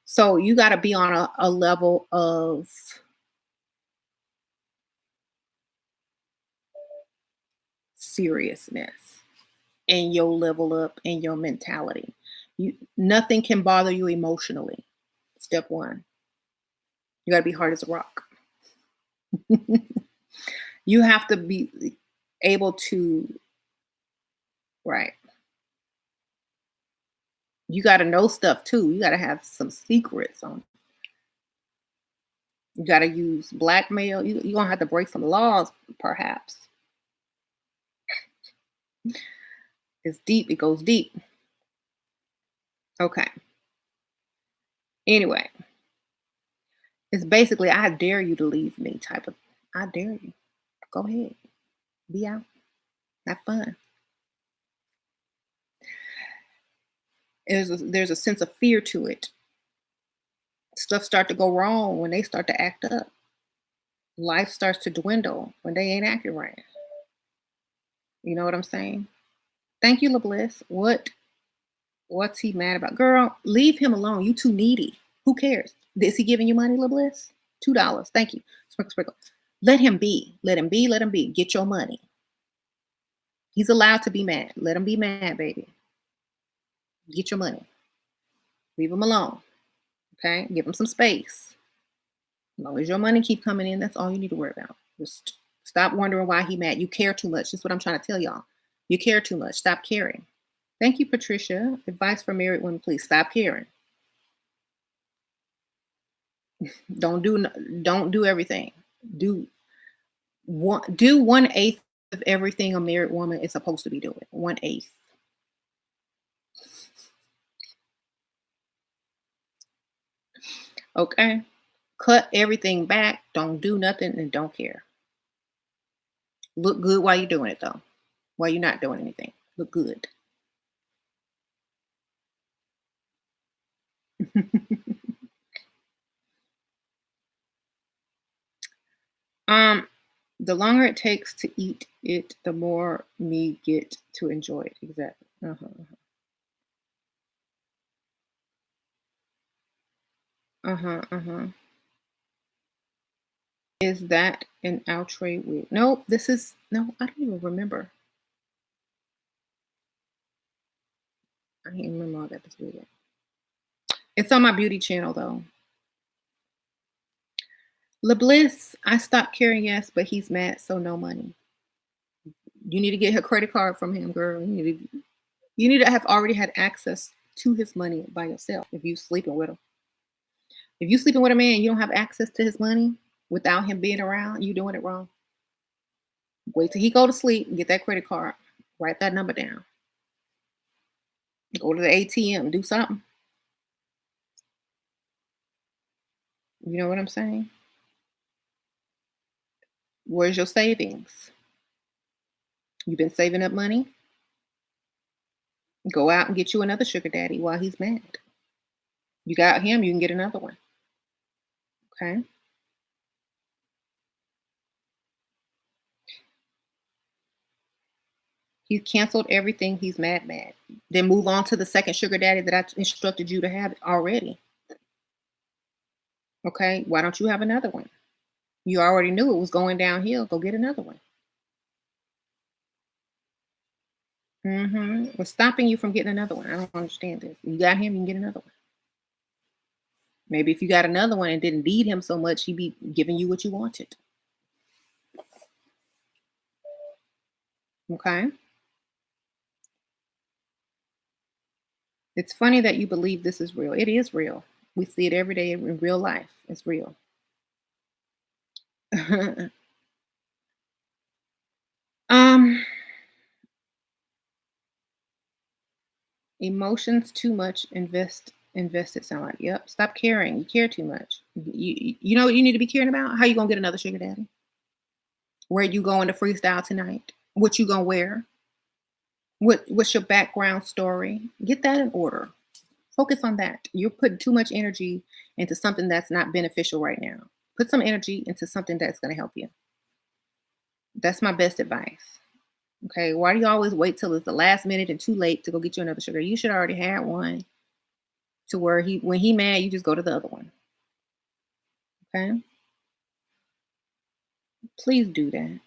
So you got to be on a level of seriousness and your level up and your mentality. Nothing can bother you emotionally. Step one, you got to be hard as a rock. You have to be able to, right. You got to know stuff too. You got to have some secrets on. You got to use blackmail. You're going to have to break some laws, perhaps. It's deep. It goes deep. Okay. Anyway, it's basically, I dare you to leave me type of, I dare you. Go ahead. Be out. Have fun. There's a sense of fear to it. Stuff start to go wrong when they start to act up. Life starts to dwindle when they ain't acting right. You know what I'm saying? Thank you, LaBliss. What's he mad about? Girl, leave him alone. You too needy. Who cares? Is he giving you money, LaBliss? $2. Thank you. Sprinkle, sprinkle. Let him be. Let him be. Let him be. Get your money. He's allowed to be mad. Let him be mad, baby. Get your money. Leave him alone. Okay? Give him some space. As long as your money keep coming in, that's all you need to worry about. Just stop wondering why he mad. You care too much. That's what I'm trying to tell y'all. You care too much. Stop caring. Thank you, Patricia. Advice for married women, please stop caring. Don't do everything. Do 1/8 of everything a married woman is supposed to be doing. 1/8. Okay? Cut everything back. Don't do nothing and don't care. Look good while you're doing it though. While you're not doing anything. Look good. um the longer it takes to eat it, the more me get to enjoy it. Exactly. Uh-huh. Uh-huh. Is that an outre wig? No, this is no, I don't even remember. I can't remember all that this wig. It's on my beauty channel though. LeBliss, I stopped caring, yes, but he's mad, so no money. You need to get her credit card from him, girl. You need to have already had access to his money by yourself if you sleeping with him. If you sleeping with a man, you don't have access to his money without him being around, you doing it wrong. Wait till he go to sleep and get that credit card. Write that number down. Go to the ATM, do something. You know what I'm saying? Where's your savings? You've been saving up money? Go out and get you another sugar daddy while he's mad. You got him, you can get another one. Okay. He canceled everything. He's mad. Then move on to the second sugar daddy that I instructed you to have already. Okay. Why don't you have another one? You already knew it was going downhill. Go get another one. What's stopping you from getting another one? I don't understand this. You got him, you can get another one. Maybe if you got another one and didn't need him so much, he'd be giving you what you wanted. Okay. It's funny that you believe this is real. It is real. We see it every day in real life. It's real. um, Emotions too much. Invested. Sound like, yep. Stop caring. You care too much. You know what you need to be caring about? How you gonna get another sugar daddy? Where you going to freestyle tonight? What you gonna wear? What's your background story? Get that in order. Focus on that. You're putting too much energy into something that's not beneficial right now. Put some energy into something that's going to help you. That's my best advice. Okay. Why do you always wait till it's the last minute and too late to go get you another sugar? You should already had one to where when he mad, you just go to the other one. Okay. Please do that.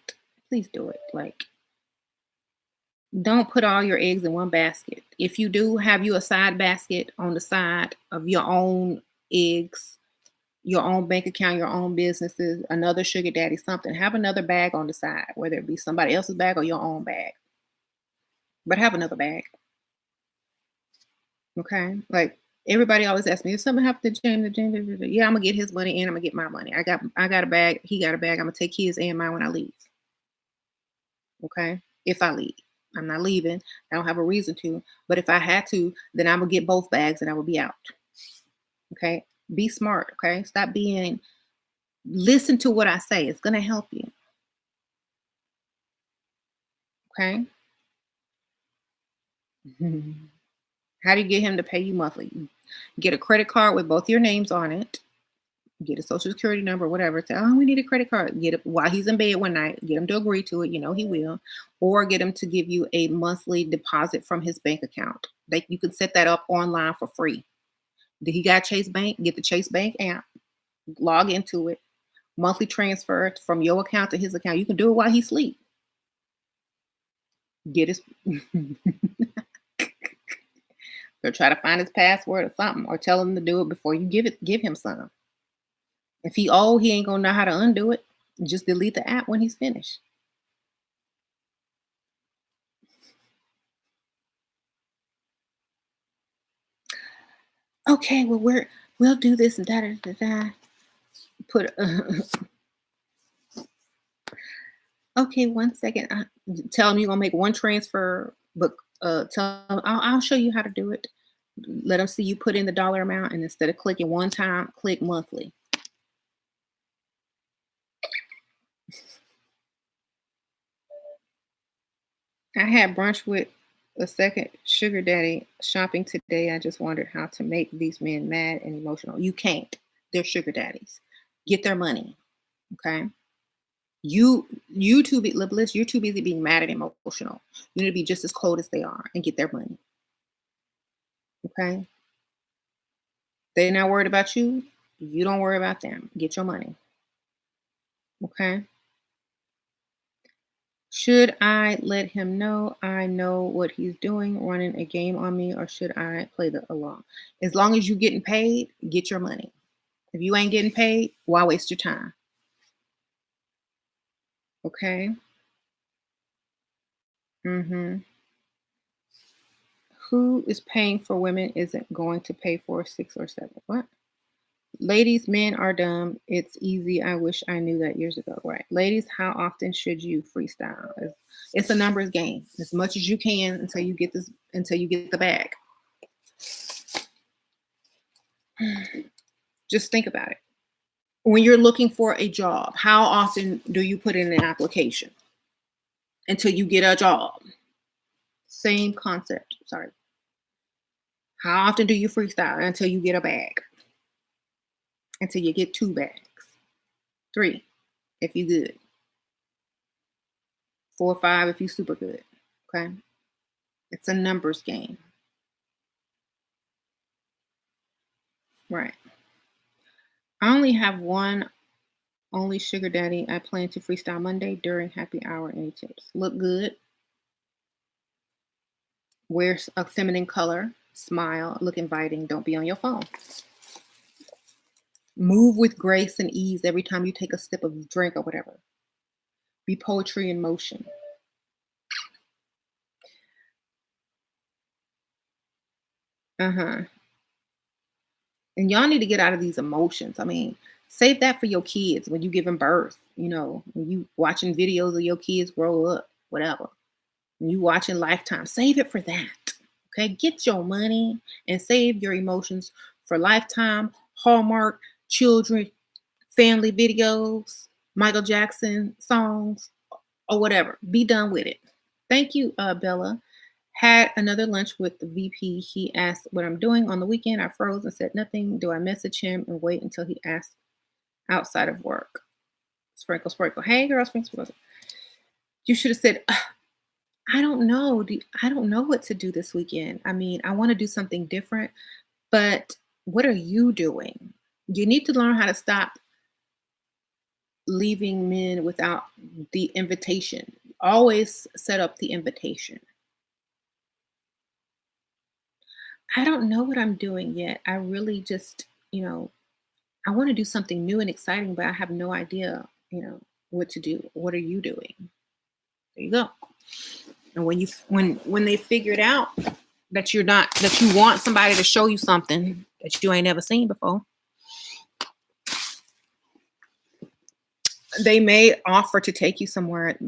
Please do it. Like, don't put all your eggs in one basket. If you do, have you a side basket on the side of your own eggs, your own bank account, your own businesses, another sugar daddy, something. Have another bag on the side, whether it be somebody else's bag or your own bag. But have another bag. Okay. Like, everybody always asks me, if something happened to James, yeah, I'm gonna get his money and I'm gonna get my money. I got a bag, he got a bag. I'm gonna take his and mine when I leave. Okay. If I leave. I'm not leaving. I don't have a reason to. But if I had to, then I would get both bags and I would be out. Okay. Be smart. Okay. Stop being, listen to what I say. It's gonna help you. Okay. How do you get him to pay you monthly? Get a credit card with both your names on it. Get a social security number, whatever. Say, oh, we need a credit card. Get it while he's in bed one night. Get him to agree to it. You know he will, or get him to give you a monthly deposit from his bank account. You can set that up online for free. Did he got Chase Bank? Get the Chase Bank app. Log into it. Monthly transfer from your account to his account. You can do it while he sleep. Get his. Or try to find his password or something, or tell him to do it before you give him some. If he old, he ain't gonna know how to undo it. Just delete the app when he's finished. Okay, well we'll do this and da da da da. Put okay, 1 second. Tell him you're gonna make one transfer, but tell him I'll show you how to do it. Let him see you put in the dollar amount, and instead of clicking one time, click monthly. I had brunch with a second sugar daddy shopping today. I just wondered how to make these men mad and emotional. You can't. They're sugar daddies. Get their money. Okay. You too be libelous. You're too busy being mad and emotional. You need to be just as cold as they are and get their money. Okay. They're not worried about you. You don't worry about them. Get your money. Okay. Should I let him know I know what he's doing, running a game on me, or should I play the along? As long as you're getting paid, get your money. If you ain't getting paid, why waste your time? Okay. Mm-hmm. Who is paying for women isn't going to pay for 6 or 7. What? Ladies, men are dumb. It's easy. I wish I knew that years ago. Right. Ladies, how often should you freestyle? It's a numbers game. As much as you can until you get the bag. Just think about it. When you're looking for a job, how often do you put in an application until you get a job? Same concept. Sorry. How often do you freestyle until you get a bag? Until you get 2 bags. 3, if you good. 4 or 5 if you super good. Okay. It's a numbers game. Right. I only have one only sugar daddy. I plan to freestyle Monday during happy hour. Any tips? Look good. Wear a feminine color. Smile. Look inviting. Don't be on your phone. Move with grace and ease every time you take a sip of drink or whatever. Be poetry in motion. Uh-huh. And y'all need to get out of these emotions. I mean, save that for your kids when you give them birth. When you watching videos of your kids grow up, whatever. When you watching Lifetime, save it for that. Okay, get your money and save your emotions for Lifetime, Hallmark, children, family videos, Michael Jackson songs, or whatever. Be done with it. Thank you, Bella. Had another lunch with the VP. He asked what I'm doing on the weekend. I froze and said nothing. Do I message him and wait until he asks outside of work? Sprinkle, sprinkle. Hey, girl, sprinkle, sprinkle. You should have said, I don't know. I don't know what to do this weekend. I mean, I want to do something different, but what are you doing? You need to learn how to stop leaving men without the invitation. Always set up the invitation. I don't know what I'm doing yet. I really just, I want to do something new and exciting, but I have no idea, what to do. What are you doing? There you go. And when they figure it out that you want somebody to show you something that you ain't never seen before, they may offer to take you somewhere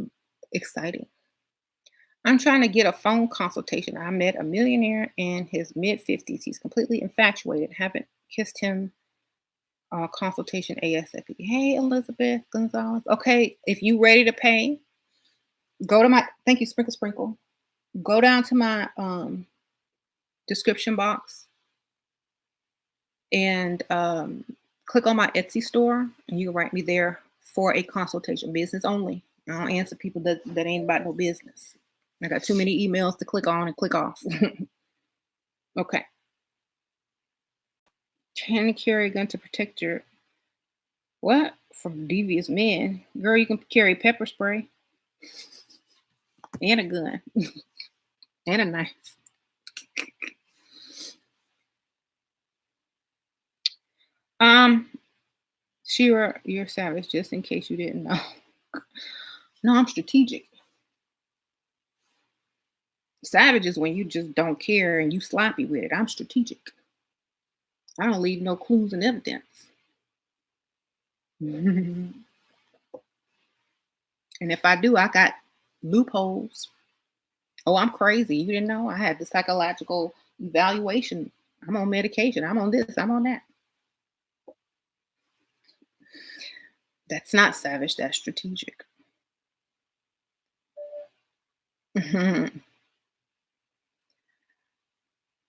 exciting. I'm trying to get a phone consultation. I met a millionaire in his mid 50s. He's completely infatuated. Haven't kissed him. Consultation ASAP. Hey, Elizabeth Gonzalez. Okay, if you ready to pay, go to my, thank you, Sprinkle Sprinkle. Go down to my description box and click on my Etsy store, and you can write me there for a consultation, business only. I don't answer people that ain't about no business. I got too many emails to click on and click off. Okay. Can you carry a gun to protect your what? From devious men. Girl, you can carry pepper spray and a gun and a knife. Shira, you're savage, just in case you didn't know. No, I'm strategic. Savage is when you just don't care and you sloppy with it. I'm strategic. I don't leave no clues and evidence. And if I do, I got loopholes. Oh, I'm crazy. You didn't know? I had the psychological evaluation. I'm on medication. I'm on this. I'm on that. That's not savage. That's strategic.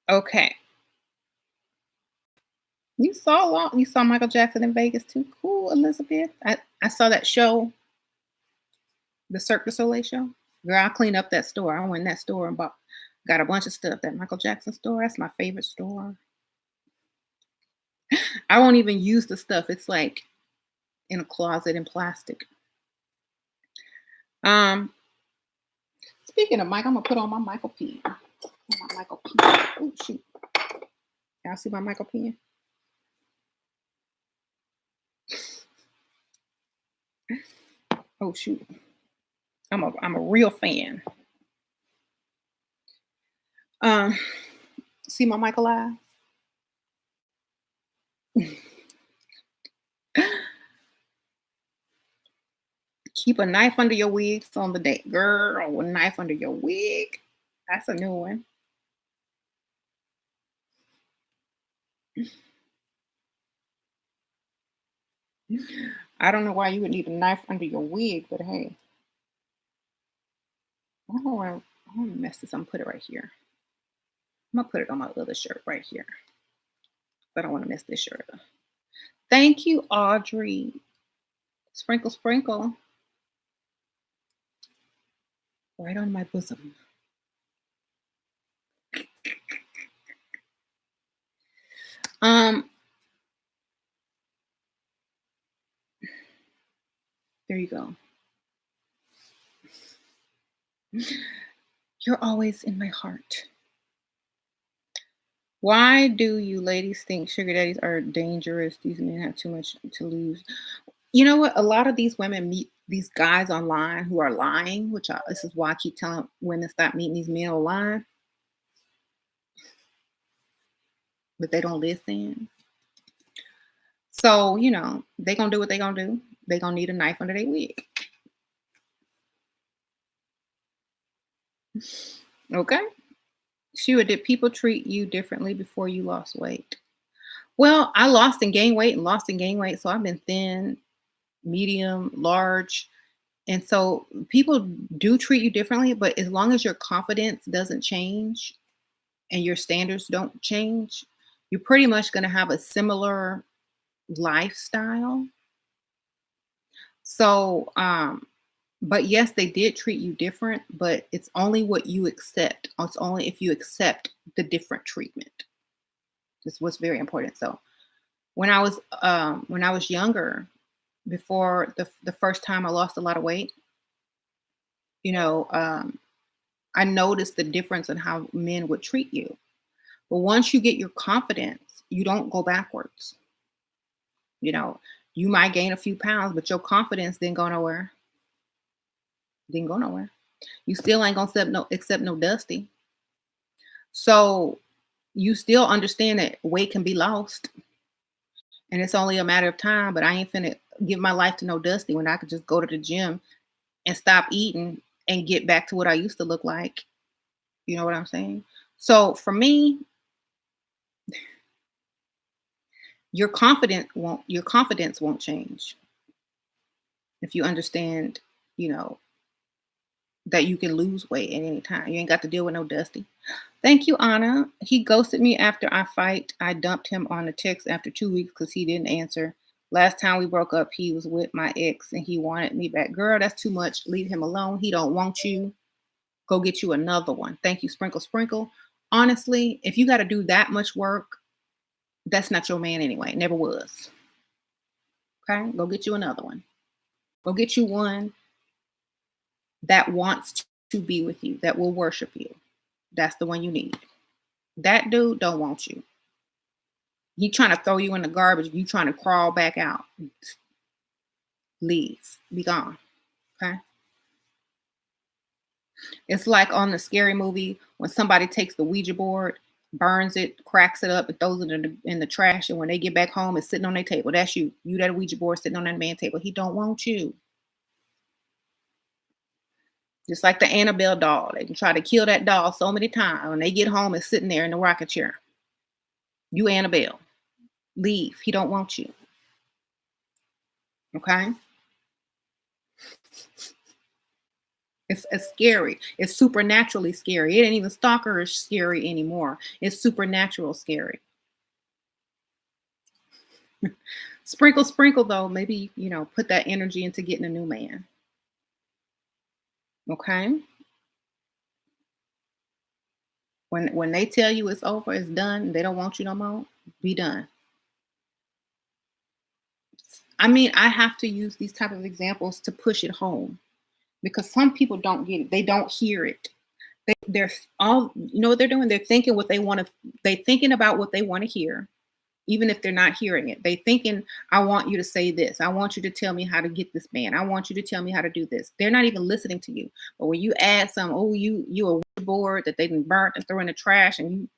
Okay. You saw Michael Jackson in Vegas too. Cool, Elizabeth. I saw that show, the Cirque du Soleil show. Girl, I cleaned up that store. I went in that store and got a bunch of stuff. That Michael Jackson store, that's my favorite store. I won't even use the stuff. It's like in a closet in plastic. Um, Speaking of Mike, I'm gonna put on my Michael pen. My Michael pen. Oh shoot. Y'all see my Michael pen? Oh shoot. I'm a real fan. Um, See my Michael eyes? Keep a knife under your wig on the date. Girl, a knife under your wig. That's a new one. I don't know why you would need a knife under your wig, but hey. I'm gonna mess this. I'm gonna put it right here. I'm gonna put it on my other shirt right here. I don't want to mess this shirt up. Thank you, Audrey. Sprinkle, sprinkle. Right on my bosom. There you go. You're always in my heart. Why do you ladies think sugar daddies are dangerous? These men have too much to lose. You know what? A lot of these women meet these guys online who are lying, this is why I keep telling women stop meeting these men online, but they don't listen. So, they gonna do what they gonna do. They gonna need a knife under their wig. Okay? Shua, did people treat you differently before you lost weight? Well, I lost and gained weight and lost and gained weight. So I've been thin, medium, large. And so people do treat you differently, but as long as your confidence doesn't change and your standards don't change, you're pretty much going to have a similar lifestyle. So But yes, they did treat you different, but it's only what you accept. It's only if you accept the different treatment. This was very important. So when I was younger, before the first time I lost a lot of weight, you know, I noticed the difference in how men would treat you. But once you get your confidence, you don't go backwards. You know, you might gain a few pounds, but your confidence didn't go nowhere. Didn't go nowhere. You still ain't gonna accept no dusty. So you still understand that weight can be lost and it's only a matter of time, but I ain't finna give my life to no dusty when I could just go to the gym and stop eating and get back to what I used to look like. You know what I'm saying? So for me, your confidence won't change if you understand, you know, that you can lose weight at any time. You ain't got to deal with no dusty. Thank you, Anna. He ghosted me after I fight. I dumped him on the text after 2 weeks because he didn't answer. Last time we broke up, he was with my ex and he wanted me back. Girl, that's too much. Leave him alone. He don't want you. Go get you another one. Thank you, Sprinkle Sprinkle. Honestly, if you got to do that much work, that's not your man anyway. Never was. Okay? Go get you another one. Go get you one that wants to be with you, that will worship you. That's the one you need. That dude don't want you. He trying to throw you in the garbage. You trying to crawl back out. Leave. Be gone. Okay? It's like on the scary movie when somebody takes the Ouija board, burns it, cracks it up, and throws it in the trash. And when they get back home, it's sitting on their table. That's you. You that Ouija board sitting on that man's table. He don't want you. Just like the Annabelle doll. They can try to kill that doll so many times. When they get home, it's sitting there in the rocking chair. You Annabelle. Leave. He don't want you. Okay? It's scary. It's supernaturally scary. It ain't even stalkerish scary anymore. It's supernatural scary. Sprinkle, sprinkle though. Maybe, put that energy into getting a new man. Okay? When they tell you it's over, it's done, they don't want you no more, be done. I mean, I have to use these type of examples to push it home because some people don't get it. They don't hear it. They're all, what they're doing? They're thinking what they want to, they're thinking about what they want to hear, even if they're not hearing it. They thinking, I want you to say this. I want you to tell me how to get this man. I want you to tell me how to do this. They're not even listening to you. But when you add some, you a board that they done burnt and throw in the trash and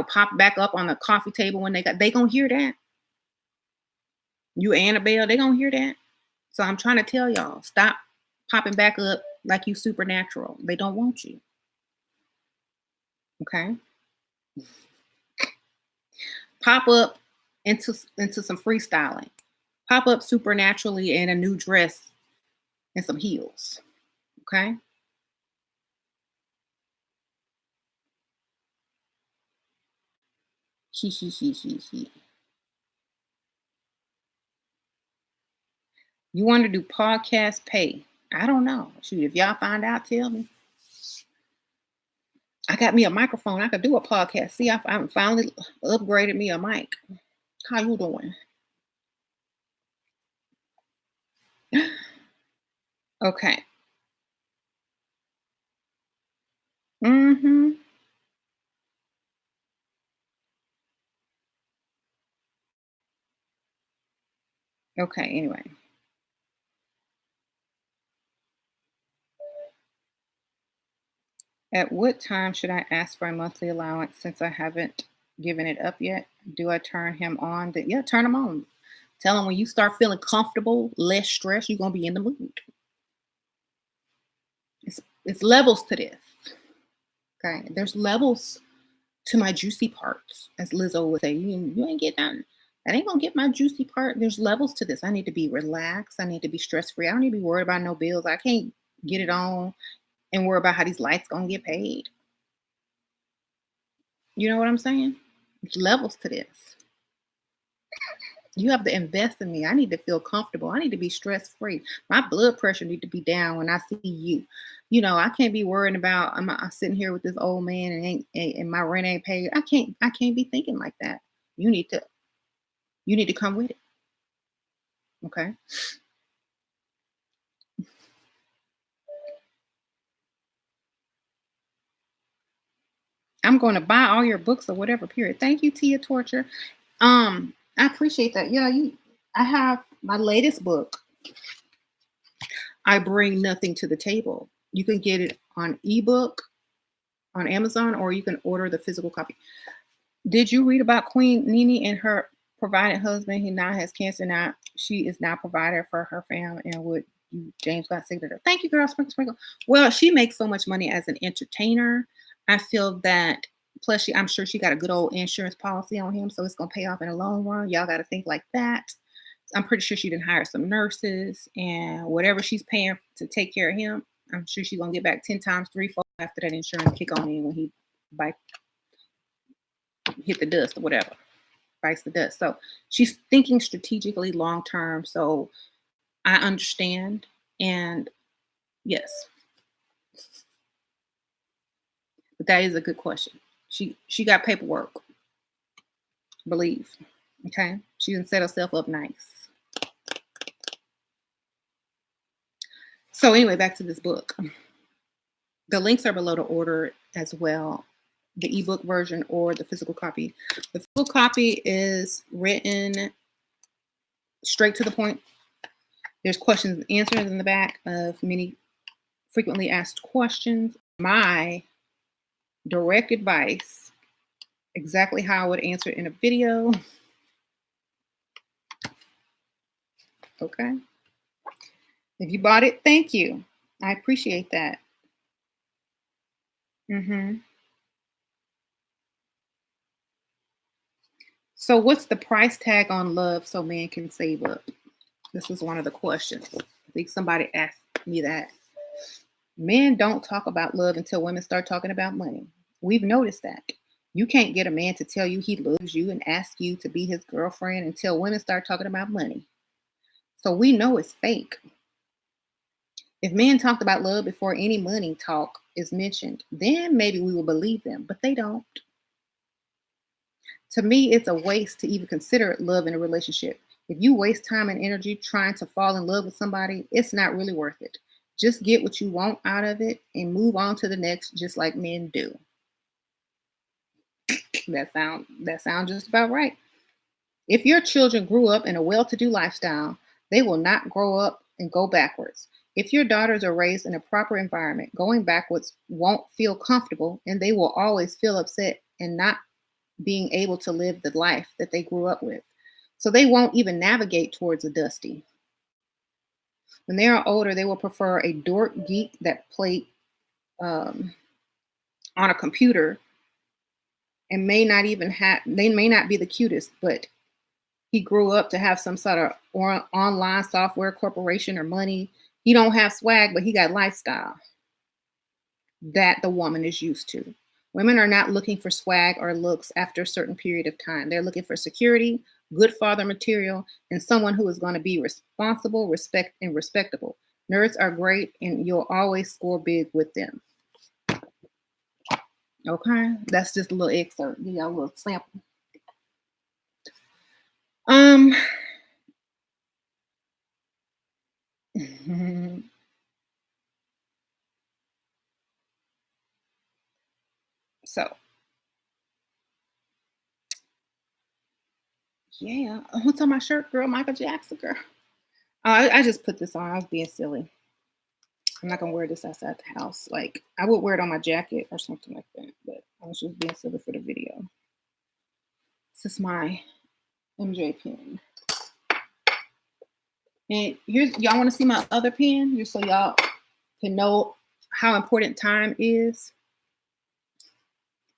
pop back up on the coffee table when they gonna hear that. You Annabelle, they gonna hear that. So I'm trying to tell y'all, stop popping back up like you supernatural. They don't want you. Okay? Pop up into some freestyling. Pop up supernaturally in a new dress and some heels. Okay? He. You want to do podcast pay? I don't know. Shoot, if y'all find out, tell me. I got me a microphone. I could do a podcast. See, I finally upgraded me a mic. How you doing? Okay. Mm-hmm. Okay, anyway. At what time should I ask for a monthly allowance since I haven't given it up yet? Do I turn him on? Yeah, turn him on. Tell him when you start feeling comfortable, less stress, you're going to be in the mood. It's levels to this. Okay, there's levels to my juicy parts, as Lizzo would say. You ain't get done. That ain't gonna get my juicy part. There's levels to this. I need to be relaxed. I need to be stress free. I don't need to be worried about no bills. I can't get it on and worry about how these lights gonna get paid. You know what I'm saying? There's levels to this. You have to invest in me. I need to feel comfortable. I need to be stress free. My blood pressure need to be down when I see you. I can't be worrying about I'm sitting here with this old man and my rent ain't paid. I can't be thinking like that. You need to you need to come with it. Okay. I'm going to buy all your books or whatever. Period. Thank you, Tia Torture. I appreciate that. Yeah, I have my latest book. I bring nothing to the table. You can get it on ebook on Amazon, or you can order the physical copy. Did you read about Queen Nini and her provided husband? He now has cancer. Now she is now provider for her family. And would James got sick of her? Thank you, girl. Sprinkle, sprinkle. Well, she makes so much money as an entertainer. I feel that. Plus, I'm sure she got a good old insurance policy on him, so it's gonna pay off in the long run. Y'all got to think like that. I'm pretty sure she didn't hire some nurses, and whatever she's paying to take care of him, I'm sure she's gonna get back 10 times, threefold after that insurance kick on in when he bite hit the dust or whatever, bites the dust. So she's thinking strategically long term. So I understand, and yes, but that is a good question. She got paperwork, believe. Okay, she didn't set herself up nice. So anyway, back to this book. The links are below to order as well, the ebook version or the physical copy. The full copy is written straight to the point. There's questions and answers in the back of many frequently asked questions. My direct advice, exactly how I would answer it in a video. Okay. If you bought it, thank you. I appreciate that. So what's the price tag on love so men can save up? This is one of the questions. I think somebody asked me that. Men don't talk about love until women start talking about money. We've noticed that. You can't get a man to tell you he loves you and ask you to be his girlfriend until women start talking about money. So we know it's fake. If men talked about love before any money talk is mentioned, then maybe we will believe them, but they don't. To me, it's a waste to even consider love in a relationship. If you waste time and energy trying to fall in love with somebody, it's not really worth it. Just get what you want out of it and move on to the next, just like men do. That sounds just about right. If your children grew up in a well-to-do lifestyle, they will not grow up and go backwards. If your daughters are raised in a proper environment, going backwards won't feel comfortable, and they will always feel upset and not being able to live the life that they grew up with. So they won't even navigate towards a dusty. When they are older, they will prefer a dork geek that played on a computer and they may not be the cutest, but he grew up to have some sort of online software corporation or money. He don't have swag, but he got lifestyle that the woman is used to. Women are not looking for swag or looks after a certain period of time. They're looking for security, good father material, and someone who is going to be responsible, respectable. Nerds are great, and you'll always score big with them. Okay, that's just a little excerpt. Give y'all a little sample. So, yeah. What's on my shirt, girl? Michael Jackson, girl. I just put this on. I was being silly. I'm not gonna wear this outside the house. Like I would wear it on my jacket or something like that, but I was just being silly for the video. This is my MJ pen. And here's y'all want to see my other pen, just so y'all can know how important time is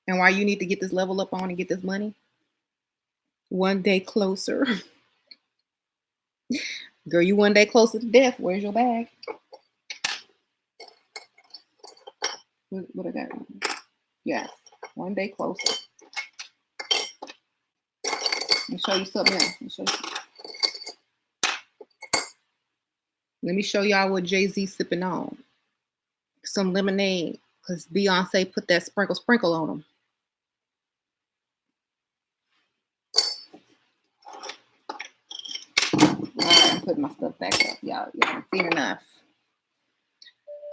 and why you need to get this level up on and get this money. One day closer. Girl, you one day closer to death. Where's your bag? What I got? Yeah, one day closer. Let me show you something else. Let me show y'all what Jay-Z sipping on. Some lemonade, because Beyonce put that sprinkle on them. All right, I'm putting my stuff back up. Y'all haven't seen enough.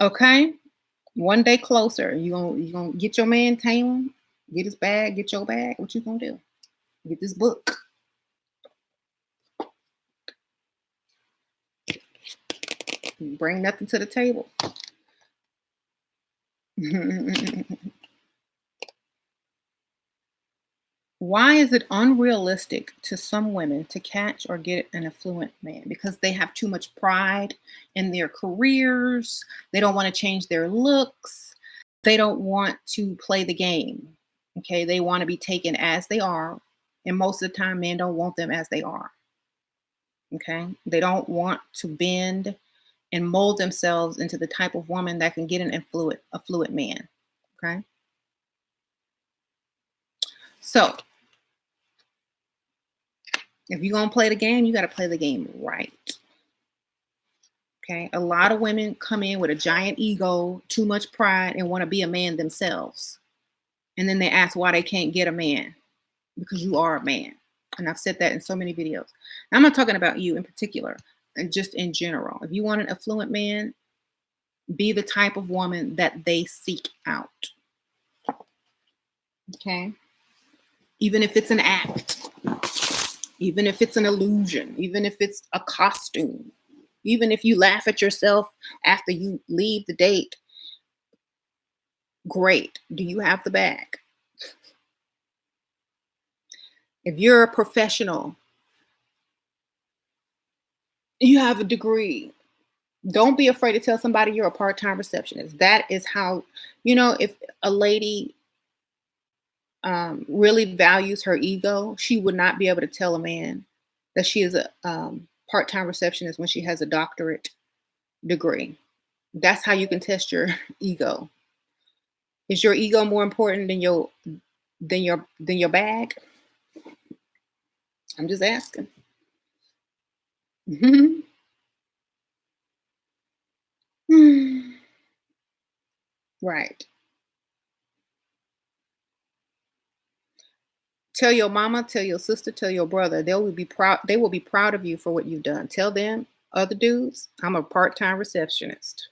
Okay. One day closer. You gonna get your man, tame him, get his bag, get your bag. What you gonna do? Get this book. Bring nothing to the table. Why is it unrealistic to some women to catch or get an affluent man? Because they have too much pride in their careers. They don't want to change their looks. They don't want to play the game. Okay. They want to be taken as they are. And most of the time, men don't want them as they are. Okay. They don't want to bend and mold themselves into the type of woman that can get an affluent man. Okay. So if you're going to play the game, you got to play the game right. Okay. A lot of women come in with a giant ego, too much pride, and want to be a man themselves. And then they ask why they can't get a man, because you are a man. And I've said that in so many videos. Now, I'm not talking about you in particular, and just in general. If you want an affluent man, be the type of woman that they seek out. Okay. Even if it's an act, even if it's an illusion, even if it's a costume, even if you laugh at yourself after you leave the date, great. Do you have the bag? If you're a professional, you have a degree. Don't be afraid to tell somebody you're a part-time receptionist. That is how, if a lady really values her ego, she would not be able to tell a man that she is a part-time receptionist when she has a doctorate degree. That's how you can test your ego. Is your ego more important than your bag? I'm just asking. Right. Tell your mama, tell your sister, tell your brother. They will be proud. They will be proud of you for what you've done. Tell them, other dudes, I'm a part-time receptionist.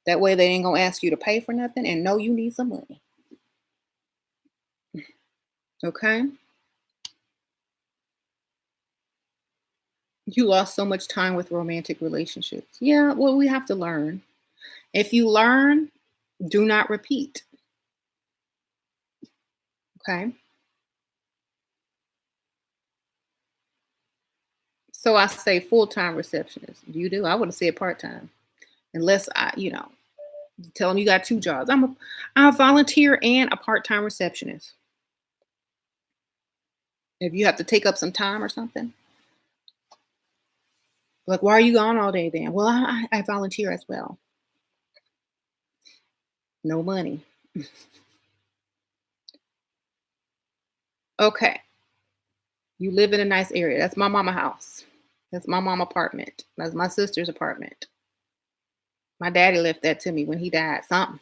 That way they ain't gonna ask you to pay for nothing and know you need some money. Okay? You lost so much time with romantic relationships. Yeah, well, we have to learn. If you learn, do not repeat. Okay? So I say full-time receptionist. You do? I would have said part-time. Unless tell them you got two jobs. I'm a volunteer and a part-time receptionist. If you have to take up some time or something. Like, why are you gone all day then? Well, I volunteer as well. No money. Okay. You live in a nice area. That's my mama house. That's my mom apartment. That's my sister's apartment. My daddy left that to me when he died. Something.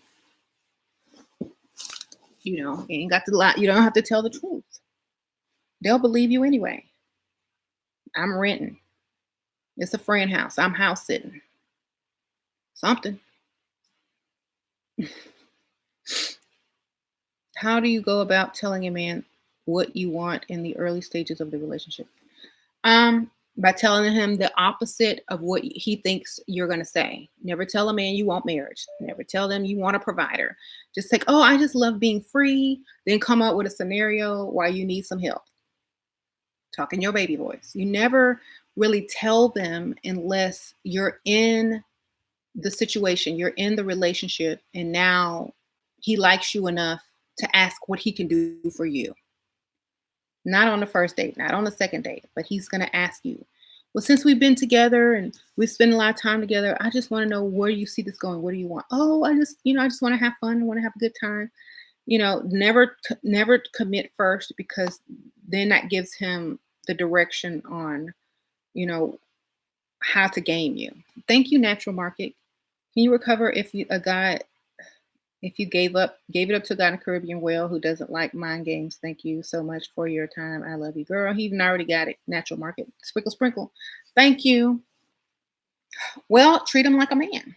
You ain't got to lie. You don't have to tell the truth. They'll believe you anyway. I'm renting. It's a friend house. I'm house sitting. Something. How do you go about telling a man what you want in the early stages of the relationship? By telling him the opposite of what he thinks you're going to say. Never tell a man you want marriage. Never tell them you want a provider. Just like, oh, I just love being free. Then come up with a scenario why you need some help. Talk in your baby voice. You never really tell them unless you're in the situation, you're in the relationship, and now he likes you enough to ask what he can do for you. Not on the first date, not on the second date, but he's going to ask you, well, since we've been together and we spend a lot of time together, I just want to know, where do you see this going? What do you want? Oh, I just want to have fun. I want to have a good time. Never commit first, because then that gives him the direction on, how to game you. Thank you, natural market. Can you recover if you a guy if you gave it up to a guy in the Caribbean well who doesn't like mind games? Thank you so much for your time. I love you, girl. He even already got it. Natural market. Sprinkle, sprinkle. Thank you. Well, treat him like a man.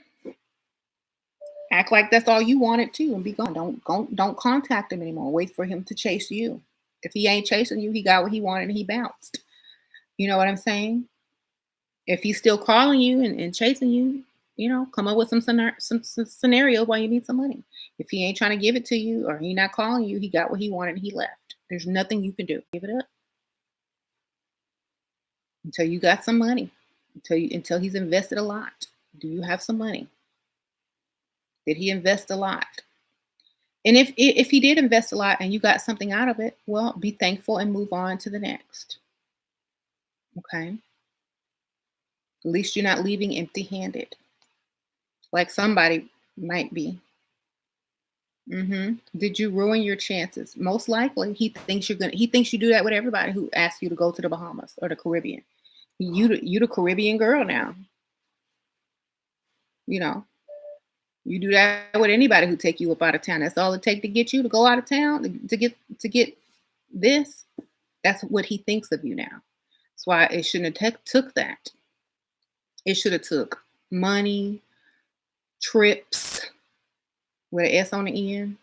Act like that's all you wanted to and be gone. Don't contact him anymore. Wait for him to chase you. If he ain't chasing you, he got what he wanted and he bounced. You know what I'm saying? If he's still calling you and chasing you, come up with some scenario why you need some money. If he ain't trying to give it to you or he not calling you, he got what he wanted and he left. There's nothing you can do. Give it up until you got some money. Until he's invested a lot. Do you have some money? Did he invest a lot? And if he did invest a lot and you got something out of it, well, be thankful and move on to the next. Okay. At least you're not leaving empty-handed, like somebody might be. Did you ruin your chances? Most likely, he thinks you do that with everybody who asks you to go to the Bahamas or the Caribbean. You the Caribbean girl now. You know, you do that with anybody who take you up out of town. That's all it take to get you to go out of town to get this. That's what he thinks of you now. That's why it shouldn't have took that. It should have took money, trips with an S on the end,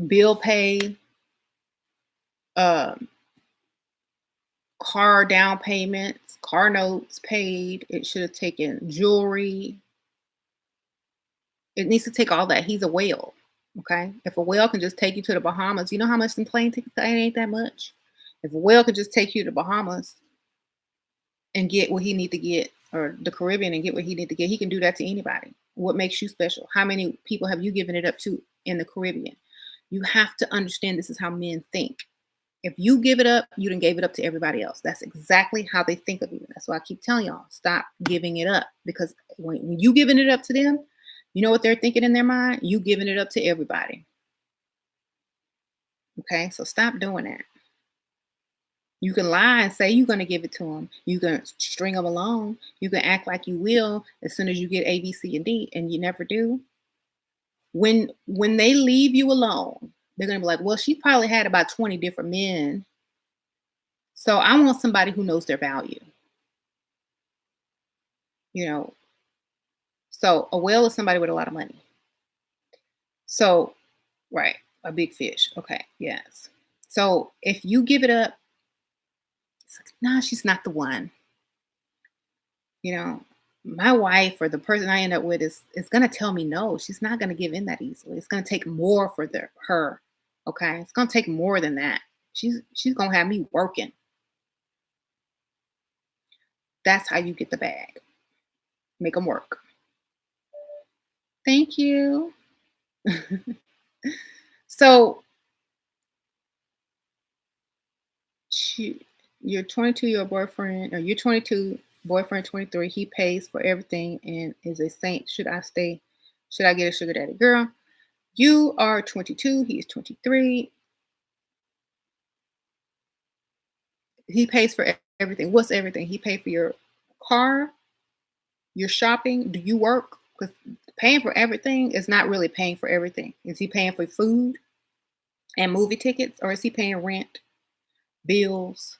bill pay, um, car down payments, car notes paid. It should have taken jewelry. It needs to take all that. He's a whale. Okay. If a whale can just take you to the Bahamas, you know how much in plane tickets? That ain't that much. If a whale could just take you to the Bahamas and get what he need to get, or the Caribbean and get what he need to get, he can do that to anybody. What makes you special? How many people have you given it up to in the Caribbean? You have to understand this is how men think. If you give it up, you done gave it up to everybody else. That's exactly how they think of you. That's why I keep telling y'all, stop giving it up. Because when you giving it up to them, you know what they're thinking in their mind? You giving it up to everybody. Okay, so stop doing that. You can lie and say you're going to give it to them. You can string them along. You can act like you will as soon as you get A, B, C, and D, and you never do. When they leave you alone, they're going to be like, well, she probably had about 20 different men. So I want somebody who knows their value. You know, so a whale is somebody with a lot of money. So, right, a big fish. Okay, yes. So if you give it up, it's like, nah, she's not the one. You know, my wife or the person I end up with is gonna tell me no. She's not gonna give in that easily. It's gonna take more for her. Okay, it's gonna take more than that. She's gonna have me working. That's how you get the bag. Make them work. Thank you. So she, your 22 year boyfriend, or you're 22, boyfriend 23, he pays for everything and is a saint. Should I stay? Should I get a sugar daddy? Girl, you are 22, he's 23. He pays for everything. What's everything? He paid for your car, your shopping. Do you work? Because paying for everything is not really paying for everything. Is he paying for food and movie tickets, or is he paying rent, bills,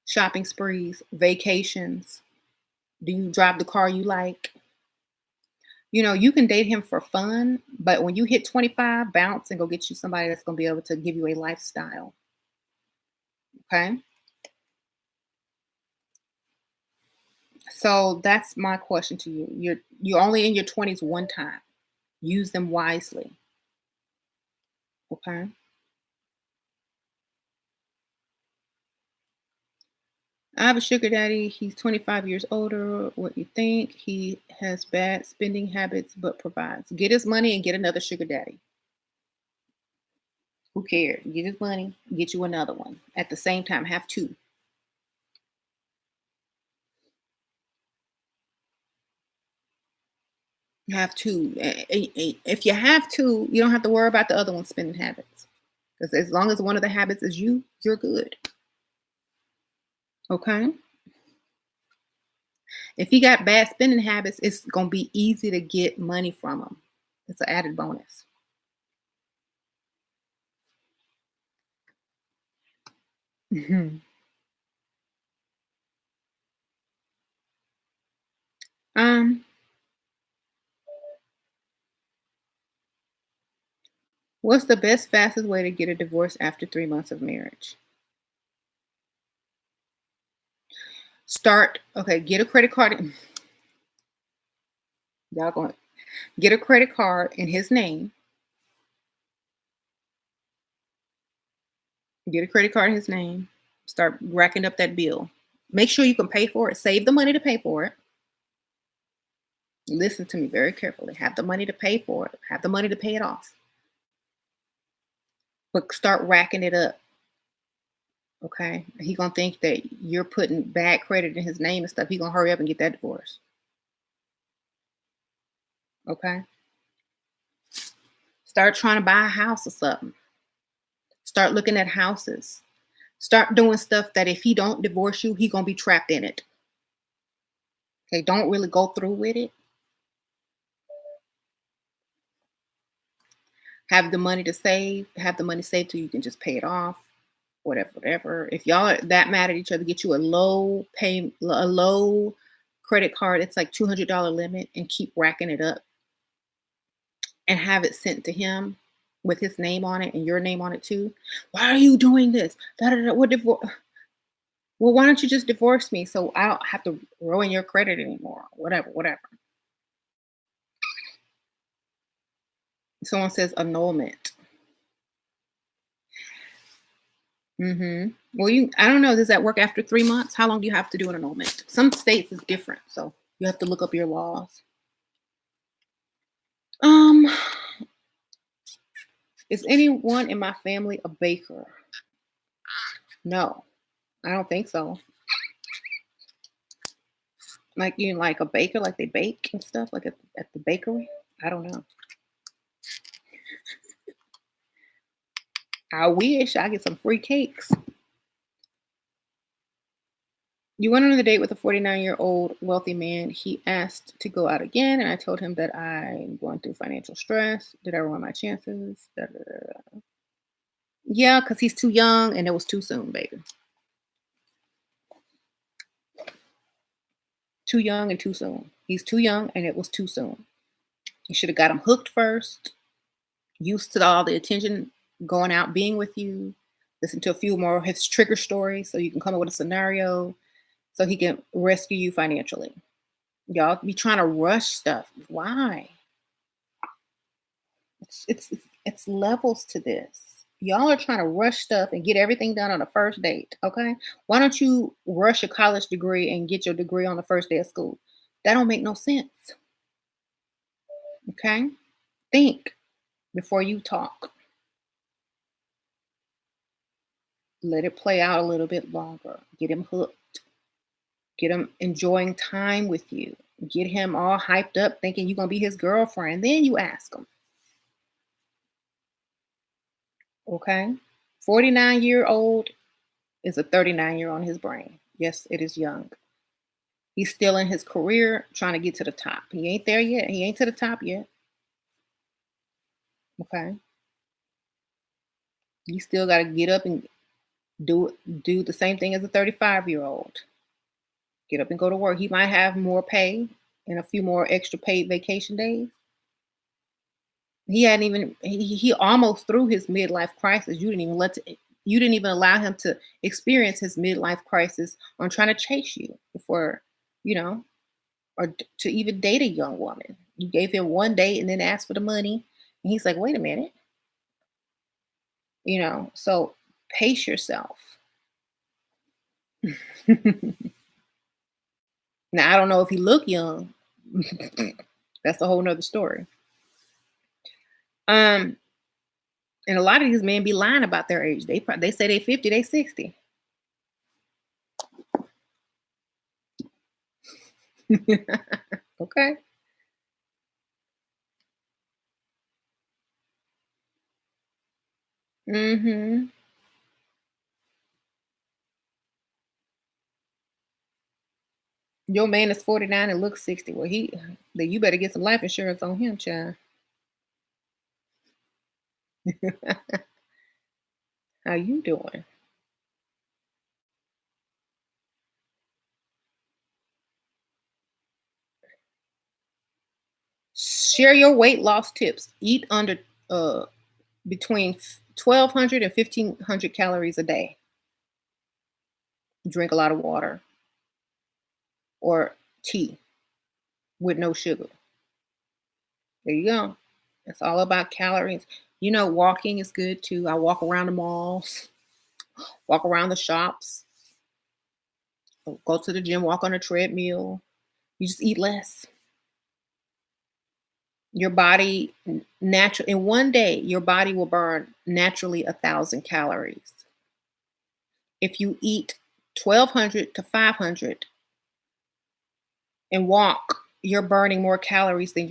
shopping sprees, vacations? Do you drive the car you like? You can date him for fun, but when you hit 25, bounce and go get you somebody that's going to be able to give you a lifestyle. Okay? So that's my question to you. You're only in your 20s one time. Use them wisely. Okay? I have a sugar daddy. He's 25 years older. What you think? He has bad spending habits but provides. Get his money and get another sugar daddy. Who cares? Get his money, get you another one. At the same time, have two. Have two. If you have two, you don't have to worry about the other one's spending habits. Because as long as one of the habits is you, you're good. Okay? If he got bad spending habits, it's gonna be easy to get money from him. It's an added bonus. Mhm. Um, what's the best, fastest way to get a divorce after 3 months of marriage? Get a credit card. Y'all going get a credit card in his name. Get a credit card in his name. Start racking up that bill. Make sure you can pay for it. Save the money to pay for it. Listen to me very carefully. Have the money to pay for it. Have the money to pay it off. But start racking it up. Okay. He gonna think that you're putting bad credit in his name and stuff. He gonna hurry up and get that divorce. Okay. Start trying to buy a house or something. Start looking at houses. Start doing stuff that if he don't divorce you, he gonna be trapped in it. Okay. Don't really go through with it. Have the money to save. Have the money saved so you can just pay it off. Whatever, whatever. If y'all are that mad at each other, get you a low credit card. It's like $200 limit, and keep racking it up, and have it sent to him with his name on it and your name on it too. Why are you doing this? Da, da, da, well, why don't you just divorce me so I don't have to ruin your credit anymore? Whatever, whatever. Someone says annulment. Well, I don't know. Does that work after 3 months? How long do you have to do an annulment? Some states is different, so you have to look up your laws. Um, is anyone in my family a baker? No, I don't think so. Like like a baker, like they bake and stuff, like at the bakery. I don't know. I wish I get some free cakes. You went on a date with a 49-year-old wealthy man. He asked to go out again, and I told him that I'm going through financial stress. Did I ruin my chances? Da, da, da, da. Yeah, because he's too young and it was too soon, baby. Too young and too soon. He's too young and it was too soon. You should have got him hooked first, used to all the attention, going out, being with you. Listen to a few more of his trigger stories so you can come up with a scenario so he can rescue you financially. Y'all be trying to rush stuff. Why? It's levels to this. Y'all are trying to rush stuff and get everything done on the first date. Okay. Why don't you rush a college degree and get your degree on the first day of school? That don't make no sense. Okay. Think before you talk. Let it play out a little bit longer. Get him hooked. Get him enjoying time with you. Get him all hyped up thinking you're going to be his girlfriend. Then you ask him. Okay. 49-year-old is a 39-year on his brain. Yes, it is young. He's still in his career trying to get to the top. He ain't there yet. He ain't to the top yet. Okay. You still got to get up and do the same thing as a 35-year-old. Get up and go to work. He might have more pay and a few more extra paid vacation days. He hadn't even he almost through his midlife crisis. You didn't even allow him to experience his midlife crisis on trying to chase you before, you know, to even date a young woman. You gave him one date and then asked for the money. And he's like, wait a minute, so pace yourself. Now, I don't know if he look young. That's a whole nother story. Um, and a lot of these men be lying about their age. They say they 50, they 60. Okay. Mm-hmm. Your man is 49 and looks 60. Well, then you better get some life insurance on him, child. How you doing? Share your weight loss tips. Eat under uh between 1200 and 1500 calories a day. Drink a lot of water or tea with no sugar. There you go. It's all about calories. Walking is good too. I walk around the malls, walk around the shops, go to the gym, walk on a treadmill. You just eat less. Your body natural in one day, your body will burn naturally 1,000 calories. If you eat 1,200 to 500 and walk, you're burning more calories than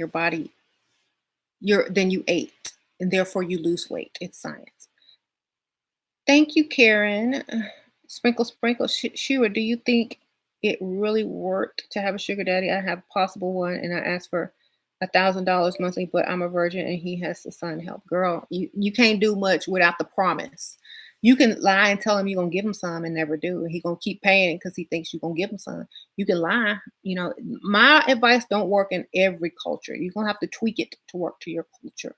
than you ate, and therefore you lose weight. It's science. Thank you, Karen. Sprinkle, sprinkle. Shira, do you think it really worked to have a sugar daddy? I have a possible one, and I asked for $1,000 monthly, but I'm a virgin and he has to sign help. Girl, you can't do much without the promise. You can lie and tell him you're gonna give him some and never do, and he gonna keep paying because he thinks you're gonna give him some. You can lie. My advice don't work in every culture. You're gonna have to tweak it to work to your culture.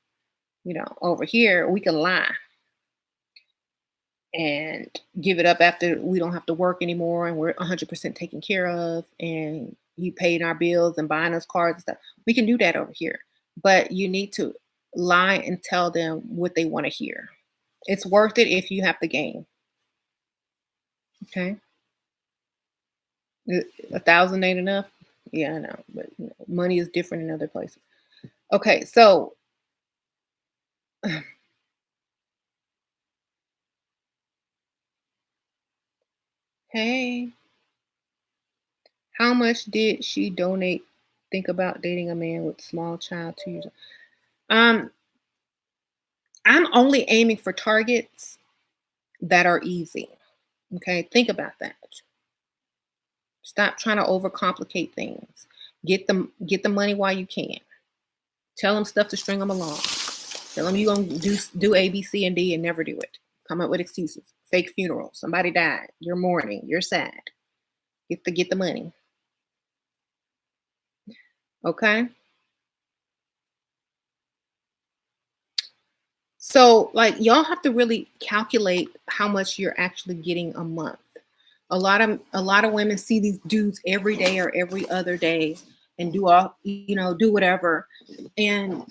Over here we can lie and give it up after we don't have to work anymore and we're 100% taken care of and he paid our bills and buying us cars and stuff. We can do that over here. But you need to lie and tell them what they want to hear. It's worth it if you have the game. Okay. 1,000 ain't enough. Yeah, I know. But money is different in other places. Okay. So, hey, how much did she donate? Think about dating a man with small child 2 years. Um, I'm only aiming for targets that are easy. Okay, think about that. Stop trying to overcomplicate things. Get the money while you can. Tell them stuff to string them along. Tell them you're gonna do A, B, C, and D and never do it. Come up with excuses. Fake funeral. Somebody died. You're mourning. You're sad. Get the money. Okay. So, like, y'all have to really calculate how much you're actually getting a month. A lot of women see these dudes every day or every other day and do whatever, and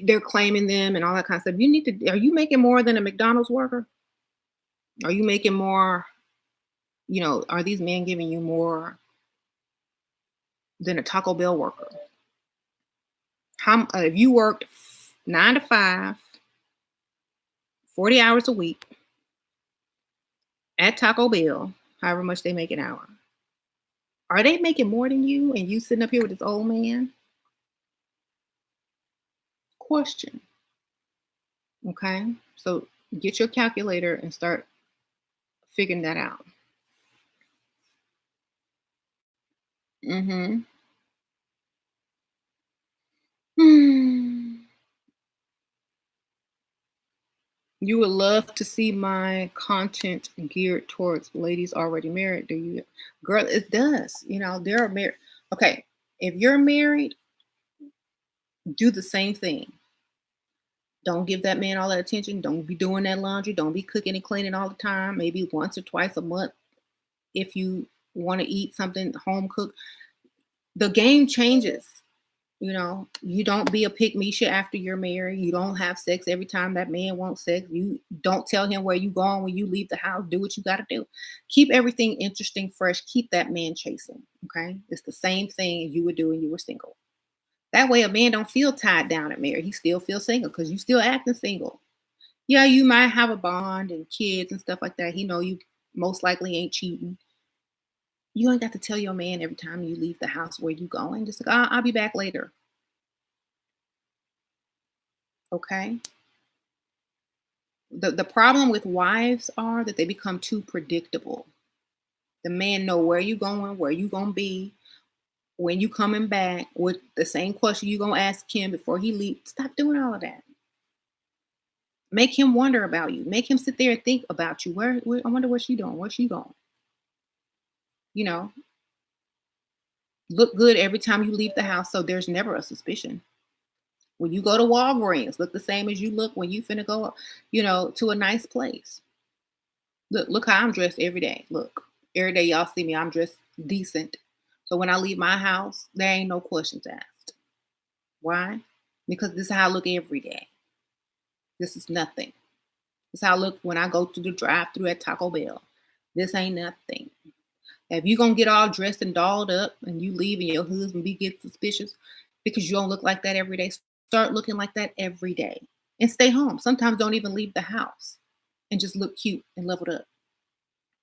they're claiming them and all that kind of stuff. Are you making more than a McDonald's worker? Are you making more? Are these men giving you more than a Taco Bell worker? If you worked 9 to 5, 40 hours a week at Taco Bell, however much they make an hour, are they making more than you and you sitting up here with this old man? Question. Okay. So get your calculator and start figuring that out. Mm-hmm. You would love to see my content geared towards ladies already married, do you? Girl, it does. There are married. Okay. If you're married, do the same thing. Don't give that man all that attention. Don't be doing that laundry. Don't be cooking and cleaning all the time. Maybe once or twice a month if you want to eat something home cooked. The game changes. You don't be a pick Misha after you're married. You don't have sex every time that man wants sex. You don't tell him where you going when you leave the house. Do what you got to do. Keep everything interesting, fresh. Keep that man chasing. Okay, it's the same thing you would do when you were single. That way, a man don't feel tied down at marriage. He still feels single because you still acting single. Yeah, you might have a bond and kids and stuff like that. He know you most likely ain't cheating. You ain't got to tell your man every time you leave the house where you going. Just like, I'll be back later. Okay. The problem with wives are that they become too predictable. The man know where you going, where you gonna be, when you coming back, with the same question you gonna ask him before he leaves. Stop doing all of that. Make him wonder about you. Make him sit there and think about you. Where I wonder what she doing. Where's she going? You know, look good every time you leave the house, so there's never a suspicion. When you go to Walgreens, look the same as you look when you finna go, to a nice place. Look how I'm dressed every day. Look, every day y'all see me, I'm dressed decent. So when I leave my house, there ain't no questions asked. Why? Because this is how I look every day. This is nothing. This is how I look when I go to the drive-thru at Taco Bell. This ain't nothing. If you gonna get all dressed and dolled up and you leave and your husband get suspicious because you don't look like that every day, start looking like that every day and stay home. Sometimes don't even leave the house and just look cute and leveled up.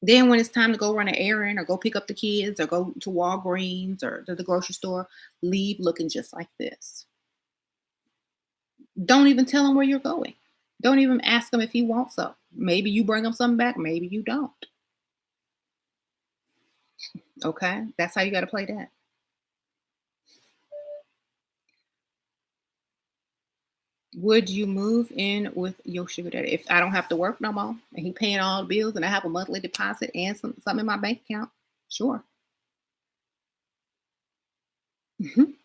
Then when it's time to go run an errand or go pick up the kids or go to Walgreens or to the grocery store, leave looking just like this. Don't even tell him where you're going. Don't even ask him if he wants some. Maybe you bring him something back, maybe you don't. Okay? That's how you got to play that. Would you move in with your sugar daddy if I don't have to work no more and he paying all the bills and I have a monthly deposit and something in my bank account? Sure. Mhm.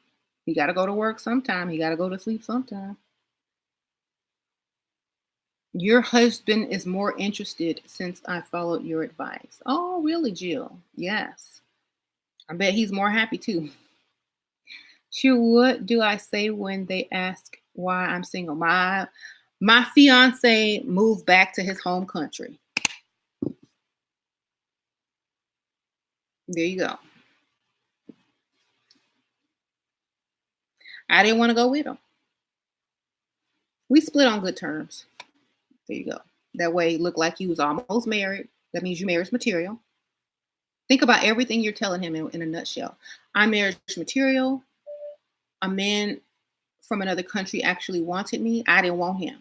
He got to go to work sometime. He got to go to sleep sometime. Your husband is more interested since I followed your advice. Oh, really, Jill? Yes. I bet he's more happy too. Sure, what do I say when they ask why I'm single? My fiance moved back to his home country. There you go. I didn't want to go with him. We split on good terms. There you go. That way, it looked like you was almost married. That means you marriage material. Think about everything you're telling him in a nutshell. I'm marriage material. A man from another country actually wanted me. I didn't want him.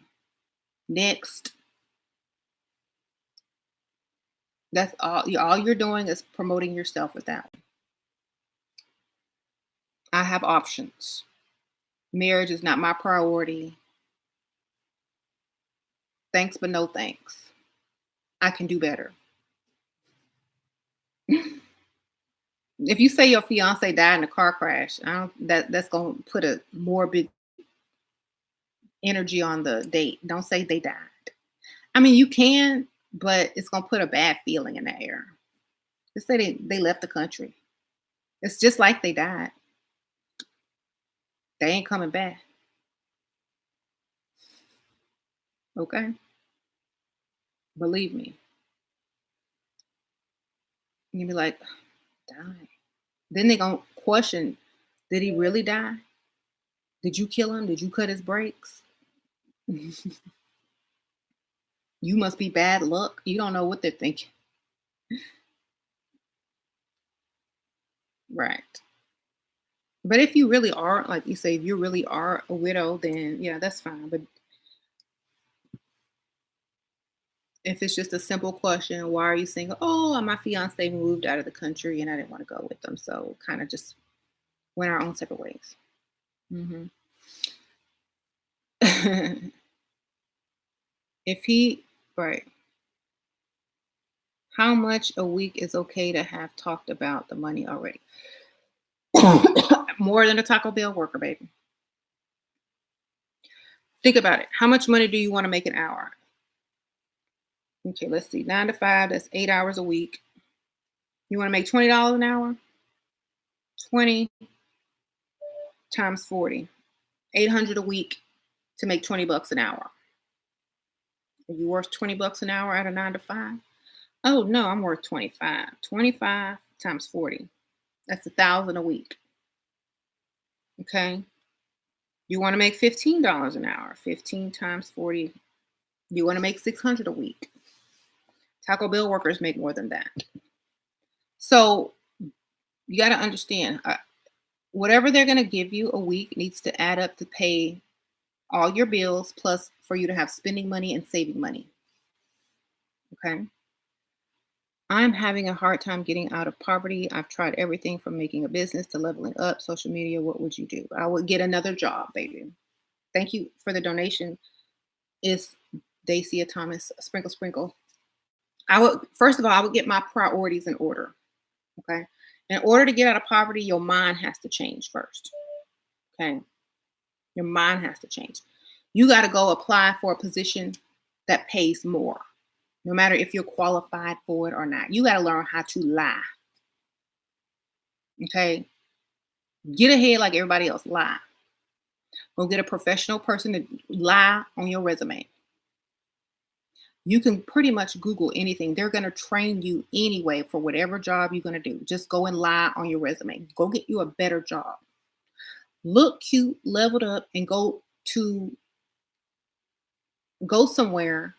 Next. That's all. All you're doing is promoting yourself with that. I have options. Marriage is not my priority. Thanks, but no thanks. I can do better. If you say your fiance died in a car crash, I don't, that's gonna put a morbid energy on the date. Don't say they died. I mean, you can, but it's gonna put a bad feeling in the air. Just say they left the country. It's just like they died. They ain't coming back. Okay, believe me. You'll be like, die. Then they gonna question, did he really die? Did you kill him? Did you cut his brakes? You must be bad luck. You don't know what they're thinking. Right. But if you really are, like you say, if you really are a widow, then yeah, that's fine. But if it's just a simple question, why are you single? Oh, my fiance moved out of the country and I didn't want to go with them. So kind of just went our own separate ways. Hmm. If he, right. How much a week is okay to have talked about the money already? More than a Taco Bell worker, baby. Think about it. How much money do you want to make an hour? Okay, let's see. 9 to 5, that's 8 hours a week. You want to make $20 an hour? 20 times 40. 800 a week to make 20 bucks an hour. Are you worth 20 bucks an hour at a 9 to 5? Oh no, I'm worth 25. 25 times 40. That's 1,000 a week. Okay. You want to make $15 an hour. 15 times 40. You want to make 600 a week. Taco Bell workers make more than that. So you got to understand, whatever they're going to give you a week needs to add up to pay all your bills, plus for you to have spending money and saving money. Okay. I'm having a hard time getting out of poverty. I've tried everything from making a business to leveling up, social media. What would you do? I would get another job, baby. Thank you for the donation. Is Dacia Thomas Sprinkle Sprinkle? I would first of all, I would get my priorities in order. Okay. In order to get out of poverty, your mind has to change first. Okay. Your mind has to change. You got to go apply for a position that pays more, no matter if you're qualified for it or not. You got to learn how to lie. Okay. Get ahead like everybody else. Lie. Go get a professional person to lie on your resume. You can pretty much Google anything. They're going to train you anyway for whatever job you're going to do. Just go and lie on your resume. Go get you a better job. Look cute, leveled up, and go somewhere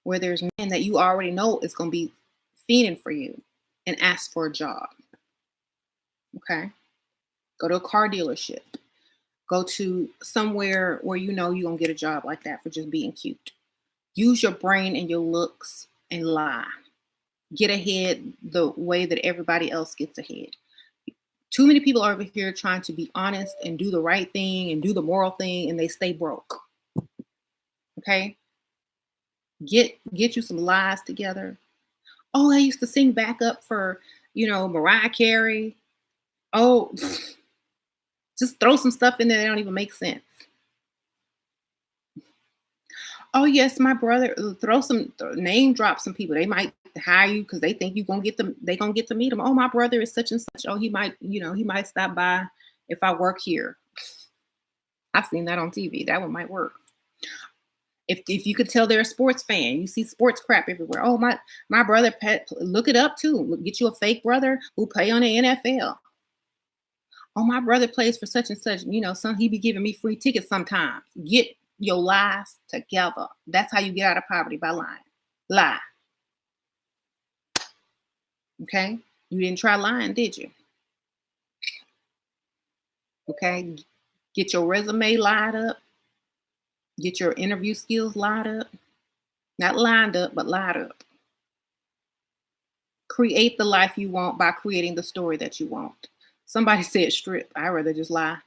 where there's men that you already know is going to be fiending for you and ask for a job. Okay. Go to a car dealership. Go to somewhere where you know you're going to get a job like that for just being cute. Use your brain and your looks and lie. Get ahead the way that everybody else gets ahead. Too many people are over here trying to be honest and do the right thing and do the moral thing, and they stay broke. Okay? Get you some lies together. Oh, I used to sing backup for, Mariah Carey. Oh, just throw some stuff in there that don't even make sense. Oh yes, my brother. Name drop some people. They might hire you because they think you gonna get them. They gonna get to meet him. Oh, my brother is such and such. Oh, he might stop by if I work here. I've seen that on TV. That one might work. If you could tell they're a sports fan, you see sports crap everywhere. Oh, my brother, look it up too. Get you a fake brother who play on the NFL. Oh, my brother plays for such and such. He be giving me free tickets sometimes. Get your lies together. That's how you get out of poverty, by lying. Lie. Okay? You didn't try lying, did you? Okay? Get your resume lined up. Get your interview skills lined up. Not lined up, but lined up. Create the life you want by creating the story that you want. Somebody said strip. I'd rather just lie.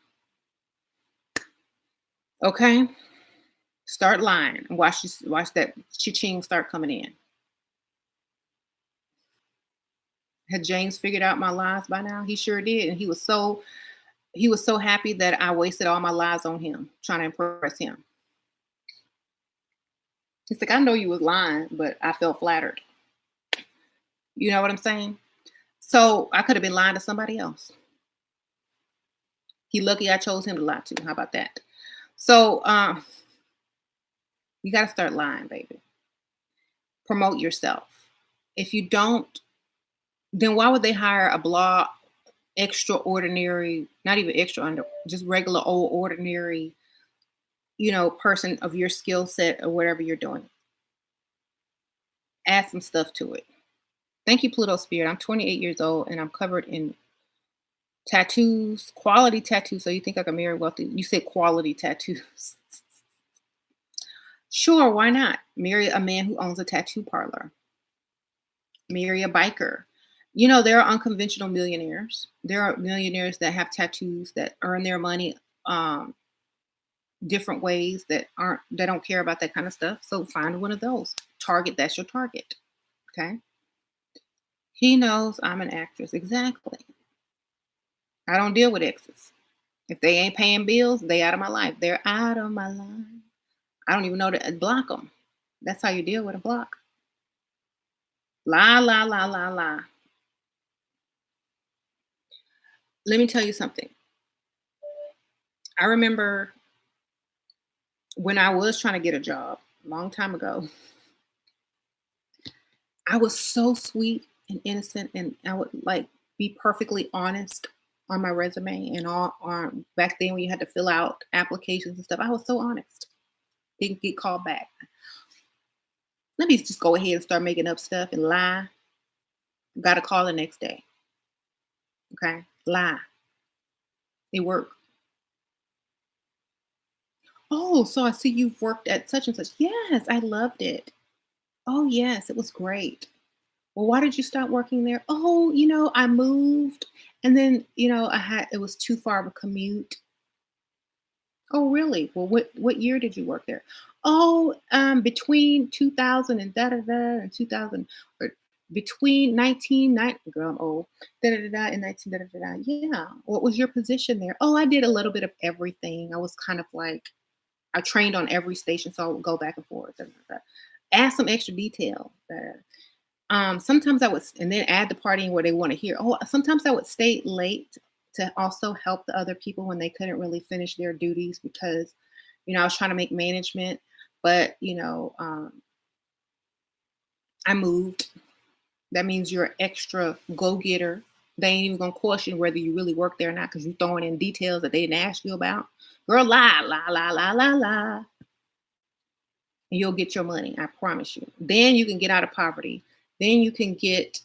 Okay? Start lying. Watch that cha-ching start coming in. Had James figured out my lies by now? He sure did. And he was so happy that I wasted all my lies on him, trying to impress him. He's like, I know you was lying, but I felt flattered. You know what I'm saying? So I could have been lying to somebody else. He lucky I chose him to lie to. How about that? So you got to start lying, baby. Promote yourself. If you don't, then why would they hire a blah, extraordinary, not even just regular old ordinary, person of your skill set or whatever you're doing? Add some stuff to it. Thank you, Pluto Spirit. I'm 28 years old and I'm covered in tattoos, quality tattoos. So you think I can marry wealthy? You said quality tattoos. Sure, why not? Marry a man who owns a tattoo parlor. Marry a biker. There are unconventional millionaires. There are millionaires that have tattoos that earn their money different ways that don't care about that kind of stuff. So find one of those. That's your target. Okay. He knows I'm an actress. Exactly. I don't deal with exes. If they ain't paying bills, they out of my life. They're out of my life. I don't even know to block them. That's how you deal with a block. Lie, lie, lie, lie, lie. Let me tell you something. I remember when I was trying to get a job a long time ago, I was so sweet and innocent, and I would be perfectly honest on my resume and all on back then when you had to fill out applications and stuff. I was so honest. Didn't get called back. Let me just go ahead and start making up stuff and lie. Got a call the next day. Okay, lie. It worked. Oh, so I see you've worked at such and such. Yes, I loved it. Oh, yes, it was great. Well, why did you stop working there? Oh, I moved, and then, it was too far of a commute. Oh, really? Well, what year did you work there? Oh, between 2000 and da da da and 2000, or between 1990, girl, I'm old, da da da da and 19 da da da da. Yeah. What was your position there? Oh, I did a little bit of everything. I was kind of like, I trained on every station, so I would go back and forth. Da, da, da. Add some extra detail. Sometimes I would, and then add the partying where they want to hear. Oh, sometimes I would stay late to also help the other people when they couldn't really finish their duties because, I was trying to make management, but I moved. That means you're an extra go getter. They ain't even gonna question whether you really work there or not because you throwing in details that they didn't ask you about. Girl, lie, lie, lie, lie, lie, lie, and you'll get your money. I promise you. Then you can get out of poverty. Then you can get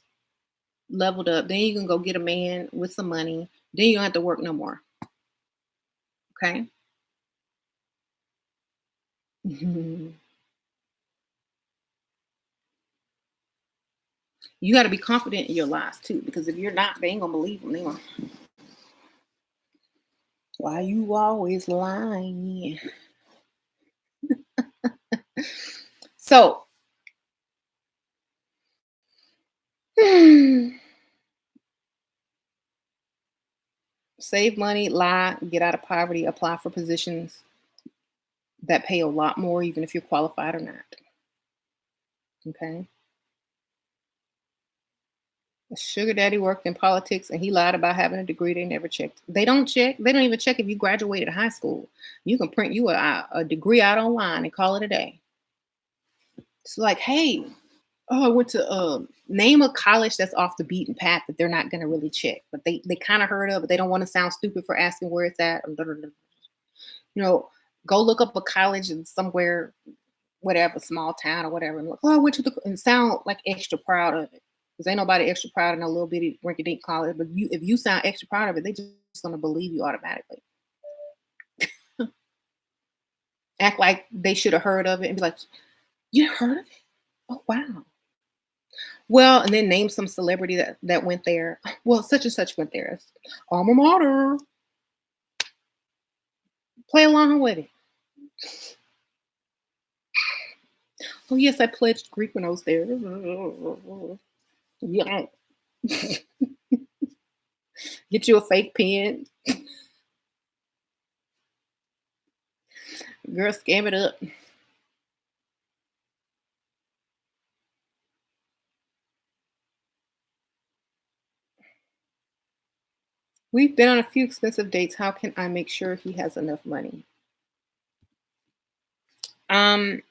leveled up. Then you can go get a man with some money. Then you don't have to work no more. Okay. You got to be confident in your lies too, because if you're not, they ain't gonna believe them. They gonna, why you always lying? So save money, lie, get out of poverty, apply for positions that pay a lot more, even if you're qualified or not. Okay. A sugar daddy worked in politics and he lied about having a degree they never checked. They don't check. They don't even check if you graduated high school. You can print you a degree out online and call it a day. It's like, hey, oh, I went to name a college that's off the beaten path that they're not going to really check, but they kind of heard of, but they don't want to sound stupid for asking where it's at. You know, go look up a college in somewhere, whatever, small town or whatever, and look, oh, I went to the, and sound like extra proud of it. Because ain't nobody extra proud in a little bitty rinky dink college, but if you sound extra proud of it, they just gonna believe you automatically. Act like they should have heard of it and be like, you heard of it? Oh wow. Well, and then name some celebrity that went there. Well, such and such went there. It's alma mater. Play along with it. Oh yes, I pledged Greek when I was there. Yeah. Get you a fake pen. Girl, scam it up. We've been on a few expensive dates. How can I make sure he has enough money? Um,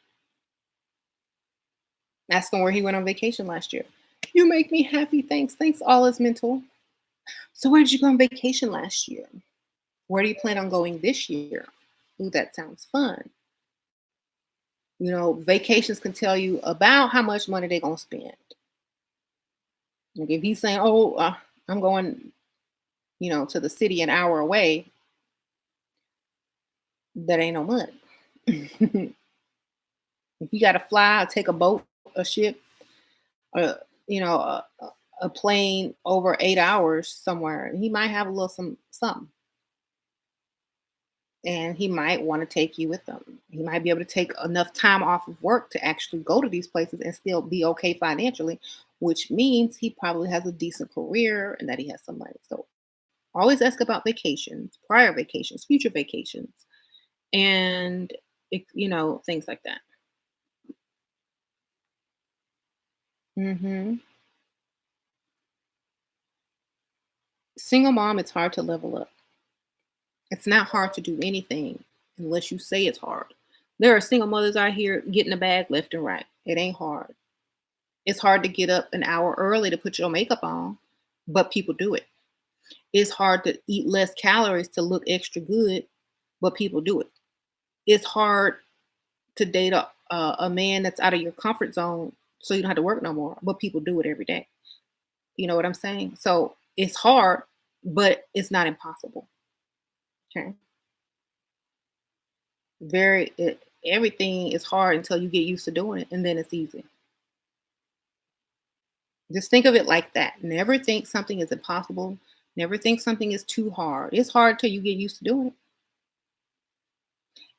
Ask him where he went on vacation last year. You make me happy. Thanks. Thanks, all is mental. So where did you go on vacation last year? Where do you plan on going this year? Ooh, that sounds fun. Vacations can tell you about how much money they're gonna spend. Like if he's saying, "Oh, I'm going, to the city an hour away," that ain't no money. If you got to fly, or take a boat, a ship, you know, a, a plane over 8 hours somewhere, he might have a little something, and he might want to take you with him. He might be able to take enough time off of work to actually go to these places and still be okay financially, which means he probably has a decent career and that he has some money. So always ask about vacations, prior vacations, future vacations, and things like that. hmm Single mom, it's hard to level up. It's not hard to do anything unless you say it's hard. There are single mothers out here getting a bag left and right. It ain't hard. It's hard to get up an hour early to put your makeup on, but people do it. It's hard to eat less calories to look extra good, but people do it. It's hard to date a man that's out of your comfort zone so you don't have to work no more, but people do it every day. You know what I'm saying? So it's hard, but it's not impossible. Okay. Everything is hard until you get used to doing it, and then it's easy. Just think of it like that. Never think something is impossible. Never think something is too hard. It's hard till you get used to doing it.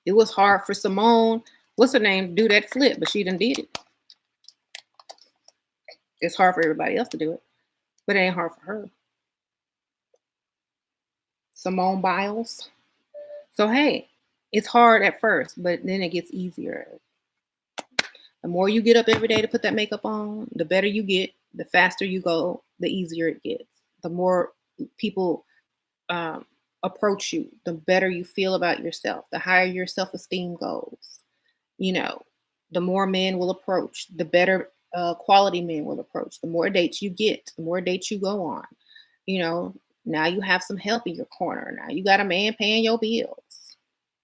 It was hard for Simone, what's her name, to do that flip, but she done did it. It's hard for everybody else to do it, but it ain't hard for her. Simone Biles. So hey, it's hard at first, but then it gets easier. The more you get up every day to put that makeup on, the better you get, the faster you go, the easier it gets. The more people um, approach you, the better you feel about yourself, the higher your self esteem goes. You know, the more men will approach, the better quality men will approach. The more dates you get, the more dates you go on. You know, now you have some help in your corner. Now you got a man paying your bills.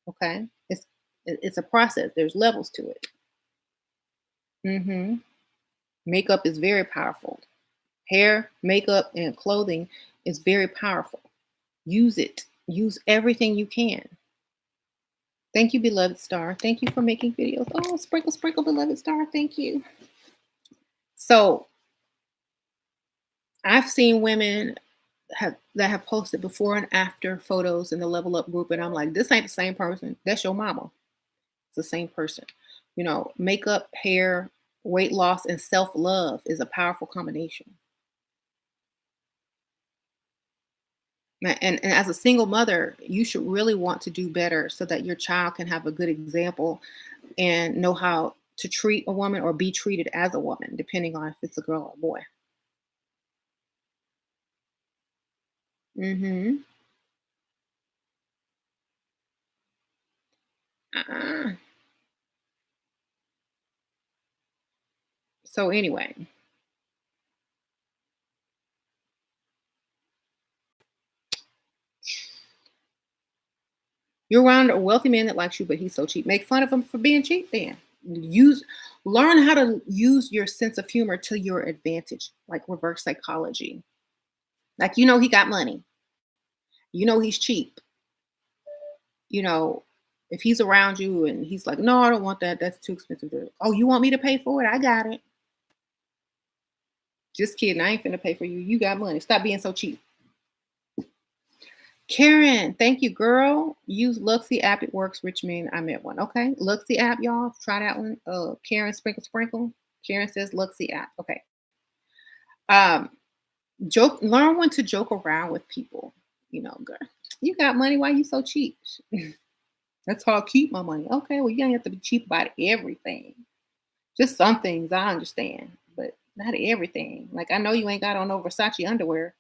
Okay, it's a process. There's levels to it. Hmm. Makeup is very powerful. Hair, makeup, and clothing is very powerful. Use it. Use everything you can. Thank you, beloved star. Thank you for making videos. Oh, sprinkle, sprinkle, beloved star. Thank you. So I've seen women that have posted before and after photos in the Level Up group, and I'm like, this ain't the same person. That's your mama. It's the same person. You know, makeup, hair, weight loss, and self love is a powerful combination. And as a single mother, you should really want to do better so that your child can have a good example and know how to treat a woman or be treated as a woman, depending on if it's a girl or a boy. Hmm. uh So anyway, you're around a wealthy man that likes you, but he's so cheap. Make fun of him for being cheap. Then use learn how to use your sense of humor to your advantage, like reverse psychology. Like he got money. He's cheap. You know, if he's around you and he's like, "No, I don't want that. That's too expensive." Oh, you want me to pay for it? I got it. Just kidding. I ain't finna pay for you. You got money. Stop being so cheap. Karen, thank you, girl. Use Luxy app. It works. Rich men. I met one. Okay. Luxy app, y'all. Try that one. Karen Sprinkle Sprinkle. Karen says Luxy app. Okay. Um, learn when to joke around with people. Girl, you got money. Why you so cheap? That's how I keep my money. Okay, well, you don't have to be cheap about everything. Just some things I understand, but not everything. Like I know you ain't got on no Versace underwear,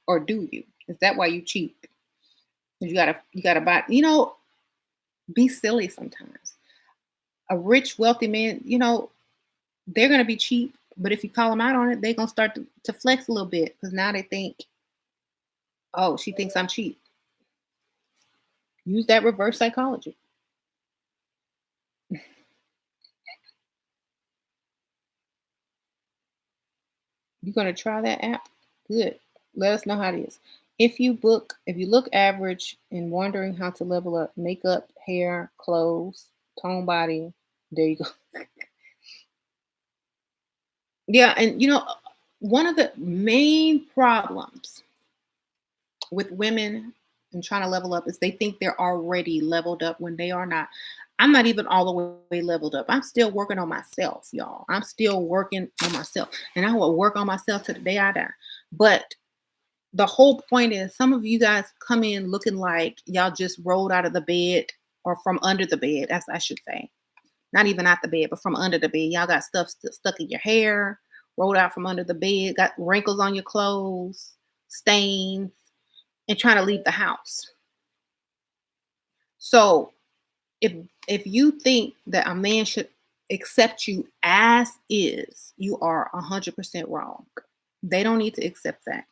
or do you? Is that why you cheap? 'Cause you gotta buy. Be silly sometimes. A rich, wealthy man, they're gonna be cheap, but if you call them out on it, they're gonna start to flex a little bit because now they think, oh, she thinks I'm cheap. Use that reverse psychology. You gonna try that app? Good. Let us know how it is. If you look average and wondering how to level up makeup, hair, clothes, tone body, there you go. Yeah, and one of the main problems with women and trying to level up is they think they're already leveled up when they are not. I'm not even all the way leveled up. I'm still working on myself, y'all. I'm still working on myself. And I will work on myself to the day I die. But the whole point is some of you guys come in looking like y'all just rolled out of the bed or from under the bed, as I should say. Not even out the bed, but from under the bed. Y'all got stuff stuck in your hair, rolled out from under the bed, got wrinkles on your clothes, stains, and trying to leave the house. So if if you think that a man should accept you as is, you are 100% wrong. They don't need to accept that.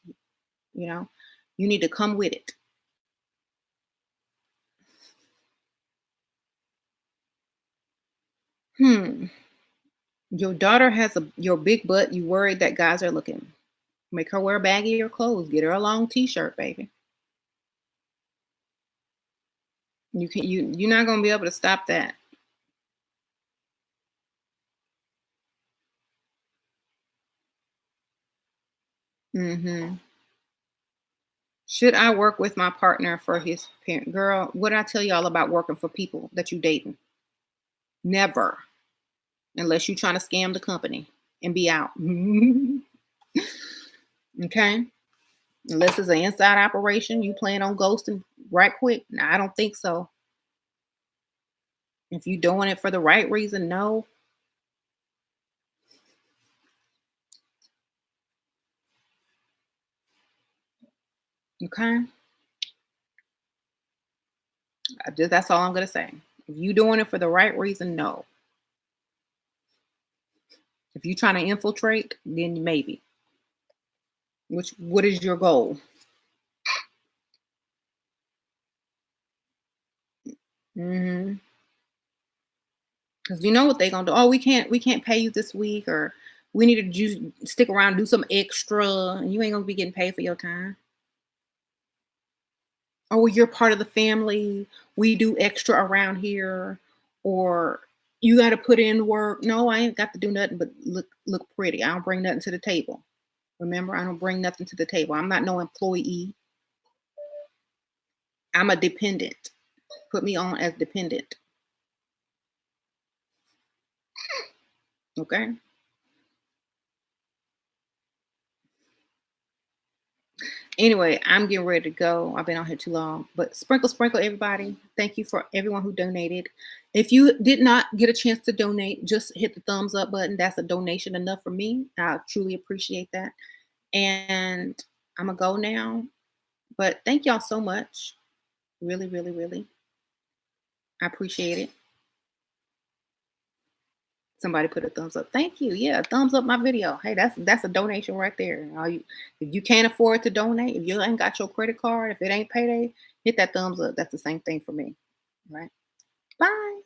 You know, you need to come with it. Hmm. Your daughter has your big butt. You worried that guys are looking. Make her wear baggier clothes. Get her a long t-shirt, baby. You're not gonna be able to stop that. Mhm. Should I work with my partner for his parent? Girl, what did I tell y'all about working for people that you dating? Never, unless you trying to scam the company and be out. Okay? Unless it's an inside operation, you plan on ghosting right quick. Nah, I don't think so. If you doing it for the right reason, no. Okay? That's all I'm gonna say. If you doing it for the right reason, no. If you trying to infiltrate, then maybe. What is your goal? Mhm. Because you know what they gonna do. Oh, we can't pay you this week, or we need to just stick around and do some extra, and you ain't gonna be getting paid for your time. Oh, well, you're part of the family. We do extra around here, or you got to put in work. No, I ain't got to do nothing but look pretty. I don't bring nothing to the table. Remember, I don't bring nothing to the table. I'm not no employee. I'm a dependent. Put me on as dependent. Okay. Anyway, I'm getting ready to go. I've been on here too long. But sprinkle, sprinkle, everybody. Thank you for everyone who donated. If you did not get a chance to donate, just hit the thumbs up button. That's a donation enough for me. I truly appreciate that. And I'm gonna go now. But thank y'all so much. Really, really, really. I appreciate it. Somebody put a thumbs up. Thank you. Yeah, thumbs up my video. Hey, that's a donation right there. All you, if you can't afford to donate, if you ain't got your credit card, if it ain't payday, hit that thumbs up. That's the same thing for me. Right. Bye.